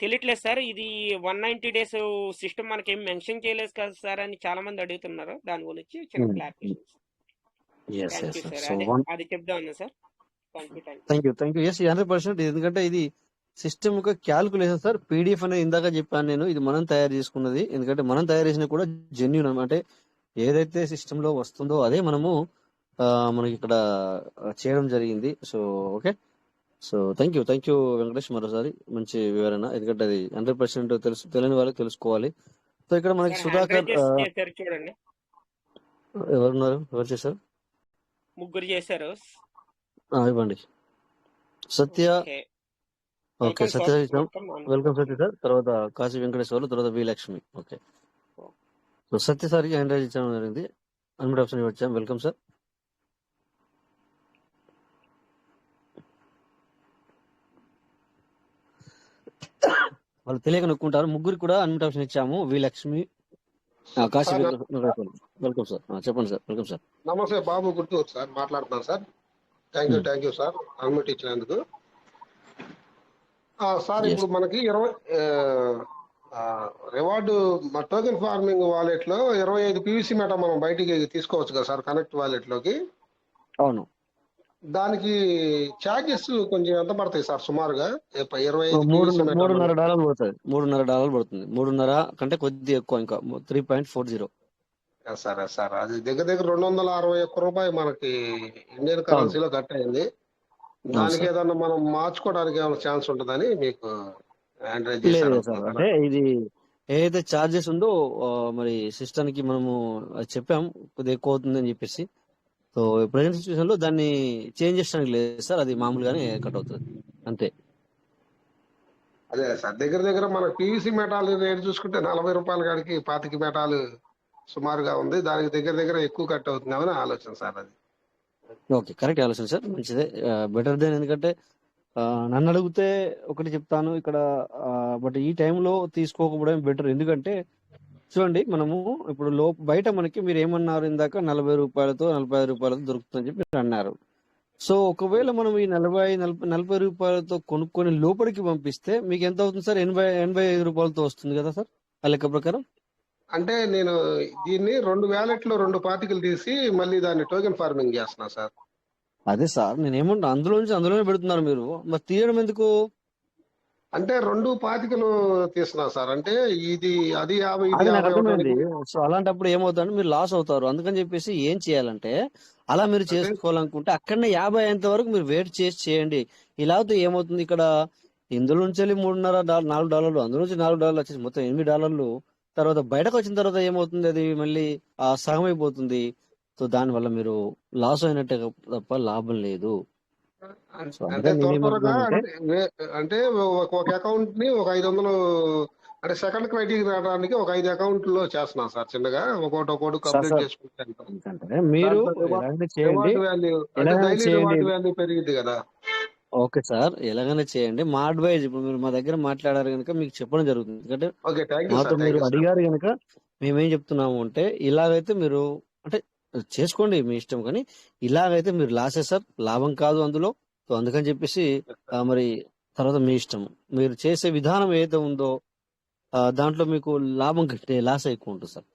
తెలియట్లేదు సార్. ఇది 190 days సిస్టమ్ మనకేం మెన్షన్ చేయలేదు కదా సార్ అని చాలా మంది అడుగుతున్నారు. దాని గురించి చిన్న clarification sir. yes, thank yes, you sir. Sir. So అదే one, అది చెప్దాం అన్నా sir. Thank you. Thank you. Yes 100%. ఎందుకంటే ఇది సిస్టమ్ యొక్క క్యాల్కులేషన్ సార్. పీడిఎఫ్ అనేది ఇందాక చెప్పాను నేను, ఇది మనం తయారు చేసుకున్నది. ఎందుకంటే మనం తయారు చేసిన కూడా జెన్యున్ అంటే ఏదైతే సిస్టమ్ లో వస్తుందో అదే మనము మనకి ఇక్కడ చేయడం జరిగింది. So okay. So thank you Venkatesh, మరోసారి మంచి వివరణ. ఎందుకంటే అది 100% తెలియని వాళ్ళకి తెలుసుకోవాలి. సో ఇక్కడ మనకి సార్ సుధాకర్ 100 చేశారు చూడండి. ఎవరున్నారు, ఎవరు చేశారు? ముగ్గురు చేశారు. ఇవ్వండి. Satya. Okay. Okay, welcome Satya sir. ఇచ్చాం. Welcome Satya sir. తర్వాత కాశీ వెంకటేశ్వర్లు, తర్వాత V Lakshmi. Okay. So Satya సార్కి హ్యాండ్ రైజ్ ఇచ్చడం జరిగింది. అన్మిట్ ఆప్షన్ వచ్చాం. Welcome sir. వాళ్ళు తెలియక నొక్కుంటారు. ముగ్గురికి కూడా అన్మిట్ ఆప్షన్ ఇచ్చాము. V Lakshmi, Kashi sir Venkateswarlu. Welcome sir. చెప్పండి సార్. Welcome sir. నమస్తే, బాబు గుర్తూరు సార్ మాట్లాడుతున్నాను sir. Thank you sir unmute ఇచ్చినందుకు. Sir yes. ఇప్పుడు మనకి 20 రివార్డు టోకెన్ ఫార్మింగ్ వాలెట్ లో 25 పీవీసీ మెటా మనం బయటికి తీసుకోవచ్చు కదా సార్ కనెక్ట్ వాలెట్ లోకి. అవును. దానికి ఛార్జెస్ కొంచెం ఎంత పడతాయి సార్ సుమారుగా? 25 పీవీసీ మెటా $3.5 పడుతుంది. $3.5 పడుతుంది. 3.5 కంటే కొద్దిగా ఎక్కువ, ఇంకా 3.40. సార్ సార్ అది దగ్గర 261 రూపాయలు మనకి ఇండియన్ కరెన్సీలో కట్ అయింది. దానికి సార్. ఏదన్నా మనం మార్చుకోవడానికి ఏమైనా ఛాన్స్ ఉంటుందని మీకు హ్యాండ్ రైజ్ లేదు చేశారు లేదు సార్. అంటే ఇది ఏదైతే చార్జెస్ ఉందో మరి సిస్టమ్ కి మనము అది చెప్పాం కొద్దిగా ఎక్కువ అవుతుంది అని చెప్పేసి. సో ప్రజెంట్ సిచ్యువేషన్ లో దాన్ని చేంజ్ చేయడానికి లేదు సార్. అది మామూలుగానే కట్ అవుతుంది అంతే. అదే సార్ దగ్గర మన పీవీసీ మెటాల్ రేట్ చూసుకుంటే 40 రూపాయల కాడికి 25 మెటాలు సుమారుగా ఉంది. దానికి దగ్గర ఎక్కువ కట్ అవుతుందేమని ఆలోచన సార్ అది. ఓకే, కరెక్ట్ ఆలోచన సార్. మంచిదే, బెటర్ దెన్. ఎందుకంటే నన్ను అడిగితే ఒకటి చెప్తాను ఇక్కడ, బట్ ఈ టైంలో తీసుకోకపోవడం బెటర్. ఎందుకంటే చూడండి, మనము ఇప్పుడు బయట మనకి మీరు ఏమన్నారు ఇందాక, 40 రూపాయలతో 45 రూపాయలతో దొరుకుతుందని చెప్పి మీరు అన్నారు. సో ఒకవేళ మనం ఈ 40 రూపాయలతో కొనుక్కొని లోపలికి పంపిస్తే మీకు ఎంత అవుతుంది సార్? 85 రూపాయలతో వస్తుంది కదా సార్ ఆ లెక్క ప్రకారం. అంటే నేను దీన్ని 2 వ్యాలెట్ లో 2 పాతికలు తీసి మళ్ళీ దాన్ని టోకెన్ ఫార్మింగ్ చేస్తున్నా సార్. అదే సార్ నేను ఏమంటా, అందులోనే పెడుతున్నారు మీరు, మరి తీయడం ఎందుకు? అంటే 2 పాతికలు తీస్తున్నా సార్. అంటే ఇది అది 50 ఇది అది నాకు 50 అర్థమైంది. అవడానికి సో అలాంటప్పుడు ఏమవుతుందంటే మీరు లాస్ అవుతారు. అందుకని చెప్పేసి ఏం చేయాలంటే, అలా మీరు అంటే చేసుకోవాలనుకుంటే అక్కడనే 50 అయ్యేంత వరకు మీరు వెయిట్ చేసి చేయండి. ఇలా అయితే ఏమవుతుంది, ఇక్కడ ఇందులో నుంచి వెళ్ళి $3.5 $4, అందులో నుంచి $4 వచ్చేసి మొత్తం $8. తర్వాత బయటకు వచ్చిన తర్వాత ఏమవుతుంది, అది మళ్ళీ సగం అయిపోతుంది. సో దానివల్ల మీరు లాస్ అయినట్టే తప్ప లాభం లేదు. సో అంటే అందుకని నేను త్వరగా ఏమంటున్నానంటే, అంటే ఒక అకౌంట్ ని ఒక 500 అంటే సెకండ్ క్రైటీరియా రావడానికి ఒక 5 అకౌంట్లో చేస్తున్నాం సార్. చిన్నగా ఒక్కొక్కటి సార్ కంప్లీట్ సార్ చేసుకుంటాం. ఎందుకంటే మీరు దాంట్లో ఎలాగైనా చేయండి, రివార్డ్ వాల్యూ అంటే ఎలాగైనా డైలీ చేయండి. రివార్డ్ వాల్యూ పెరిగింది కదా. ఓకే సార్, ఎలాగైనా చేయండి. మా అడ్వైజ్, ఇప్పుడు మీరు మా దగ్గర మాట్లాడారు కనుక మీకు చెప్పడం జరుగుతుంది. ఎందుకంటే ఓకే, థ్యాంక్ యూ మాతో సార్. మీరు థ్యాంక్ యూ సార్. అడిగారు కనుక మేమేం చెప్తున్నాము అంటే, ఇలాగైతే మీరు అంటే చేసుకోండి మీ ఇష్టం, కానీ ఇలాగైతే మీరు లాసే సార్, లాభం కాదు అందులో. సో అందుకని చెప్పేసి మరి తర్వాత మీ ఇష్టం. మీరు చేసే విధానం ఏదైతే ఉందో దాంట్లో మీకు లాభం కంటే లాస్ ఎక్కువ ఉంటుంది sir.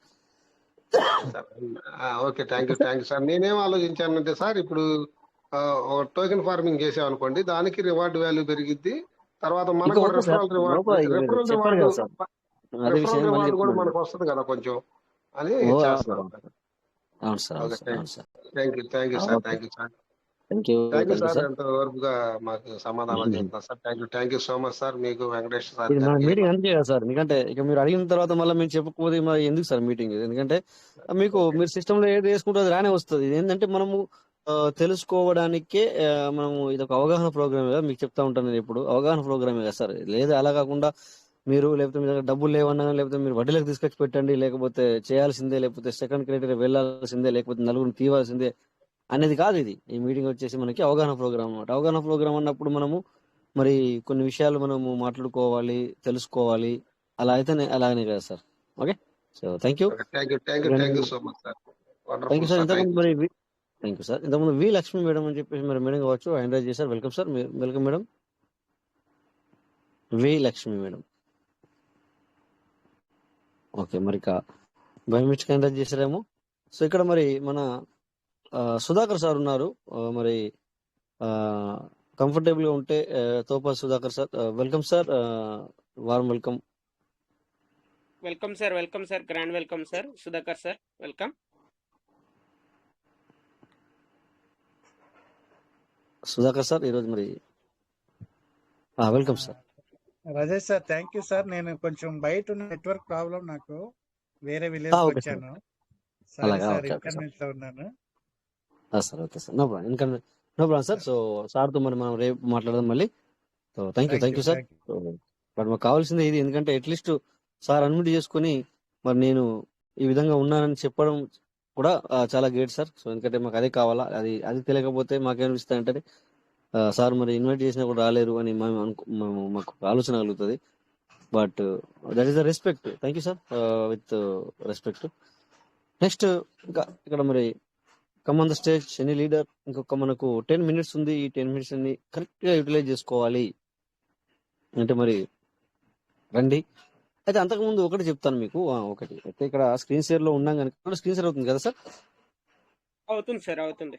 Okay, thank you sir. నేనేం ఆలోచించానంటే సార్, ఇప్పుడు టోకెన్ ఫార్మింగ్ చేసామనుకోండి, దానికి రివార్డ్ వాల్యూ పెరిగిద్ది. తర్వాత మనకు ఇంకా ఓకే సార్, రెఫరల్ లోపల ఇక మీరు రివార్డ్ చెప్పారు కదా సార్, అదే విషయం మళ్ళీ రివార్డ్ కూడా చెప్తున్నాను. మనకు వస్తుంది కదా కొంచెం అని ఓ చేస్తున్నాం సార్. అవును సార్, అవును ఓకే, సార్, అవును sir. Thank you sir. Okay, thank you sir. Thank you thank you sir. Sir. ఎంత వరకుగా మాకు సమాధానం చెప్తున్నారు sir. Thank you so much sir. మీకు వెంకటేష్ సార్ ఇది మన గారికి మీటింగ్ అంతే కదా సార్. ఎందుకంటే ఇక మీరు అడిగిన తర్వాత మళ్ళీ మేము చెప్పకపోతే మరి ఎందుకు సార్ మీటింగ్? ఎందుకంటే మీకు ఓకే, మీరు సిస్టమ్ లో ఏది వేసుకుంటే అది రానే వస్తుంది. ఇది ఏంటంటే మనము తెలుసుకోవడానికే మనము ఇది ఒక అవగాహన ప్రోగ్రామ్ కదా, మీకు చెప్తా ఉంటాను నేను ఎప్పుడు, అవగాహన ప్రోగ్రామే కదా సార్. లేదా అలా కాకుండా మీరు లేకపోతే మీ దగ్గర డబ్బులు లేవన్నా, లేకపోతే మీరు వడ్డీలకు తీసుకొచ్చి పెట్టండి, లేకపోతే చేయాల్సిందే, లేకపోతే సెకండ్ క్రైటీరియా వెళ్ళాల్సిందే, లేకపోతే నలుగురిని తీవాల్సిందే అనేది కాదు ఇది. ఈ మీటింగ్ వచ్చేసి మనకి అవగాహన ప్రోగ్రామ్ అన్నమాట. అవగాహన ప్రోగ్రామ్ అన్నప్పుడు మనము మరి కొన్ని విషయాలు మనము మాట్లాడుకోవాలి, తెలుసుకోవాలి. అలా అయితేనే అలాగనే కదా sir. Okay. So thank you. Thank you so much sir. Thank you wonderful sir. Sir. ఇంతకుముందు థ్యాంక్ యూ. మరి థ్యాంక్ యూ సార్. ఇంతకుముందు వి లక్ష్మి మేడం అని చెప్పేసి మరి మేడం కావచ్చు హ్యాండ్ రైజ్ చేశారు. Welcome sir. Welcome madam. V Lakshmi madam. Okay. మరి ఇక బయోమెట్రిక్ హ్యాండ్ రైజ్ చేశారేమో. సో ఇక్కడ మరి మన సుధాకర్ సార్ ఉన్నారు. మరి కంఫర్టబుల్ గా ఉంటే Thopa Sudhakar sir. Welcome sir. వారం welcome. Welcome sir. Grand welcome sir. Sudhakar sir welcome. Sudhakar sir ఈరోజు మరి welcome sir. Rajesh sir thank you sir. నేను కొంచెం బయట ఉన్న నెట్వర్క్ ప్రాబ్లం, నాకు వేరే విలేజ్ ఓకే సార్. వచ్చాను. సారీ అలాగా. Sir, okay okay sir. Inconvenience లో ఉన్నాను. Sir okay sir. No problem. No problem sir. So సార్తో మరి మనం రేపు మాట్లాడదాం మళ్ళీ. So thank you sir. So but మాకు కావాల్సింది ఇది, ఎందుకంటే అట్లీస్ట్ సార్ అన్మ్యూట్ చేసుకుని మరి నేను ఈ విధంగా ఉన్నానని చెప్పడం కూడా చాలా గ్రేట్ సార్. సో ఎందుకంటే మాకు అదే కావాలా. అది తెలియకపోతే మాకేమనిపిస్తుంది అంటే సార్ మరి ఇన్వైట్ చేసినా కూడా రాలేరు అని మాకు ఆలోచన కలుగుతుంది. But that is the respect. Thank you sir. With respect. Next ఇంకా ఇక్కడ మరి come on the stage any leader. ఇంకొక మనకు 10 minutes ఉంది. ఈ 10 minutes ని కరెక్ట్ గా యూటిలైజ్ చేసుకోవాలి అంటే మరి రండి. అయితే అంతకుముందు ఒకటి చెప్తాను మీకు. ఒకటి అయితే ఇక్కడ స్క్రీన్ షేర్ లో ఉన్నాం కనుక స్క్రీన్ షేర్ అవుతుంది కదా సార్. అవుతుంది సార్, అవుతుంది.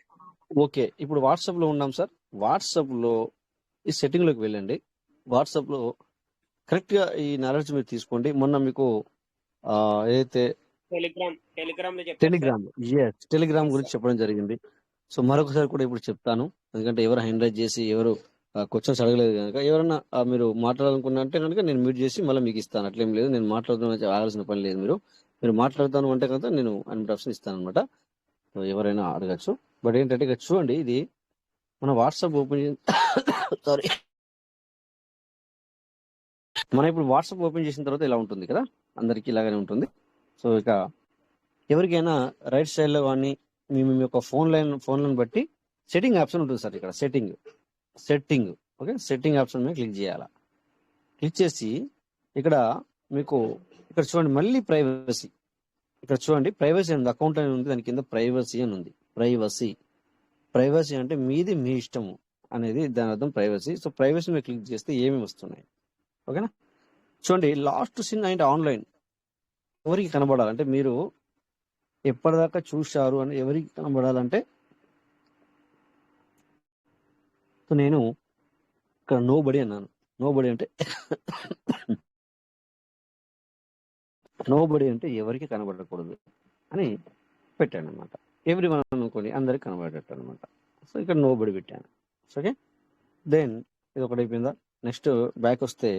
ఓకే. ఇప్పుడు వాట్సాప్ లో ఉన్నాం సార్. వాట్సాప్ లో ఈ సెట్టింగ్ లోకి వెళ్ళండి. వాట్సాప్ లో కరెక్ట్ గా ఈ నాలెడ్జ్ మీరు తీసుకోండి. మొన్న మీకు ఏదైతే టెలిగ్రామ్ లో టెలిగ్రామ్ గురించి చెప్పడం జరిగింది. సో మరొకసారి కూడా ఇప్పుడు చెప్తాను, ఎందుకంటే ఎవరు హ్యాండ్ రైజ్ చేసి ఎవరు క్వశ్చన్స్ అడగలేదు కనుక. ఎవరన్నా మీరు మాట్లాడాలనుకున్నా అంటే కనుక నేను మ్యూట్ చేసి మళ్ళీ మీకు ఇస్తాను. అట్లేం లేదు, నేను మాట్లాడుతున్నా ఆగాల్సిన పని లేదు. మీరు మాట్లాడతాను అంటే కనుక నేను అన్ని ఆప్షన్ ఇస్తాను అనమాట. ఎవరైనా అడగచ్చు. బట్ ఏంటంటే ఇక్కడ చూడండి, ఇది మన వాట్సాప్ ఓపెన్ సారీ మనం ఇప్పుడు వాట్సాప్ ఓపెన్ చేసిన తర్వాత ఇలా ఉంటుంది కదా, అందరికీ ఇలాగనే ఉంటుంది. సో ఇక ఎవరికైనా రైట్ సైడ్ లో కానీ మీ యొక్క ఫోన్ లైన్ బట్టి సెట్టింగ్ ఆప్షన్ ఉంటుంది సార్. ఇక్కడ సెట్టింగ్ ఓకే. సెట్టింగ్ ఆప్షన్ మీద క్లిక్ చేయాలా. క్లిక్ చేసి ఇక్కడ మీకు ఇక్కడ చూడండి, మళ్ళీ ప్రైవసీ. ఇక్కడ చూడండి ప్రైవసీ అని ఉంది, అకౌంట్ అని ఉంది, దాని కింద ప్రైవసీ అని ఉంది. ప్రైవసీ అంటే మీది మీ ఇష్టము అనేది దాని అర్థం ప్రైవసీ. సో ప్రైవసీ మీద క్లిక్ చేస్తే ఏమేమి వస్తున్నాయి ఓకేనా. చూడండి లాస్ట్ సీన్ అండ్ ఆన్లైన్ ఎవరికి కనబడాలంటే, మీరు ఎప్పటిదాకా చూశారు అని ఎవరికి కనబడాలంటే, సో నేను ఇక్కడ నోబడి అన్నాను. నోబడి అంటే ఎవరికి కనబడకూడదు అని పెట్టాను అనమాట. ఎవ్రీ వన్ అనుకోండి, అందరికి కనబడేటట్టు అనమాట. సో ఇక్కడ నోబడి పెట్టాను. ఓకే. దెన్ ఇది ఒకటి అయిపోయిందా. నెక్స్ట్ బ్యాక్ వస్తే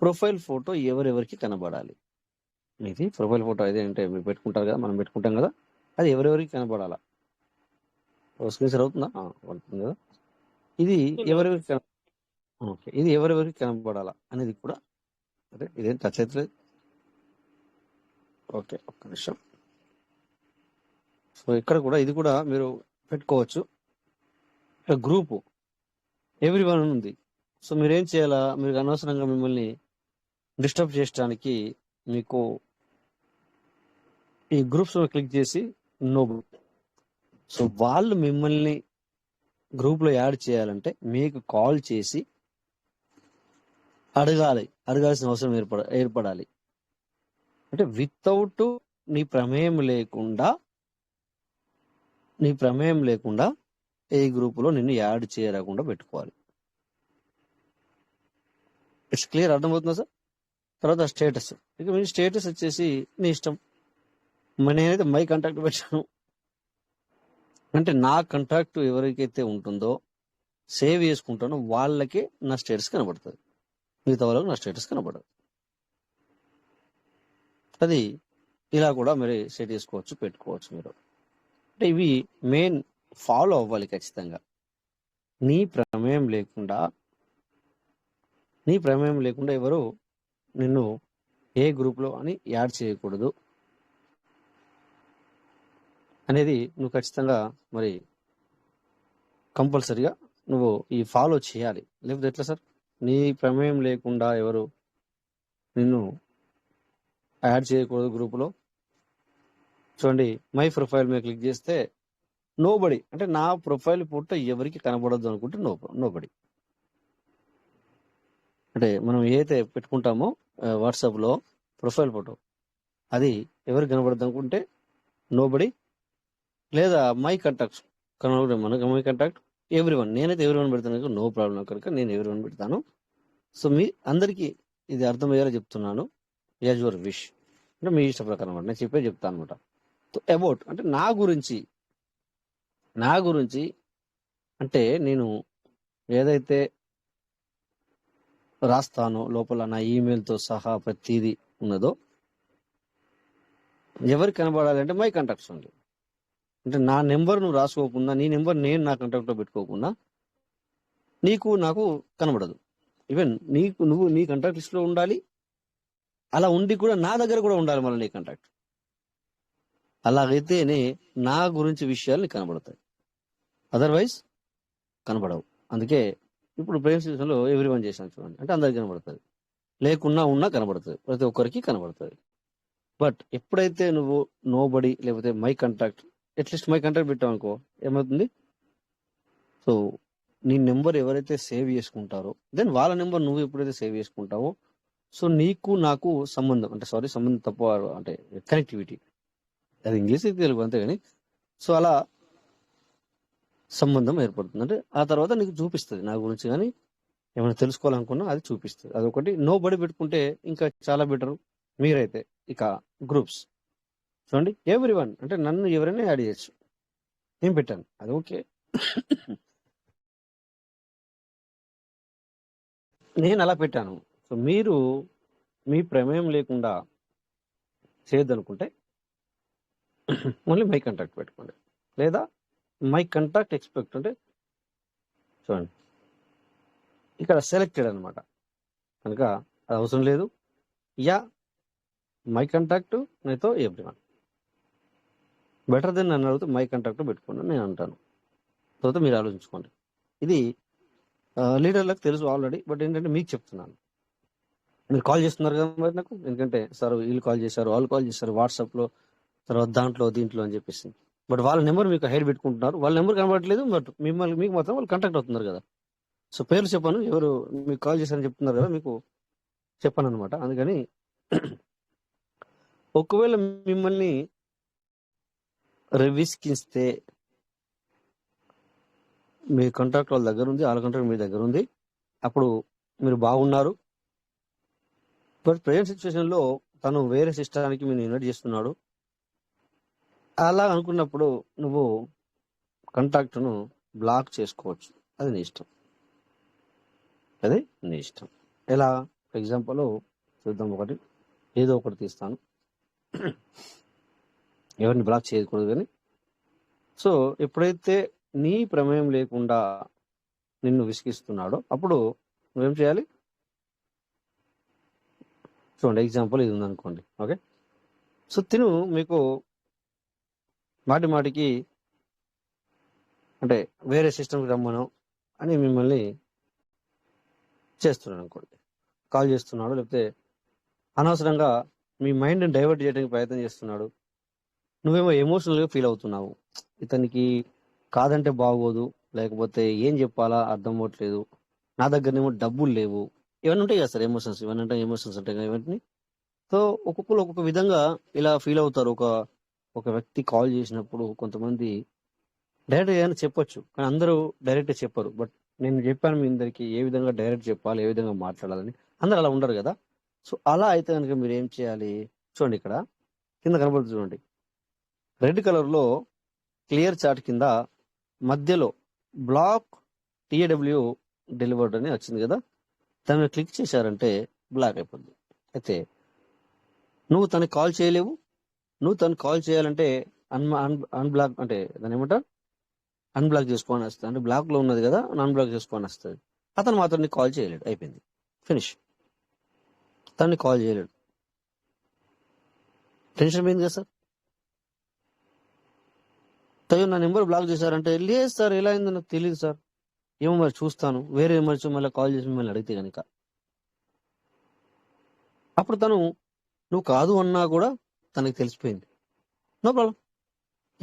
ప్రొఫైల్ ఫోటో ఎవరెవరికి కనబడాలి. ఇది ప్రొఫైల్ ఫోటో అయితే అంటే మీరు పెట్టుకుంటారు కదా, మనం పెట్టుకుంటాం కదా, అది ఎవరెవరికి కనబడాలా. స్క్రీన్ షేర్ అవుతుందా? అవుతుంది కదా. ఇది ఎవరెవరికి ఓకే, ఇది ఎవరెవరికి కనబడాలా అనేది కూడా అదే ఇదేం టచ్ అవుతుంది. ఓకే, ఒక్క నిమిషం. సో ఇక్కడ కూడా ఇది కూడా మీరు పెట్టుకోవచ్చు. ఇక్కడ గ్రూపు ఎవ్రీ వన్ ఉంది. సో మీరేం చేయాలా, మీరు అనవసరంగా మిమ్మల్ని డిస్టర్బ్ చేయడానికి మీకు ఈ గ్రూప్స్ క్లిక్ చేసి నో. సో వాళ్ళు మిమ్మల్ని గ్రూప్ లో యాడ్ చేయాలంటే మీకు కాల్ చేసి అడగాల్సిన అవసరం ఏర్పడాలి. అంటే వితౌట్ నీ ప్రమేయం లేకుండా ఏ గ్రూపులో నిన్ను యాడ్ చేయకుండా పెట్టుకోవాలి. ఇట్స్ క్లియర్, అర్థమవుతుందా సార్? తర్వాత స్టేటస్, ఇక మీ స్టేటస్ వచ్చేసి నీ ఇష్టం. నేనైతే మై కాంటాక్ట్ పెట్టాను, అంటే నా కాంటాక్ట్ ఎవరికైతే ఉంటుందో సేవ్ చేసుకుంటానో వాళ్ళకే నా స్టేటస్ కనబడుతుంది, మిగతా వాళ్ళకి నా స్టేటస్ కనబడదు. అది ఇలా కూడా మీరు సెట్ చేసుకోవచ్చు, పెట్టుకోవచ్చు మీరు. అంటే ఇవి మెయిన్ ఫాలో అవ్వాలి ఖచ్చితంగా. నీ ప్రమేయం లేకుండా ఎవరు నిన్ను ఏ గ్రూప్లో అని యాడ్ చేయకూడదు అనేది నువ్వు ఖచ్చితంగా మరి కంపల్సరిగా నువ్వు ఈ ఫాలో చేయాలి. లేకపోతే ఎట్లా సార్? నీ ప్రమేయం లేకుండా ఎవరు నిన్ను యాడ్ చేయకూడదు గ్రూపులో. చూడండి, మై ప్రొఫైల్ మీద క్లిక్ చేస్తే నోబడి, అంటే నా ప్రొఫైల్ ఫోటో ఎవరికి కనబడద్దు అనుకుంటే నోబడి. అంటే మనం ఏదైతే పెట్టుకుంటామో వాట్సాప్లో ప్రొఫైల్ ఫోటో, అది ఎవరికి కనబడద్దు అనుకుంటే నోబడి, లేదా మై కాంటాక్ట్స్ కనబడే మనకు మై కాంటాక్ట్ ఎవ్రీవన్. నేనైతే ఎవ్రీవన్ పెడతాను, నో ప్రాబ్లం కనుక నేను ఎవ్రీవన్ పెడతాను. సో మీ అందరికీ ఇది అర్థమయ్యేలా చెప్తున్నాను. యాజ్ యువర్ విష్, అంటే మీ ఇష్ట ప్రకారం అనమాట, నేను చెప్పే చెప్తాను అనమాట. అబౌట్ అంటే నా గురించి అంటే నేను ఏదైతే రాస్తానో లోపల నా ఈమెయిల్తో సహా ప్రతిదీ ఉన్నదో ఎవరికి కనబడాలి అంటే మై కాంటాక్ట్స్ ఉంది. అంటే నా నెంబర్ నువ్వు రాసుకోకుండా, నీ నెంబర్ నేను నా కాంటాక్ట్లో పెట్టుకోకుండా నీకు నాకు కనబడదు. ఈవెన్ నువ్వు నీ కాంటాక్ట్ లిస్ట్లో ఉండాలి, అలా ఉండి కూడా నా దగ్గర కూడా ఉండాలి మళ్ళీ నీ కాంటాక్ట్. అలాగైతేనే నా గురించి విషయాలు నీకు కనబడతాయి, అదర్వైజ్ కనబడవు. అందుకే ఇప్పుడు ప్రేమ సీజన్లో ఎవ్రీవన్ చేసాను చూడండి, అంటే అందరికి కనబడుతుంది, లేకున్నా ఉన్నా కనబడుతుంది, ప్రతి ఒక్కరికి కనబడుతుంది. బట్ ఎప్పుడైతే నువ్వు నోబడి లేకపోతే my contact, at least my contact పెట్టావు అనుకో, ఏమవుతుంది? సో నీ నెంబర్ ఎవరైతే సేవ్ చేసుకుంటారో దెన్ వాళ్ళ నెంబర్ నువ్వు ఎప్పుడైతే సేవ్ చేసుకుంటావో, సో నీకు నాకు సంబంధం, అంటే సంబంధం తప్ప, అంటే కనెక్టివిటీ, అది ఇంగ్లీష్ తెలుగు అంతే కానీ, సో అలా సంబంధం ఏర్పడుతుంది. అంటే ఆ తర్వాత నీకు చూపిస్తుంది నా గురించి కానీ ఏమైనా తెలుసుకోవాలనుకున్నా అది చూపిస్తుంది. అదొకటి. నో బడి పెట్టుకుంటే ఇంకా చాలా బెటర్. మీరైతే ఇక గ్రూప్స్ చూడండి, ఎవ్రీవన్ అంటే నన్ను ఎవరైనా యాడ్ చేయొచ్చు, నేను పెట్టాను, అది ఓకే. నేను అలా పెట్టాను. సో మీరు మీ ప్రమేయం లేకుండా చేయొద్దనుకుంటే ఓన్లీ మై కాంటాక్ట్ పెట్టుకోండి, లేదా మై కాంటాక్ట్ ఎక్స్పెక్ట్, అంటే చూడండి ఇక్కడ సెలెక్టెడ్ అనమాట కనుక అది అవసరం లేదు. యా మై కాంటాక్ట్ నేతో ఎవ్రీవన్ బెటర్ దెన్ నన్ను అడిగితే మై కాంటాక్ట్ పెట్టుకోండి నేను అంటాను. తర్వాత మీరు ఆలోచించుకోండి. ఇది లీడర్లకు తెలుసు ఆల్రెడీ, బట్ ఏంటంటే మీకు చెప్తున్నాను. మీరు కాల్ చేస్తున్నారు కదా మరి నాకు, ఎందుకంటే సార్ వీళ్ళు కాల్ చేశారు, వాళ్ళు కాల్ చేశారు వాట్సాప్లో, తర్వాత దీంట్లో అని చెప్పేసి, బట్ వాళ్ళ నెంబర్ మీకు హైడ్ పెట్టుకుంటున్నారు, వాళ్ళ నెంబర్ కనబడట్లేదు, బట్ మీకు మాత్రం వాళ్ళు కాంటాక్ట్ అవుతున్నారు కదా. సో పేర్లు చెప్పాను, ఎవరు మీకు కాల్ చేశారని చెప్తున్నారు కదా, మీకు చెప్పాను అనమాట. అందుకని ఒకవేళ మిమ్మల్ని విసిగిస్తే మీ కాంటాక్ట్ వాళ్ళ దగ్గర ఉంది, వాళ్ళ కాంటాక్ట్ మీ దగ్గర ఉంది, అప్పుడు మీరు బాగున్నారు. బట్ ప్రెజెంట్ సిచ్యువేషన్లో తను వేరే సిస్టానికి మీరు ఇన్వైట్ చేస్తున్నాడు, అలా అనుకున్నప్పుడు నువ్వు కాంటాక్ట్ను బ్లాక్ చేసుకోవచ్చు. అది నీ ఇష్టం, అది నీ ఇష్టం. ఎలా ఎగ్జాంపుల్ చూద్దాం. ఒకటి ఏదో ఒకటి తీస్తాను, ఎవరిని బ్లాక్ చేయకూడదు కానీ. సో ఎప్పుడైతే నీ ప్రమేయం లేకుండా నిన్ను విసిగిస్తున్నాడో అప్పుడు నువ్వేం చేయాలి? చూడండి, ఎగ్జాంపుల్ ఇది ఉందనుకోండి, ఓకే. సో తిను మీకు మాటికి అంటే వేరే సిస్టమ్కి రమ్మను అని మిమ్మల్ని చేస్తున్నాడు అనుకోండి, కాల్ చేస్తున్నాడు, లేకపోతే అనవసరంగా మీ మైండ్ని డైవర్ట్ చేయడానికి ప్రయత్నం చేస్తున్నాడు. నువ్వేమో ఎమోషనల్గా ఫీల్ అవుతున్నావు, ఇతనికి కాదంటే బాగోదు, లేకపోతే ఏం చెప్పాలా అర్థం అవ్వట్లేదు, నా దగ్గరనేమో డబ్బులు లేవు, ఇవన్నీ ఉంటాయి కదా సార్ ఎమోషన్స్. ఇవన్నీ అంటే ఎమోషన్స్ ఉంటాయి కదా ఇవన్నీ. సో ఒక్కొక్కరు ఒక్కొక్క విధంగా ఇలా ఫీల్ అవుతారు. ఒక వ్యక్తి కాల్ చేసినప్పుడు కొంతమంది డైరెక్ట్ ఏదైనా చెప్పొచ్చు, కానీ అందరూ డైరెక్ట్ చెప్పరు. బట్ నేను చెప్పాను మీ అందరికి ఏ విధంగా డైరెక్ట్ చెప్పాలి, ఏ విధంగా మాట్లాడాలని. అందరూ అలా ఉండరు కదా. సో అలా అయితే కనుక మీరు ఏం చేయాలి? చూడండి, ఇక్కడ కింద కనబడుతుంది చూడండి, రెడ్ కలర్లో క్లియర్ చార్ట్ కింద మధ్యలో బ్లాక్ TAW డెలివర్డ్ అని వచ్చింది కదా, దాన్ని క్లిక్ చేశారంటే బ్లాక్ అయిపోద్ది. అయితే నువ్వు తనకి కాల్ చేయలేవు, నువ్వు తనకు కాల్ చేయాలంటే అన్బ్లాక్, అంటే దాని ఏమంటారు, అన్బ్లాక్ చేసుకోని వస్తుంది. అంటే బ్లాక్లో ఉన్నది కదా, అన్బ్లాక్ చేసుకొని వస్తుంది. అతను మాత్రం నీకు కాల్ చేయలేడు, అయిపోయింది, ఫినిష్. తనని కాల్ చేయలేడు, టెన్షన్ పోయింది కదా సార్. అయ్యో నా నెంబర్ బ్లాక్ చేశారంటే, లేదు సార్ ఎలా అయిందో నాకు తెలియదు సార్, ఏమో మరి చూస్తాను, వేరే మనిషి మళ్ళీ కాల్ చేసి మిమ్మల్ని అడిగితే కనుక అప్పుడు తను నువ్వు కాదు అన్నా కూడా తనకి తెలిసిపోయింది. No problem.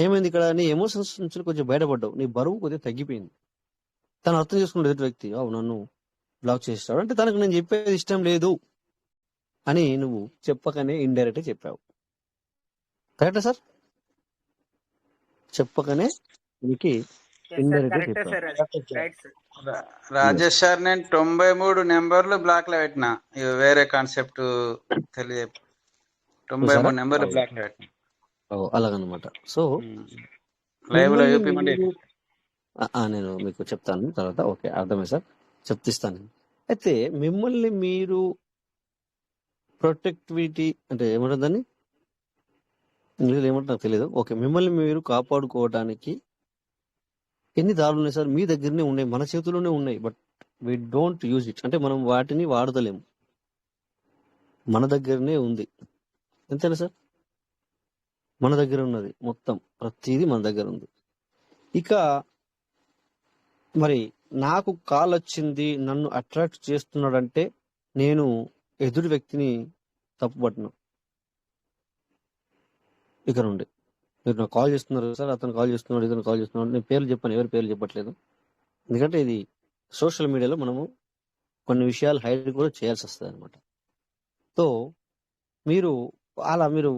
ఏమైంది ఇక్కడ, నీ ఎమోషన్స్ నుంచి కొంచెం బయటపడ్డావు, నీ బరువు కొద్దిగా తగ్గిపోయింది. తను అర్థం చేసుకున్న ఎదుటి వ్యక్తి నన్ను బ్లాక్ చేస్తాడు అంటే తనకు నేను చెప్పేది ఇష్టం లేదు అని నువ్వు చెప్పకనే ఇండైరెక్ట్ చెప్పావు. కరెక్టా సార్? చెప్పకనే నీకు ఇండైరెక్ట్ కరెక్టే చెప్పావు. సార్, అది రైట్ సార్. రాజేష్ సార్, నేను 93 నెంబర్లు బ్లాక్ లో పెట్టినా. ఇవి వేరే కాన్సెప్ట్ తెలియ. 93 నెంబర్లు బ్లాక్ లో పెట్టినా. అలాగనమాట. సో లైవ్ లో మిమ్మల్ని చూపిమంటే మీరు నేను మీకు చెప్తాను తర్వాత. ఓకే, అర్థమైంది సార్, చెప్తిస్తాను. అయితే మిమ్మల్ని మీరు ప్రొటెక్టివిటీ అంటే ఏమంటారు దాన్ని ఇంగ్లీష్లో ఏమంటారు నాకు తెలియదు. ఓకే, మిమ్మల్ని మీరు కాపాడుకోవడానికి ఎన్ని దారులు ఉన్నాయి సార్? మీ దగ్గరనే ఉన్నాయి, మన చేతుల్లోనే ఉన్నాయి. But we don't use it. అంటే మనం వాటిని వాడతలేము. మన దగ్గరనే ఉంది, అంతేనా సార్? మన దగ్గర ఉన్నది మొత్తం, ప్రతిదీ మన దగ్గర ఉంది. ఇక మరి నాకు కాల్ వచ్చింది, నన్ను అట్రాక్ట్ చేస్తున్నాడంటే నేను ఎదుటి వ్యక్తిని తప్పుపట్టను. ఇక నుండి మీరు నాకు కాల్ చేస్తున్నారు సార్, అతను కాల్ చేస్తున్నాడు, ఇతను కాల్ చేస్తున్నాడు, నేను పేర్లు చెప్పాను, ఎవరి పేర్లు చెప్పట్లేదు. ఎందుకంటే ఇది సోషల్ మీడియాలో మనము కొన్ని విషయాలు హైడ్ కూడా చేయాల్సి వస్తుంది అనమాట. సో మీరు అలా మీరు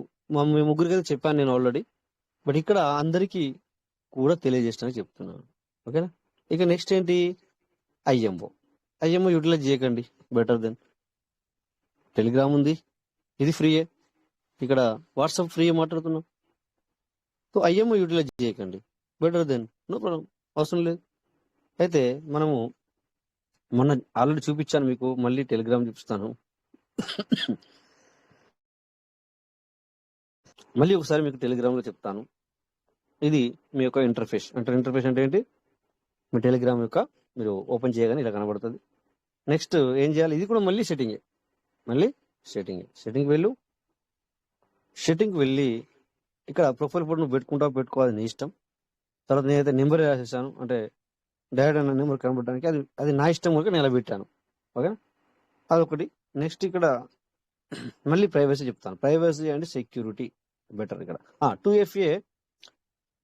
మీ ముగ్గురికి అయితే చెప్పాను నేను ఆల్రెడీ, బట్ ఇక్కడ అందరికీ కూడా తెలియజేస్తానని చెప్తున్నాను. ఓకేనా? ఇక నెక్స్ట్ ఏంటి, ఐఎంఓ యూటిలైజ్ చేయకండి. బెటర్ దెన్ టెలిగ్రామ్ ఉంది, ఇది ఫ్రీయే. ఇక్కడ వాట్సాప్ ఫ్రీయే మాట్లాడుతున్నాం. సో ఐఎంఓ యూటిలైజ్ చేయకండి, బెటర్ దెన్ నో ప్రాబ్లం, అవసరం లేదు. అయితే మనము మొన్న ఆల్రెడీ చూపించాను మీకు, మళ్ళీ టెలిగ్రామ్ చూపిస్తాను. మళ్ళీ ఒకసారి మీకు టెలిగ్రామ్లో చెప్తాను. ఇది మీ యొక్క ఇంటర్ఫేస్. ఇంటర్ఫేస్ అంటే ఏంటి, మీ టెలిగ్రామ్ యొక్క మీరు ఓపెన్ చేయగానే ఇలా కనబడుతుంది. నెక్స్ట్ ఏం చేయాలి, ఇది కూడా మళ్ళీ సెట్టింగ్ వెళ్ళి ఇక్కడ ప్రొఫైల్ ఫోటో నువ్వు పెట్టుకుంటావు, పెట్టుకోవాలి నీ ఇష్టం. తర్వాత నేనైతే నెంబర్ రాసేసాను, అంటే డైరెక్ట్ అన్న నెంబర్ కనబడడానికి, అది నా ఇష్టం కనుక నేను ఇలా పెట్టాను. ఓకే, అదొకటి. నెక్స్ట్ ఇక్కడ మళ్ళీ ప్రైవసీ చెప్తాను. Privacy and security better. ఇక్కడ 2FA,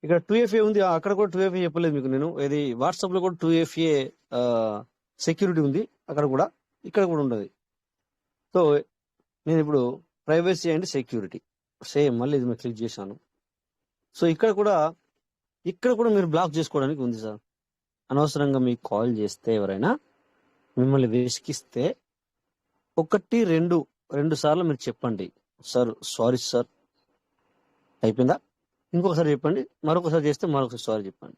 ఇక్కడ 2FA ఉంది, అక్కడ కూడా 2FA చెప్పలేదు మీకు నేను. ఇది వాట్సాప్ లో కూడా 2FA సెక్యూరిటీ ఉంది, అక్కడ కూడా, ఇక్కడ కూడా ఉండదు. సో నేను ఇప్పుడు ప్రైవసీ అండ్ సెక్యూరిటీ సేమ్ మళ్ళీ ఇది మీరు క్లిక్ చేశాను. సో ఇక్కడ కూడా మీరు బ్లాక్ చేసుకోవడానికి ఉంది సార్. అనవసరంగా మీకు కాల్ చేస్తే, ఎవరైనా మిమ్మల్ని వెసికిస్తే 1-2 సార్లు మీరు చెప్పండి, సార్ సారీ సార్, అయిపోయిందా, ఇంకొకసారి చెప్పండి, మరొకసారి చేస్తే మరొకసారి సారీ చెప్పండి.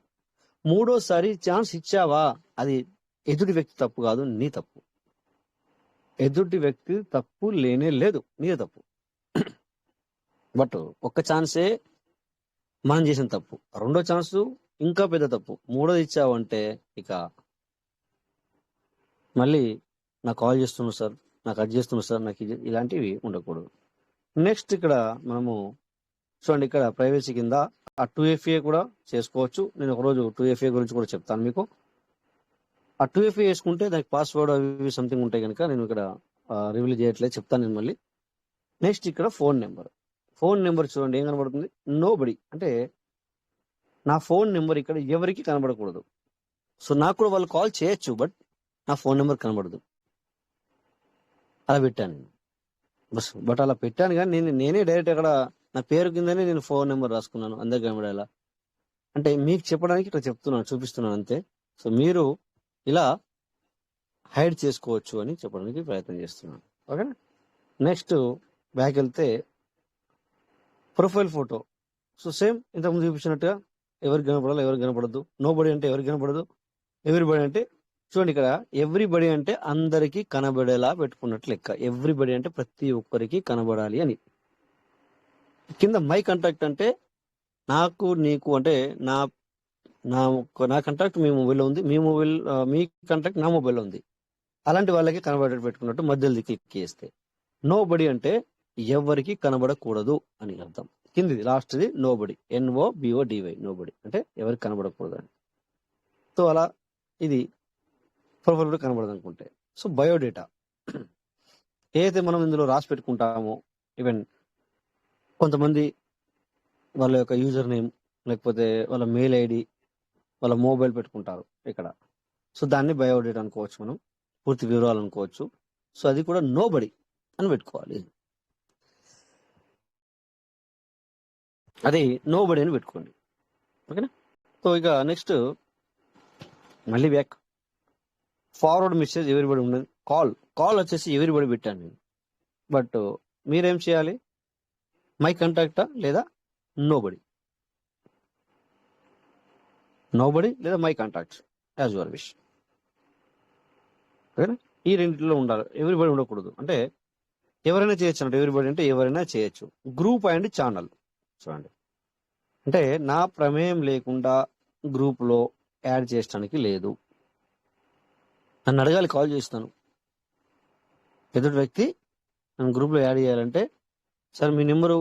3వసారి ఛాన్స్ ఇచ్చావా, అది ఎదుటి వ్యక్తి తప్పు కాదు, నీ తప్పు. ఎదుటి వ్యక్తి తప్పు లేనే లేదు, నీదే తప్పు. బట్ ఒక్క ఛాన్సే మనం చేసిన తప్పు, 2వ ఛాన్స్ ఇంకా పెద్ద తప్పు, 3వది ఇచ్చావంటే ఇక మళ్ళీ నాకు కాల్ చేస్తున్నా సార్, నాకు అది చేస్తున్నా సార్, నాకు ఇలాంటివి ఉండకూడదు. నెక్స్ట్ ఇక్కడ మనము చూడండి, ఇక్కడ ప్రైవసీ కింద 2FA కూడా చేసుకోవచ్చు. నేను ఒకరోజు 2FA గురించి కూడా చెప్తాను మీకు. 2FA వేసుకుంటే దానికి పాస్వర్డ్ అవి సంథింగ్ ఉంటాయి కనుక నేను ఇక్కడ రివీల్ చేయట్లేదు, చెప్తాను నేను మళ్ళీ. నెక్స్ట్ ఇక్కడ ఫోన్ నెంబర్ చూడండి, ఏం కనబడుతుంది, నోబడి. అంటే నా ఫోన్ నెంబర్ ఇక్కడ ఎవరికి కనబడకూడదు. సో నాకు కూడా వాళ్ళు కాల్ చేయొచ్చు, బట్ నా ఫోన్ నెంబర్ కనబడదు. అలా పెట్టాను నేను బట్ అలా పెట్టాను కానీ నేనే డైరెక్ట్ అక్కడ నా పేరు కిందనే నేను ఫోన్ నెంబర్ రాసుకున్నాను, అందరికి కనబడేలా. అంటే మీకు చెప్పడానికి ఇక్కడ చెప్తున్నాను, చూపిస్తున్నాను అంతే. సో మీరు ఇలా హైడ్ చేసుకోవచ్చు అని చెప్పడానికి ప్రయత్నం చేస్తున్నాను. ఓకేనా? నెక్స్ట్ బ్యాక్ వెళ్తే ప్రొఫైల్ ఫోటో. సో సేమ్ ఇంతకుముందు చూపించినట్టుగా ఎవరికి కనపడాలి, ఎవరికి కనపడద్దు. నోబడి అంటే ఎవరికి కనపడదు, ఎవ్రీబడి అంటే చూడండి, ఇక్కడ ఎవ్రీబడి అంటే అందరికీ కనబడేలా పెట్టుకున్నట్లు లెక్క. ఎవ్రీబడి అంటే ప్రతి ఒక్కరికి కనబడాలి అని. కింద మై కాంటాక్ట్ అంటే నాకు నీకు, అంటే నా కాంటాక్ట్ మీ మొబైల్లో ఉంది, మీ కాంటాక్ట్ నా మొబైల్లో ఉంది, అలాంటి వాళ్ళకి కనబడేట్టు పెట్టుకున్నట్టు మధ్యలో క్లిక్ చేస్తే. నోబడి అంటే ఎవరికి కనబడకూడదు అని అర్థం. కిందిది లాస్ట్ది నోబడి, NOBODY, నోబడి అంటే ఎవరికి కనబడకూడదు అని. సో అలా ఇది ప్రొఫైల్ కూడా కనబడదు అనుకుంటే. సో బయోడేటా ఏదైతే మనం ఇందులో రాసి పెట్టుకుంటామో, ఈవెన్ కొంతమంది వాళ్ళ యొక్క యూజర్ నేమ్, లేకపోతే వాళ్ళ మెయిల్ ఐడి, వాళ్ళ మొబైల్ పెట్టుకుంటారు ఇక్కడ. సో దాన్ని బయోడేటా అనుకోవచ్చు, మనం పూర్తి వివరాలు అనుకోవచ్చు. సో అది కూడా నోబడి అని పెట్టుకోవాలి. అది నోబడి అని పెట్టుకోండి. ఓకేనా? సో ఇక నెక్స్ట్ మళ్ళీ బ్యాక్ ఫార్వర్డ్ మెసేజ్ ఎవరిబడి ఉన్నది. కాల్ వచ్చేసి ఎవరిబడి పెట్టాను నేను. బట్ మీరేం చేయాలి? మై కాంటాక్టా లేదా నోబడి లేదా my contacts, as your wish. ఓకేనా? ఈ రెండింటిలో ఉండాలి, ఎవరిబడి ఉండకూడదు. అంటే ఎవరైనా చేయొచ్చు అంటే ఎవరిబడి అంటే ఎవరైనా చేయొచ్చు. గ్రూప్ అండ్ ఛానల్ చూడండి, అంటే నా ప్రమేయం లేకుండా గ్రూప్లో యాడ్ చేయడానికి లేదు. నన్ను అడగాలి, కాల్ చేస్తాను. ఎదుటి వ్యక్తి నన్ను గ్రూప్లో యాడ్ చేయాలంటే, సార్ మీ నెంబరు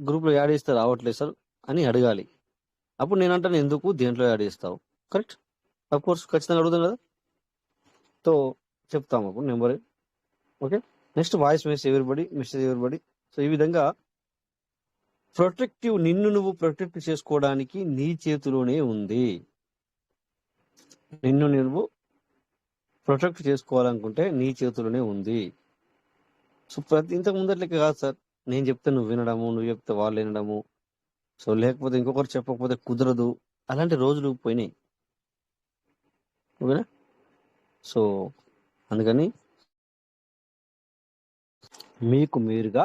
గ్రూప్లో యాడ్ చేస్తే రావట్లేదు సార్ అని అడగాలి. అప్పుడు నేనంటాను, ఎందుకు దేంట్లో యాడ్ చేస్తావు? కరెక్ట్, అఫ్ కోర్స్ ఖచ్చితంగా అడుగుతాను కదా. సో చెప్తాము అప్పుడు number. Okay, next voice message everybody. So ఈ విధంగా నిన్ను నువ్వు ప్రొటెక్ట్ చేసుకోవడానికి నీ చేతిలోనే ఉంది. నిన్ను నువ్వు ప్రొటెక్ట్ చేసుకోవాలనుకుంటే నీ చేతిలోనే ఉంది. సో ఇంతకు ముందట్లకి కాదు సార్, నేను చెప్తే నువ్వు వినడము, నువ్వు చెప్తే వాళ్ళు వినడము, సో లేకపోతే ఇంకొకరు చెప్పకపోతే కుదరదు, అలాంటి రోజులు పోయినాయి. ఓకేనా? సో అందుకని మీకు మీరుగా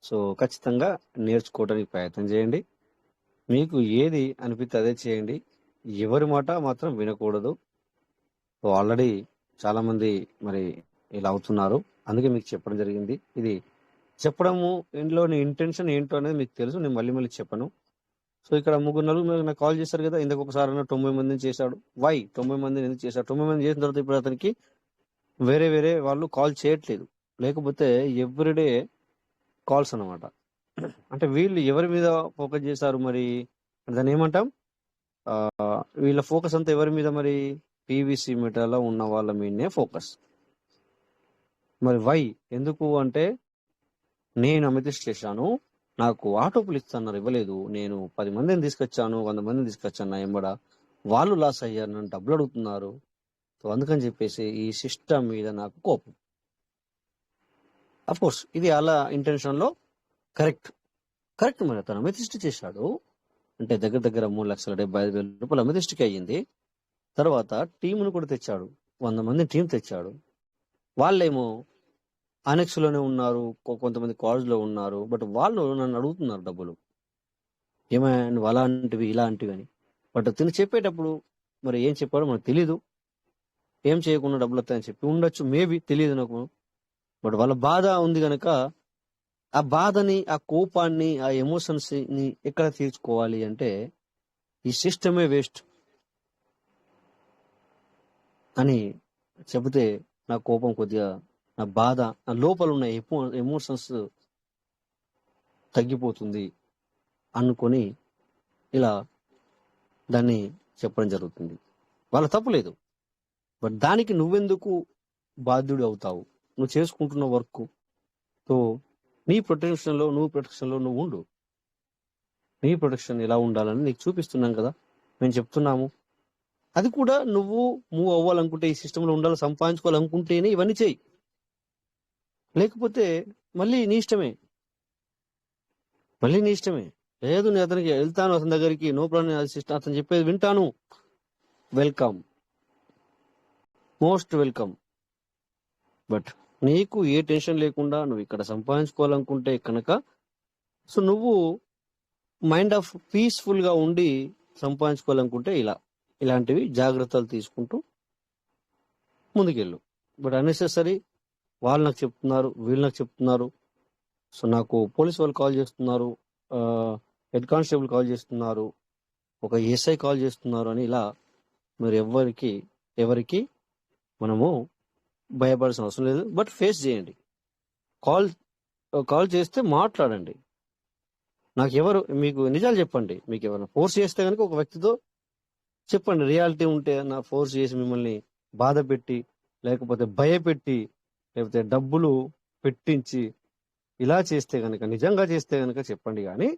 సో ఖచ్చితంగా నేర్చుకోవడానికి ప్రయత్నం చేయండి. మీకు ఏది అనిపిస్తే అదే చేయండి. ఎవరి మాట మాత్రం వినకూడదు. సో ఆల్రెడీ చాలా మంది మరి ఇలా అవుతున్నారు, అందుకే మీకు చెప్పడం జరిగింది. ఇది చెప్పడము ఇందులోని ఇంటెన్షన్ ఏంటో అనేది మీకు తెలుసు, నేను మళ్ళీ చెప్పను. సో ఇక్కడ 3-4 నాకు కాల్ చేశారు కదా, ఇందుకు ఒకసారి 90 మందిని చేశాడు. 90 మందిని ఎందుకు చేశాడు? 90 మంది చేసిన తర్వాత ఇప్పుడు అతనికి వేరే వాళ్ళు కాల్ చేయట్లేదు, లేకపోతే ఎవ్రీడే కాల్స్ అన్నమాట. అంటే వీళ్ళు ఎవరి మీద ఫోకస్ చేశారు మరి, దాన్ని ఏమంటాం, వీళ్ళ ఫోకస్ అంతా ఎవరి మీద మరి? పీవీసీ మెటాలో ఉన్న వాళ్ళ మీదనే ఫోకస్. మరి వై ఎందుకు అంటే, నేను అమెథిస్ట్ చేశాను, నాకు ఆటోపులు ఇస్తున్నారు, ఇవ్వలేదు. నేను 10 మందిని తీసుకొచ్చాను, 100 మందిని తీసుకొచ్చాను నా ఎంబడ, వాళ్ళు లాస్ అయ్యారు, నన్ను డబ్బులు అడుగుతున్నారు. సో అందుకని చెప్పేసి ఈ సిస్టమ్ మీద నాకు కోపం. అఫ్ కోర్స్ ఇది అలా ఇంటెన్షన్లో కరెక్ట్. మరి అతను అమెథిస్ట్ చేశాడు అంటే దగ్గర 3,75,000 రూపాయలు అమెథిస్ట్కి అయ్యింది. తర్వాత టీంను కూడా తెచ్చాడు, 100 మంది టీం తెచ్చాడు. వాళ్ళేమో అనెక్స్లోనే ఉన్నారు, కొంతమంది కాలేజ్లో ఉన్నారు. బట్ వాళ్ళు నన్ను అడుగుతున్నారు డబ్బులు, ఏమైనా నువ్వు అలాంటివి ఇలాంటివి అని. బట్ తిని చెప్పేటప్పుడు మరి ఏం చెప్పాడో మనకు తెలీదు. ఏం చేయకుండా డబ్బులు వస్తాయని చెప్పి ఉండొచ్చు, మేబీ తెలియదు నాకు. బట్ వాళ్ళ బాధ ఉంది కనుక ఆ బాధని, ఆ కోపాన్ని, ఆ ఎమోషన్స్ ని ఎక్కడ తీర్చుకోవాలి అంటే ఈ సిస్టమే వేస్ట్ అని చెబితే నా కోపం కొద్దిగా, నా బాధ, నా లోపల ఉన్న ఎమోషన్స్ తగ్గిపోతుంది అనుకొని ఇలా దాన్ని చెప్పడం జరుగుతుంది. వాళ్ళ తప్పు లేదు, బట్ దానికి నువ్వెందుకు బాధ్యుడు అవుతావు? నువ్వు చేసుకుంటున్న వర్క్ తో నీ ప్రొటెక్షన్లో నువ్వు ఉండు. నీ ప్రొటెక్షన్ ఎలా ఉండాలని నీకు చూపిస్తున్నాం కదా, మేము చెప్తున్నాము. అది కూడా నువ్వు మూవ్ అవ్వాలనుకుంటే, ఈ సిస్టంలో ఉండాలి, సంపాదించుకోవాలనుకుంటేనే ఇవన్నీ చెయ్యి. లేకపోతే మళ్ళీ నీ ఇష్టమే. లేదు నేను అతనికి వెళ్తాను, అతని దగ్గరికి, నో ప్రాబ్లం, అతను చెప్పేది వింటాను, వెల్కమ్, మోస్ట్ వెల్కమ్. బట్ నీకు ఏ టెన్షన్ లేకుండా నువ్వు ఇక్కడ సంపాదించుకోవాలనుకుంటే కనుక, సో నువ్వు మైండ్ ఆఫ్ పీస్ఫుల్గా ఉండి సంపాదించుకోవాలనుకుంటే ఇలాంటివి జాగ్రత్తలు తీసుకుంటూ ముందుకెళ్ళు. బట్ అన్నెసెసరీ వాళ్ళు నాకు చెప్తున్నారు, వీళ్ళు నాకు చెప్తున్నారు, సో నాకు పోలీస్ వాళ్ళు కాల్ చేస్తున్నారు, హెడ్ కానిస్టేబుల్ కాల్ చేస్తున్నారు, ఒక ఎస్ఐ కాల్ చేస్తున్నారు అని ఇలా మీరు ఎవరికి మనము భయపడాల్సిన అవసరం లేదు. బట్ ఫేస్ చేయండి, కాల్ చేస్తే మాట్లాడండి. మీకు నిజాలు చెప్పండి. మీకు ఎవరైనా ఫోర్స్ చేస్తే కనుక ఒక వ్యక్తితో చెప్పండి, రియాలిటీ ఉంటే. నా ఫోర్స్ చేసి మిమ్మల్ని బాధ పెట్టి, లేకపోతే భయపెట్టి, లేకపోతే డబ్బులు పెట్టించి ఇలా చేస్తే గనక, నిజంగా చేస్తే గనక చెప్పండి గానీ,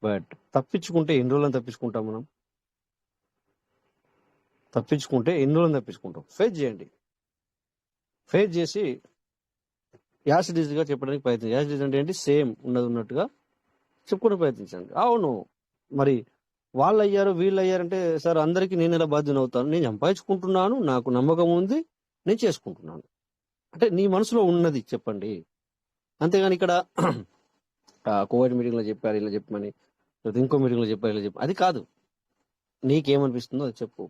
బట్ తప్పించుకుంటే ఎన్ని రోజులని తప్పించుకుంటాం మనం? తప్పించుకుంటే ఎన్ని రోజులని తప్పించుకుంటాం? ఫేస్ చేయండి. ఫేస్ చేసి యాజ్ ఇట్ ఈజ్ గా చెప్పడానికి ప్రయత్నం. యాజ్ ఇట్ ఈజ్ అంటే ఏంటి? సేమ్ ఉన్నది ఉన్నట్టుగా చెప్పుకునే ప్రయత్నించండి. అవును, మరి వాళ్ళు అయ్యారు వీళ్ళు అయ్యారంటే సార్ అందరికీ నేను ఎలా బాధ్యత అవుతాను? నేను సంపాదించుకుంటున్నాను, నాకు నమ్మకం ఉంది, నేను చేసుకుంటున్నాను. అంటే నీ మనసులో ఉన్నది చెప్పండి. అంతేగాని ఇక్కడ కోవిడ్ మీటింగ్ లో చెప్పారు ఇలా చెప్పమని, లేకపోతే ఇంకో మీటింగ్ లో చెప్పారు ఇలా చెప్పి, అది కాదు. నీకేమనిపిస్తుందో అది చెప్పు,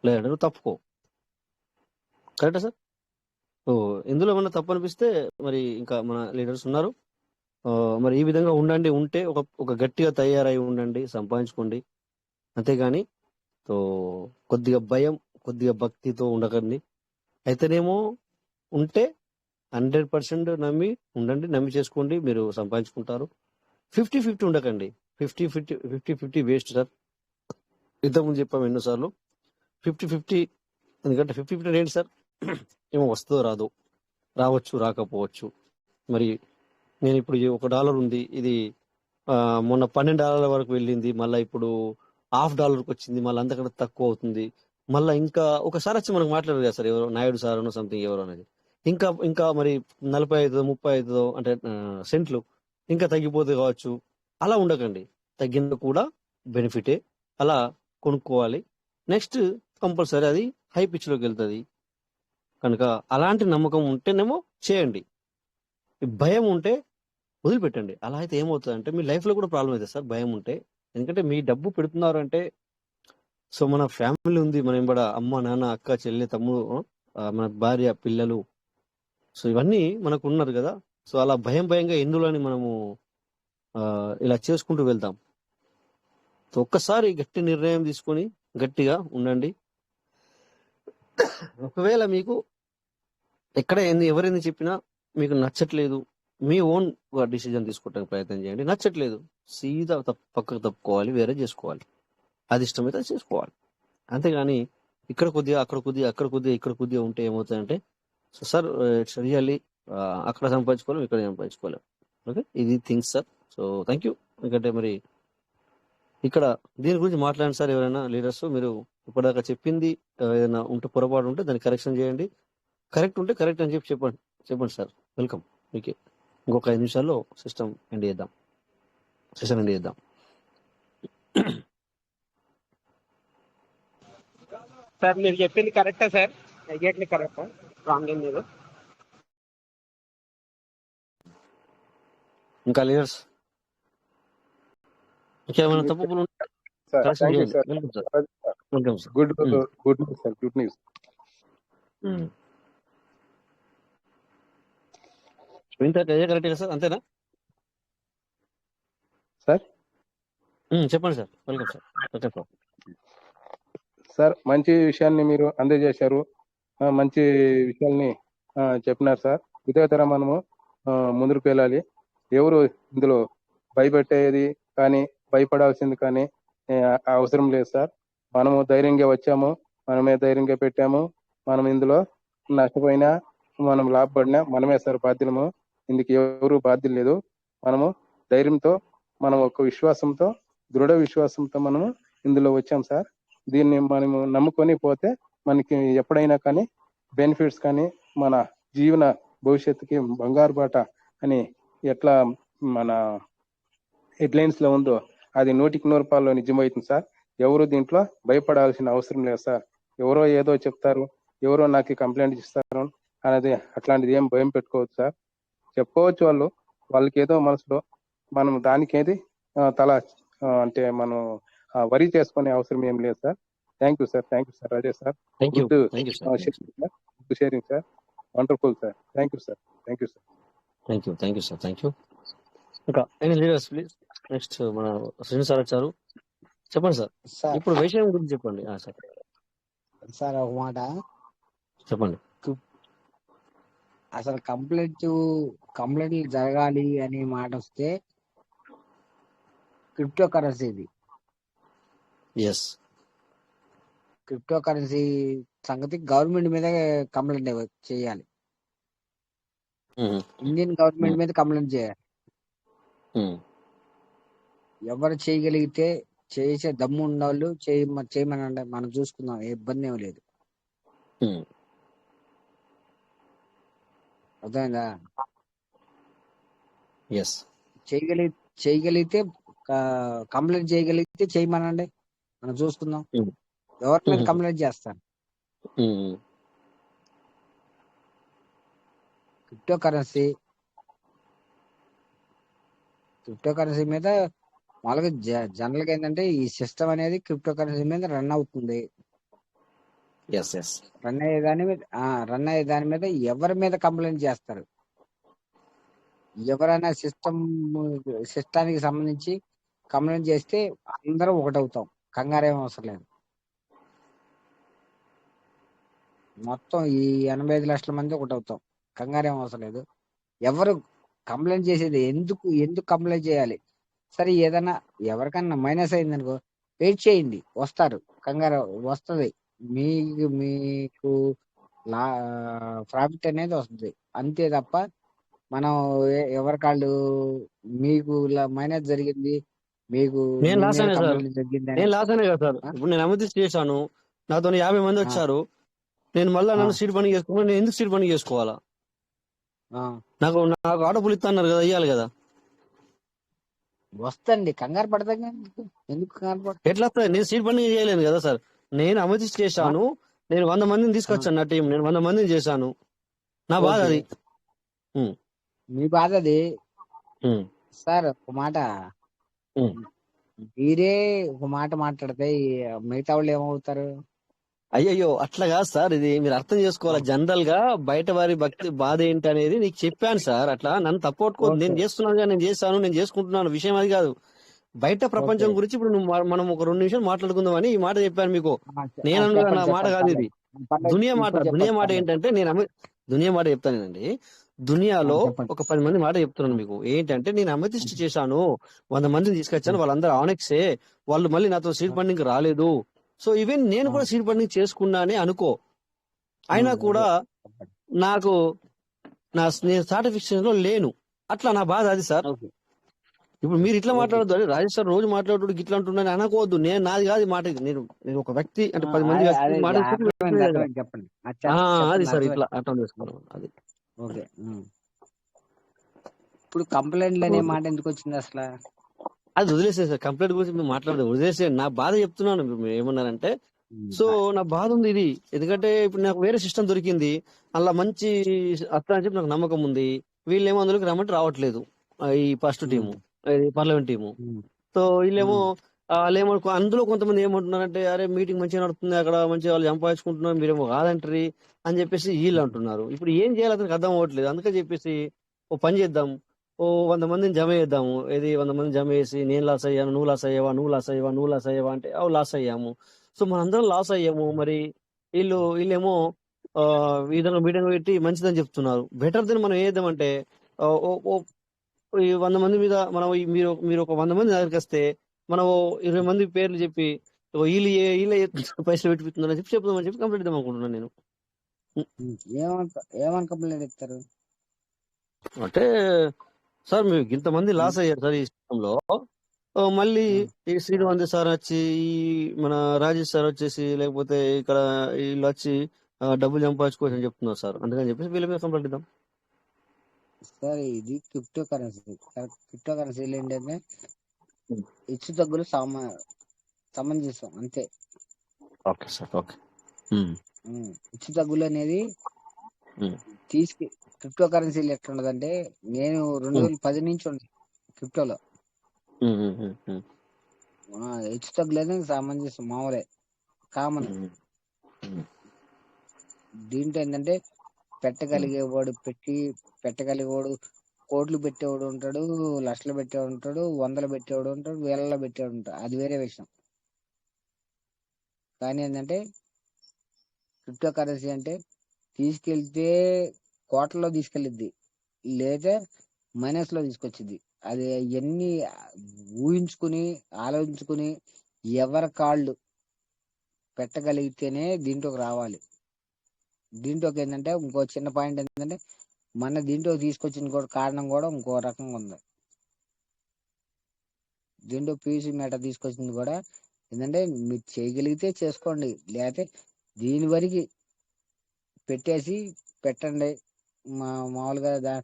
లేదంటే నువ్వు తప్పుకో. కరెక్టా సార్? ఓ, ఇందులో ఏమన్నా తప్పు అనిపిస్తే మరి ఇంకా మన లీడర్స్ ఉన్నారు. మరి ఈ విధంగా ఉండండి. ఉంటే ఒక గట్టిగా తయారై ఉండండి, సంపాదించుకోండి. అంతేగాని సో కొద్దిగా భయం, కొద్దిగా భక్తితో ఉండకండి. అయితేనేమో ఉంటే 100% నమ్మి ఉండండి, నమ్మి చేసుకోండి, మీరు సంపాదించుకుంటారు. 50-50 ఉండకండి. 50-50 వేస్ట్ సార్. ఇంతకుముందు చెప్పాము ఎన్నోసార్లు 50-50. ఎందుకంటే 50-50 ఏంటి సార్? ఏమో వస్తుందో రాదో, రావచ్చు రాకపోవచ్చు. మరి నేను ఇప్పుడు $1 ఉంది, ఇది మొన్న $12 వరకు వెళ్ళింది, మళ్ళీ ఇప్పుడు $1/2 వచ్చింది, మళ్ళీ అంతకంటే తక్కువ అవుతుంది. మళ్ళీ ఇంకా ఒకసారి వచ్చి మనకు మాట్లాడారు కదా సార్, ఎవరో నాయుడు సార్ అనో సంథింగ్ ఎవరో అనేది, ఇంకా ఇంకా మరి 45-35 అంటే సెంట్లు ఇంకా తగ్గిపోతే కావచ్చు. అలా ఉండకండి. తగ్గింది కూడా బెనిఫిటే, అలా కొనుక్కోవాలి. నెక్స్ట్ కంపల్సరీ అది హై పిచ్ లోకి వెళ్తుంది కనుక అలాంటి నమ్మకం ఉంటేనేమో చేయండి. ఈ భయం ఉంటే వదిలిపెట్టండి. అలా అయితే ఏమవుతుందంటే మీ లైఫ్ లో కూడా ప్రాబ్లం అవుతుంది సార్ భయం ఉంటే. ఎందుకంటే మీ డబ్బు పెడుతున్నారు అంటే, సో మన ఫ్యామిలీ ఉంది, మనం కూడా అమ్మ నాన్న అక్క చెల్లి తమ్ముడు, మన భార్య పిల్లలు, సో ఇవన్నీ మనకు ఉన్నారు కదా. సో అలా భయంగా ఎందులోని మనము ఇలా చేసుకుంటూ వెళ్తాం. సో ఒక్కసారి గట్టి నిర్ణయం తీసుకొని గట్టిగా ఉండండి. ఒకవేళ మీకు ఎక్కడ ఎవరైనా చెప్పినా మీకు నచ్చట్లేదు, మీ ఓన్ డిసిజన్ తీసుకోవడానికి ప్రయత్నం చేయండి. నచ్చట్లేదు, సీదా పక్కకు తప్పుకోవాలి, వేరే చేసుకోవాలి. అది ఇష్టమైతే అది చేసుకోవాలి. అంతేగాని ఇక్కడ కొద్దిగా అక్కడ కొద్దిగా అక్కడ కొద్దిగా ఇక్కడ కొద్దిగా ఉంటే ఏమవుతుందంటే, సో సార్ ఇట్స్ రియల్లీ అక్కడ సంపాదించుకోలేం, ఇక్కడ సంపాదించుకోలేం. ఓకే, ఇది things sir. So thank you. ఎందుకంటే మరి ఇక్కడ దీని గురించి మాట్లాడండి సార్. ఎవరైనా లీడర్స్ మీరు ఇప్పటిదాకా చెప్పింది ఏదైనా ఉంటే పొరపాటు ఉంటే దాన్ని కరెక్షన్ చేయండి. కరెక్ట్ ఉంటే కరెక్ట్ అని చెప్పండి సార్. వెల్కమ్. మీకు ఇంకొక 5 నిమిషాల్లో సెషన్ ఎండ్ చేద్దాం. సార్ మీరు చెప్పింది కరెక్టా సార్? ఎగ్జాక్ట్లీ కరెక్టా, రాంగ్ ఏం లేదు. ఇంకా లీడర్స్ ఇంకేమైనా తప్పులు ఉంటే సార్ కరెక్షన్ థ్యాంక్ యూ చేయండి. Sir. Welcome sir. Welcome sir. Good news sir, good news. ఇంత కరెక్ట్ సార్, అంతేనా సార్? చెప్పండి sir. Welcome sir. Okay sir. Sir మంచి విషయాన్ని మీరు అందజేశారు, మంచి విషయాల్ని చెప్పినారు సార్. ఇదే తర మనము ముందుకు వెళ్ళాలి. ఎవరు ఇందులో భయపెట్టేది కానీ భయపడాల్సింది కానీ అవసరం లేదు సార్. మనము ధైర్యంగా వచ్చాము, మనమే ధైర్యంగా పెట్టాము. మనం ఇందులో నష్టపోయినా మనం లాభపడినా మనమే సార్ బాధ్యులము. ఇందుకు ఎవరు బాధ్యులు లేదు. మనము ధైర్యంతో, మనం ఒక విశ్వాసంతో, దృఢ విశ్వాసంతో మనము ఇందులో వచ్చాం సార్. దీన్ని మనము నమ్ముకొని పోతే మనకి ఎప్పుడైనా కానీ బెనిఫిట్స్ కానీ మన జీవన భవిష్యత్తుకి బంగారు బాట అని ఎట్లా మన హెడ్లైన్స్ లో ఉందో అది 100% నిజమవుతుంది సార్. ఎవరు దీంట్లో భయపడాల్సిన అవసరం లేదు సార్. ఎవరో ఏదో చెప్తారు, ఎవరో నాకు కంప్లైంట్ ఇస్తారు అనేది అట్లాంటిది ఏం భయం పెట్టుకోవచ్చు సార్. చెప్పుకోవచ్చు వాళ్ళకి ఏదో మనసులో, మనం దానికి ఏది తల అంటే మనం వరి చేసుకునే అవసరం ఏం లేదు sir. Thank you sir, Rajesh sir. Good sharing sir, wonderful sir. Thank you sir. Thank you. ఇంకా ఎనీ లీడర్స్ ప్లీజ్. నెక్స్ట్ మన శ్రీను సార్ వచ్చారు. చెప్పండి సార్. ఇప్పుడు విషయం గురించి చెప్పండి సార్. ఒక మాట చెప్పండి. అసలు కంప్లైంట్ జరగాలి అనే మాట వస్తే క్రిప్టో కరెన్సీది. ఎస్, క్రిప్టో కరెన్సీ సంగతి గవర్నమెంట్ మీద కంప్లైంట్ చేయాలి. ఉమ్, ఇండియన్ గవర్నమెంట్ ఉమ్, మీద కంప్లైంట్ చేయాలి. ఉమ్, ఎవరు చేయగలిగితే చేసే దమ్ము ఉన్నవాళ్ళు చేయమనండి, మనం చూసుకుందాం, ఏ ఇబ్బంది ఏమి లేదు. ఉమ్. అర్థమైందా? ఎస్. చేయగలిగితే కంప్లైంట్ చేయగలిగితే చేయమనండి, మనం చూసుకుందాం. ఉమ్, ఎవరి మీద ఉమ్, కంప్లైంట్ చేస్తాను? ఉమ్, క్రిప్టో కరెన్సీ మీద మామూలుగా జనరల్ గా ఏంటంటే ఈ సిస్టమ్ అనేది క్రిప్టో కరెన్సీ మీద రన్ అవుతుంది. Yes, yes. రన్ అయ్యే దాని మీద ఎవరి మీద కంప్లైంట్ చేస్తారు? ఎవరైనా సిస్టానికి సంబంధించి కంప్లైంట్ చేస్తే అందరం ఒకటవుతాం, కంగారేం అవసరం లేదు. మొత్తం ఈ 85 లక్షల మంది ఒకటవుతాం, కంగారేం అవసరం లేదు. ఎవరు కంప్లైంట్ చేసేది ఎందుకు కంప్లైంట్ చేయాలి? సరే, ఏదైనా ఎవరికన్నా మైనస్ అయింది అనుకో, వెయిట్ చేయండి, వస్తారు, కంగారు వస్తుంది. మీకు ప్రాఫిట్ అనేది వస్తుంది, అంతే తప్ప మనం ఎవరికాళ్ళు మీకు మైనస్ జరిగింది, మీకు నేను మీ లాస్ మీద అయినా సార్, కంప్లైంట్ జరిగిందని. నేను లాస్ అయినా కదా సార్. ఇప్పుడు నేను అమృత్ చేశాను, నాతో 50 మంది వచ్చారు, నేను మళ్ళీ నన్ను సీట్ పని చేసుకున్నాను. నేను ఎందుకు సీట్ పని చేసుకోవాలా? నాకు నాకు ఆటోపులు ఇస్తా అన్నారు కదా, ఇవ్వాలి కదా. వస్తండి, కంగారు పడతాం కానీ ఎందుకు కంగారు పడతాం? ఎట్లా వస్తుంది? నేను సీట్ పని చేయలేను కదా సార్. నేను అమృత్ చేశాను, నేను 100 మందిని తీసుకొచ్చాను నా టీం, నేను 100 మందిని చేశాను. నా బాధ అది. మీ బాధ అది. సార్, ఒక మాట, మీరే ఒక మాట మాట్లాడితే మిగతా వాళ్ళు ఏమవుతారు? అయ్యయ్యో, అట్లా కాదు సార్, ఇది మీరు అర్థం చేసుకోవాలి. జనరల్ గా బయట వారి భక్తి బాధ ఏంటి అనేది నీకు చెప్పాను సార్. అట్లా నన్ను తప్పట్టుకోవద్దు. నేను చేస్తున్నాను, నేను చేస్తాను, నేను చేసుకుంటున్నాను, విషయం అది కాదు. బయట ప్రపంచం గురించి ఇప్పుడు మనం ఒక 2 నిమిషాలు మాట్లాడుకుందాం అని ఈ మాట చెప్పాను మీకు. నేను నా మాట కాదు ఇది, దునియా మాట. దునియా మాట ఏంటంటే దునియా మాట చెప్తానండి. దునియాలో ఒక 10 మంది మాట చెప్తున్నాను మీకు. ఏంటంటే నేను అమెథిస్ట్ చేశాను, 100 మందిని తీసుకొచ్చాను, వాళ్ళందరూ ఆనెక్సే, వాళ్ళు మళ్ళీ నాతో సీడ్ ఫండింగ్ రాలేదు. సో ఈవెన్ నేను కూడా సీడ్ ఫండింగ్ చేసుకున్నానే అనుకో, అయినా కూడా నాకు నేను సాటిస్ఫాక్షన్ లో లేను. అట్లా నా బాధ అది సార్. ఇప్పుడు మీరు ఇట్లా మాట్లాడద్దు, అదే రాజేష్ సార్ రోజు మాట్లాడు ఇట్లా అంటున్నాను అనుకోవద్దు. నాది కాదు మాట ఇది. నేను ఒక వ్యక్తి, అంటే 10 మంది వ్యక్తి మాట చెప్పండి. అది సార్, ఇట్లా అర్థం చేసుకోవడం అది. ఓకే. ఇప్పుడు కంప్లైంట్లు అనే మాట ఎందుకు వచ్చింది అసలు? అది వదిలేసే సార్, కంప్లైంట్ గురించి మీరు మాట్లాడదు, వదిలేసే. నా బాధ చెప్తున్నాను. మీరు ఏమన్నారంటే, సో నా బాధ ఉంది ఇది. ఎందుకంటే ఇప్పుడు నాకు వేరే సిస్టమ్ దొరికింది, అలా మంచి అత్త అని చెప్పి నాకు నమ్మకం ఉంది. వీళ్ళేమో అందులోకి రమ్మంటే రావట్లేదు, ఈ first team, parliament team. So వీళ్ళేమో వాళ్ళేమో అందులో కొంతమంది ఏమంటున్నారంటే, అరే మీటింగ్ మంచిగా నడుస్తుంది, అక్కడ మంచిగా వాళ్ళు సంపాదించుకుంటున్నారు, మీరేమో కాదంటారు అని చెప్పేసి వీళ్ళు అంటున్నారు. ఇప్పుడు ఏం చేయాలి అతనికి అర్థం అవ్వట్లేదు. అందుకని చెప్పేసి ఓ పని చేద్దాం, 100 మందిని జమ చేద్దాము. 100 మందిని జమ చేసి, నేను లాస్ అయ్యాను, నువ్వు లాస్ అయ్యావా, నువ్వు లాస్ అయ్యావా, నువ్వు లాస్ అయ్యావా అంటే లాస్ అయ్యాము. సో మనందరం లాస్ అయ్యాము. మరి వీళ్ళేమో విధంగా మీటింగ్ పెట్టి మంచిదని చెప్తున్నారు. బెటర్ దెన్ మనం ఏద్దామంటే, ఈ 100 మంది మీద మనం మీరు ఒక 100 మంది దగ్గరికి వస్తే, మనం 20 మంది పేర్లు చెప్పి వీళ్ళే పైసలు పెట్టిస్తున్నారని చెప్పి చెప్దామని చెప్పి కంప్లీట్ ఇద్దాం అనుకుంటున్నాను నేను. ఏమని కంప్లైంట్ ఇస్తారు అంటే, సార్ మీరు ఇంతమంది లాస్ అయ్యారు సార్ ఈ సిస్టంలో, మళ్ళీ ఈ శ్రీనివాస్ సార్ వచ్చి, ఈ మన రాజేష్ సార్ వచ్చేసి, లేకపోతే ఇక్కడ వీళ్ళు వచ్చి డబ్బులు సంపాదించుకోవచ్చు అని చెప్తున్నారు సార్. అందుకని చెప్పేసి వీళ్ళ మీద కంప్లైంట్ ఇద్దాం సార్. ఇది క్రిప్టో కరెన్సీలు ఏంటంటే హెచ్చు తగ్గులు సమంజసం అంతే. Okay sir, okay. హెచ్చు తగ్గులు అనేది క్రిప్టో కరెన్సీలు ఎట్లా ఉండదంటే, నేను 2010 నుంచి ఉంది క్రిప్టోలో. హెచ్చు తగ్గులు అనేది సమంజసం, మామూలే, కామన్. దీంట్లో ఏంటంటే పెట్టగలిగేవాడు కోట్లు పెట్టేవాడు ఉంటాడు, లక్షలు పెట్టేవాడు ఉంటాడు, 100 పెట్టేవాడు ఉంటాడు, 1000 పెట్టేవాడు ఉంటాడు, అది వేరే విషయం. కానీ ఏంటంటే క్రిప్టో కరెన్సీ అంటే తీసుకెళ్తే కోట్లలో తీసుకెళ్ళిద్ది, లేదా మైనస్ లో తీసుకొచ్చింది. అది అవన్నీ ఊహించుకుని ఆలోచించుకుని ఎవరి కాళ్ళు పెట్టగలిగితేనే దీంట్లోకి రావాలి. దీంట్లోకి ఏంటంటే ఇంకో చిన్న పాయింట్ ఏంటంటే మన దీంట్లోకి తీసుకొచ్చిన కూడా కారణం కూడా ఇంకో రకంగా ఉంది. దీంట్లో పీయూసీ మేటర్ తీసుకొచ్చింది కూడా ఏంటంటే మీరు చేయగలిగితే చేసుకోండి, లేకపోతే దీని వరకు పెట్టేసి పెట్టండి. మామూలుగా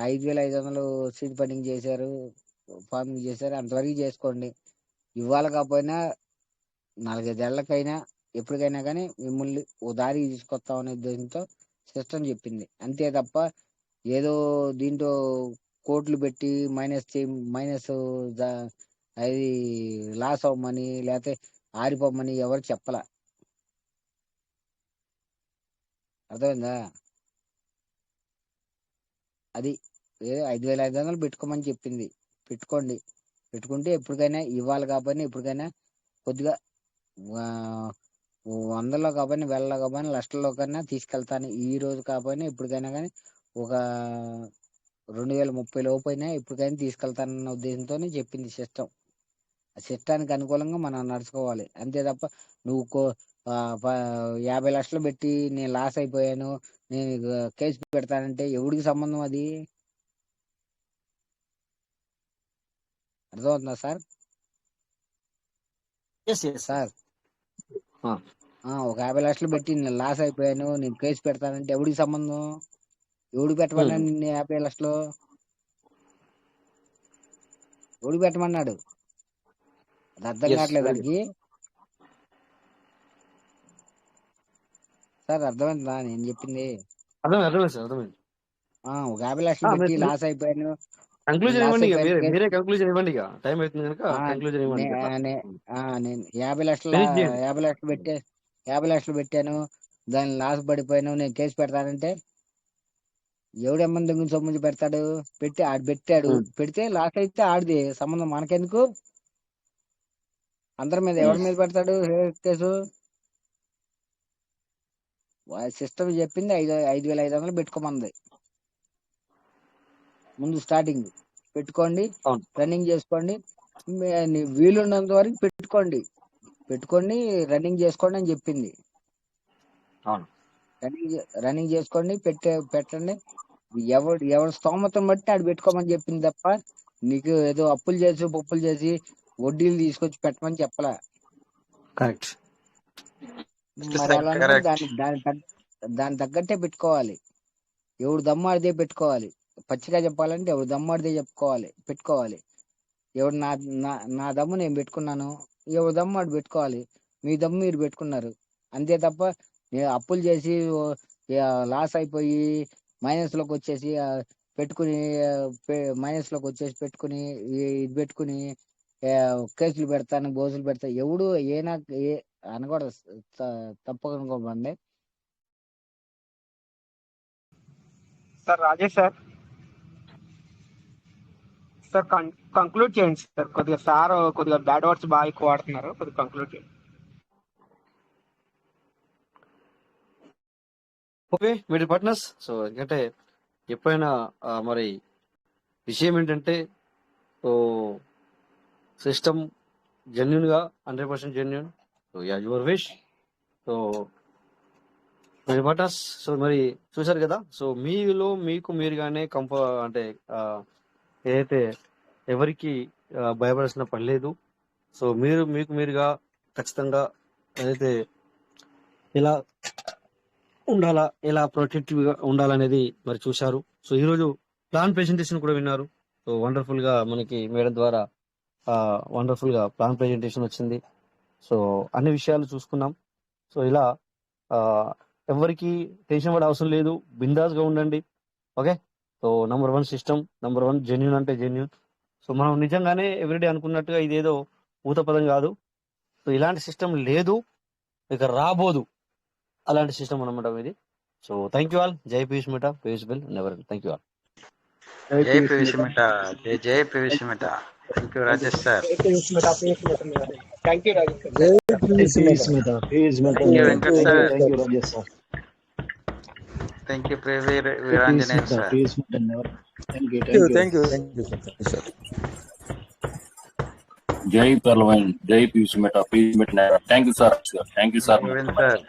5,500 సీడ్ ఫండింగ్ చేశారు, ఫార్మింగ్ చేశారు, అంతవరకు చేసుకోండి. ఇవాళ కాకపోయినా 4-5 ఏళ్ళకైనా ఎప్పటికైనా కానీ మిమ్మల్ని ఓ దారికి తీసుకొస్తామనే ఉద్దేశంతో సిస్టమ్ చెప్పింది. అంతే తప్ప ఏదో దీంట్లో కోట్లు పెట్టి మైనస్ అది లాస్ అవ్వమని లేకపోతే ఆరిపోమని ఎవరు చెప్పలా. అర్థమైందా? అది 5,500 పెట్టుకోమని చెప్పింది. పెట్టుకోండి, పెట్టుకుంటే ఎప్పటికైనా ఇవాళ కాకపోయినా ఎప్పటికైనా కొద్దిగా వందల్లో కాకపోయినా వేలలో కాకపోయినా లక్షల్లో కన్నా తీసుకెళ్తాను. ఈ రోజు కాకపోయినా ఎప్పటికైనా కానీ ఒక 2030 లోపు అయినా ఎప్పటికైనా తీసుకెళ్తానన్న ఉద్దేశంతోనే చెప్పింది సిస్టమ్. ఆ సిస్టానికి అనుకూలంగా మనం నడుచుకోవాలి. అంతే తప్ప నువ్వు 50 లక్షలు పెట్టి నేను లాస్ అయిపోయాను, నేను కేసు పెడతానంటే ఎవడికి సంబంధం అది? అర్థమవుతుందా సార్? సార్ ఒక 50 లక్షలు పెట్టి నేను లాస్ అయిపోయాను, నేను కేసు పెడతానంటే ఎవడికి సంబంధం? ఎవడు పెట్టమన్నాడు నిన్ను 50 లక్షలు? ఎవడు పెట్టమన్నాడు? అది అర్థం కావట్లేదు వాడికి. సార్ అర్థమైందా నేను చెప్పింది? అర్థమైంది సార్, అర్థమైంది. ఒక 50 లక్షలు పెట్టి లాస్ అయిపోయాను, కంక్లూజన్ ఇవ్వండి, మీరే కంక్లూజన్ ఇవ్వండి. టైం అవుతుంది కనుక కంక్లూజన్ ఇవ్వండి. నేను 50 లక్షలు పెట్టాను, దాన్ని లాస్ పడిపోయాను, నేను కేసు పెడతానంటే ఎవడెమ్మని దగ్గర సొమ్ము పెడతాడు? పెట్టాడు, పెడితే లాస్ అయితే ఆడిది సంబంధం మనకెందుకు? అందరి మీద ఎవరి మీద పెడతాడు కేసు? సిస్టమ్ చెప్పింది 5,500 పెట్టుకోమంది ముందు స్టార్టింగ్. పెట్టుకోండి, రన్నింగ్ చేసుకోండి, వీలున్నంత వరకు పెట్టుకోండి, రన్నింగ్ చేసుకోండి అని చెప్పింది. రన్నింగ్ చేసుకోండి, పెట్టండి. ఎవరి స్తోమతం బట్టి ఆడు పెట్టుకోమని చెప్పింది తప్ప నీకు ఏదో అప్పులు చేసి పప్పులు చేసి వడ్డీలు తీసుకొచ్చి పెట్టమని చెప్పలా. కరెక్ట్. మరి అలా దాని తగ్గట్టే పెట్టుకోవాలి. ఎవడు దమ్మాడిదే పెట్టుకోవాలి. పచ్చిగా చెప్పాలంటే ఎవడు దమ్మాడిదే పెట్టుకోవాలి. ఎవడు నా దమ్ము నేను పెట్టుకున్నాను, ఎవడు దమ్ము ఆడు పెట్టుకోవాలి. మీ దమ్ము మీరు పెట్టుకున్నారు, అంతే తప్ప నేను అప్పులు చేసి లాస్ అయిపోయి మైనస్ లోకి వచ్చేసి పెట్టుకుని ఇది పెట్టుకుని కేసులు పెడతాను, బోసులు పెడతాను ఎవడు అనకూడదు. తప్పనుకోబండి. సార్ రాజేష్ సార్, కంక్లూడ్ చేయండి సార్. కొద్దిగా బ్యాడ్ వర్డ్స్ బాగా ఎక్కువ వాడుతున్నారు, కొద్దిగా కంక్లూడ్ చేయండి. ఓకే వీడి పార్ట్నర్స్. సో ఎందుకంటే ఎప్పుడైనా మరి విషయం ఏంటంటే సిస్టమ్ జెన్యున్ గా 100% genuine. So as your wish. So మరి పార్ట్నర్స్, సో మరి చూసారు కదా. సో మీకు మీరుగానే అంటే ఏదైతే ఎవరికి భయపడాల్సిన పని లేదు. సో మీకు మీరుగా ఖచ్చితంగా ఏదైతే ఇలా ఉండాలా, ఎలా ప్రొటెక్టివ్ గా ఉండాలనేది మరి చూశారు. సో ఈరోజు ప్లాన్ ప్రెజెంటేషన్ కూడా విన్నారు. సో వండర్ఫుల్ గా మనకి మేడం ద్వారా వండర్ఫుల్ గా ప్లాన్ ప్రెజెంటేషన్ వచ్చింది. సో అన్ని విషయాలు చూసుకున్నాం. సో ఇలా ఎవరికి టెన్షన్ పడే అవసరం లేదు, బిందాస్ గా ఉండండి. Okay. So number 1 system, number 1 genuine అంటే జెన్యున్. సో మనం నిజంగానే ఎవ్రీడే అనుకున్నట్టుగా ఇదేదో ఊత పదం కాదు. సో ఇలాంటి సిస్టమ్ లేదు, ఇక రాబోదు అలాంటి సిస్టమ్ అనమాట ఇది. So thank you all. జై పీయూష్ మిట, పీయూష్ బిల్ నెవర్. Thank you all. జై పీయూష్ మిట, జై Piyush Mitta. Thank you Rajesh sir. Thank you Rajesh sir. Thank you Venkat sir. Thank you Veeranjaneya sir. Thank you sir. జై పర్లవైన్, జై Piyush Mehta, Piyush Mehta. Thank you sir. Thank you sir. Sir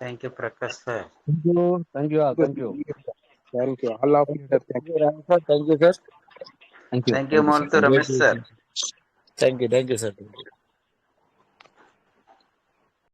thank you Prakash sir. Thank you thank you all of leader. Thank you. Thank you sir. Thank you మోల్తో Ramesh sir. Thank you sir.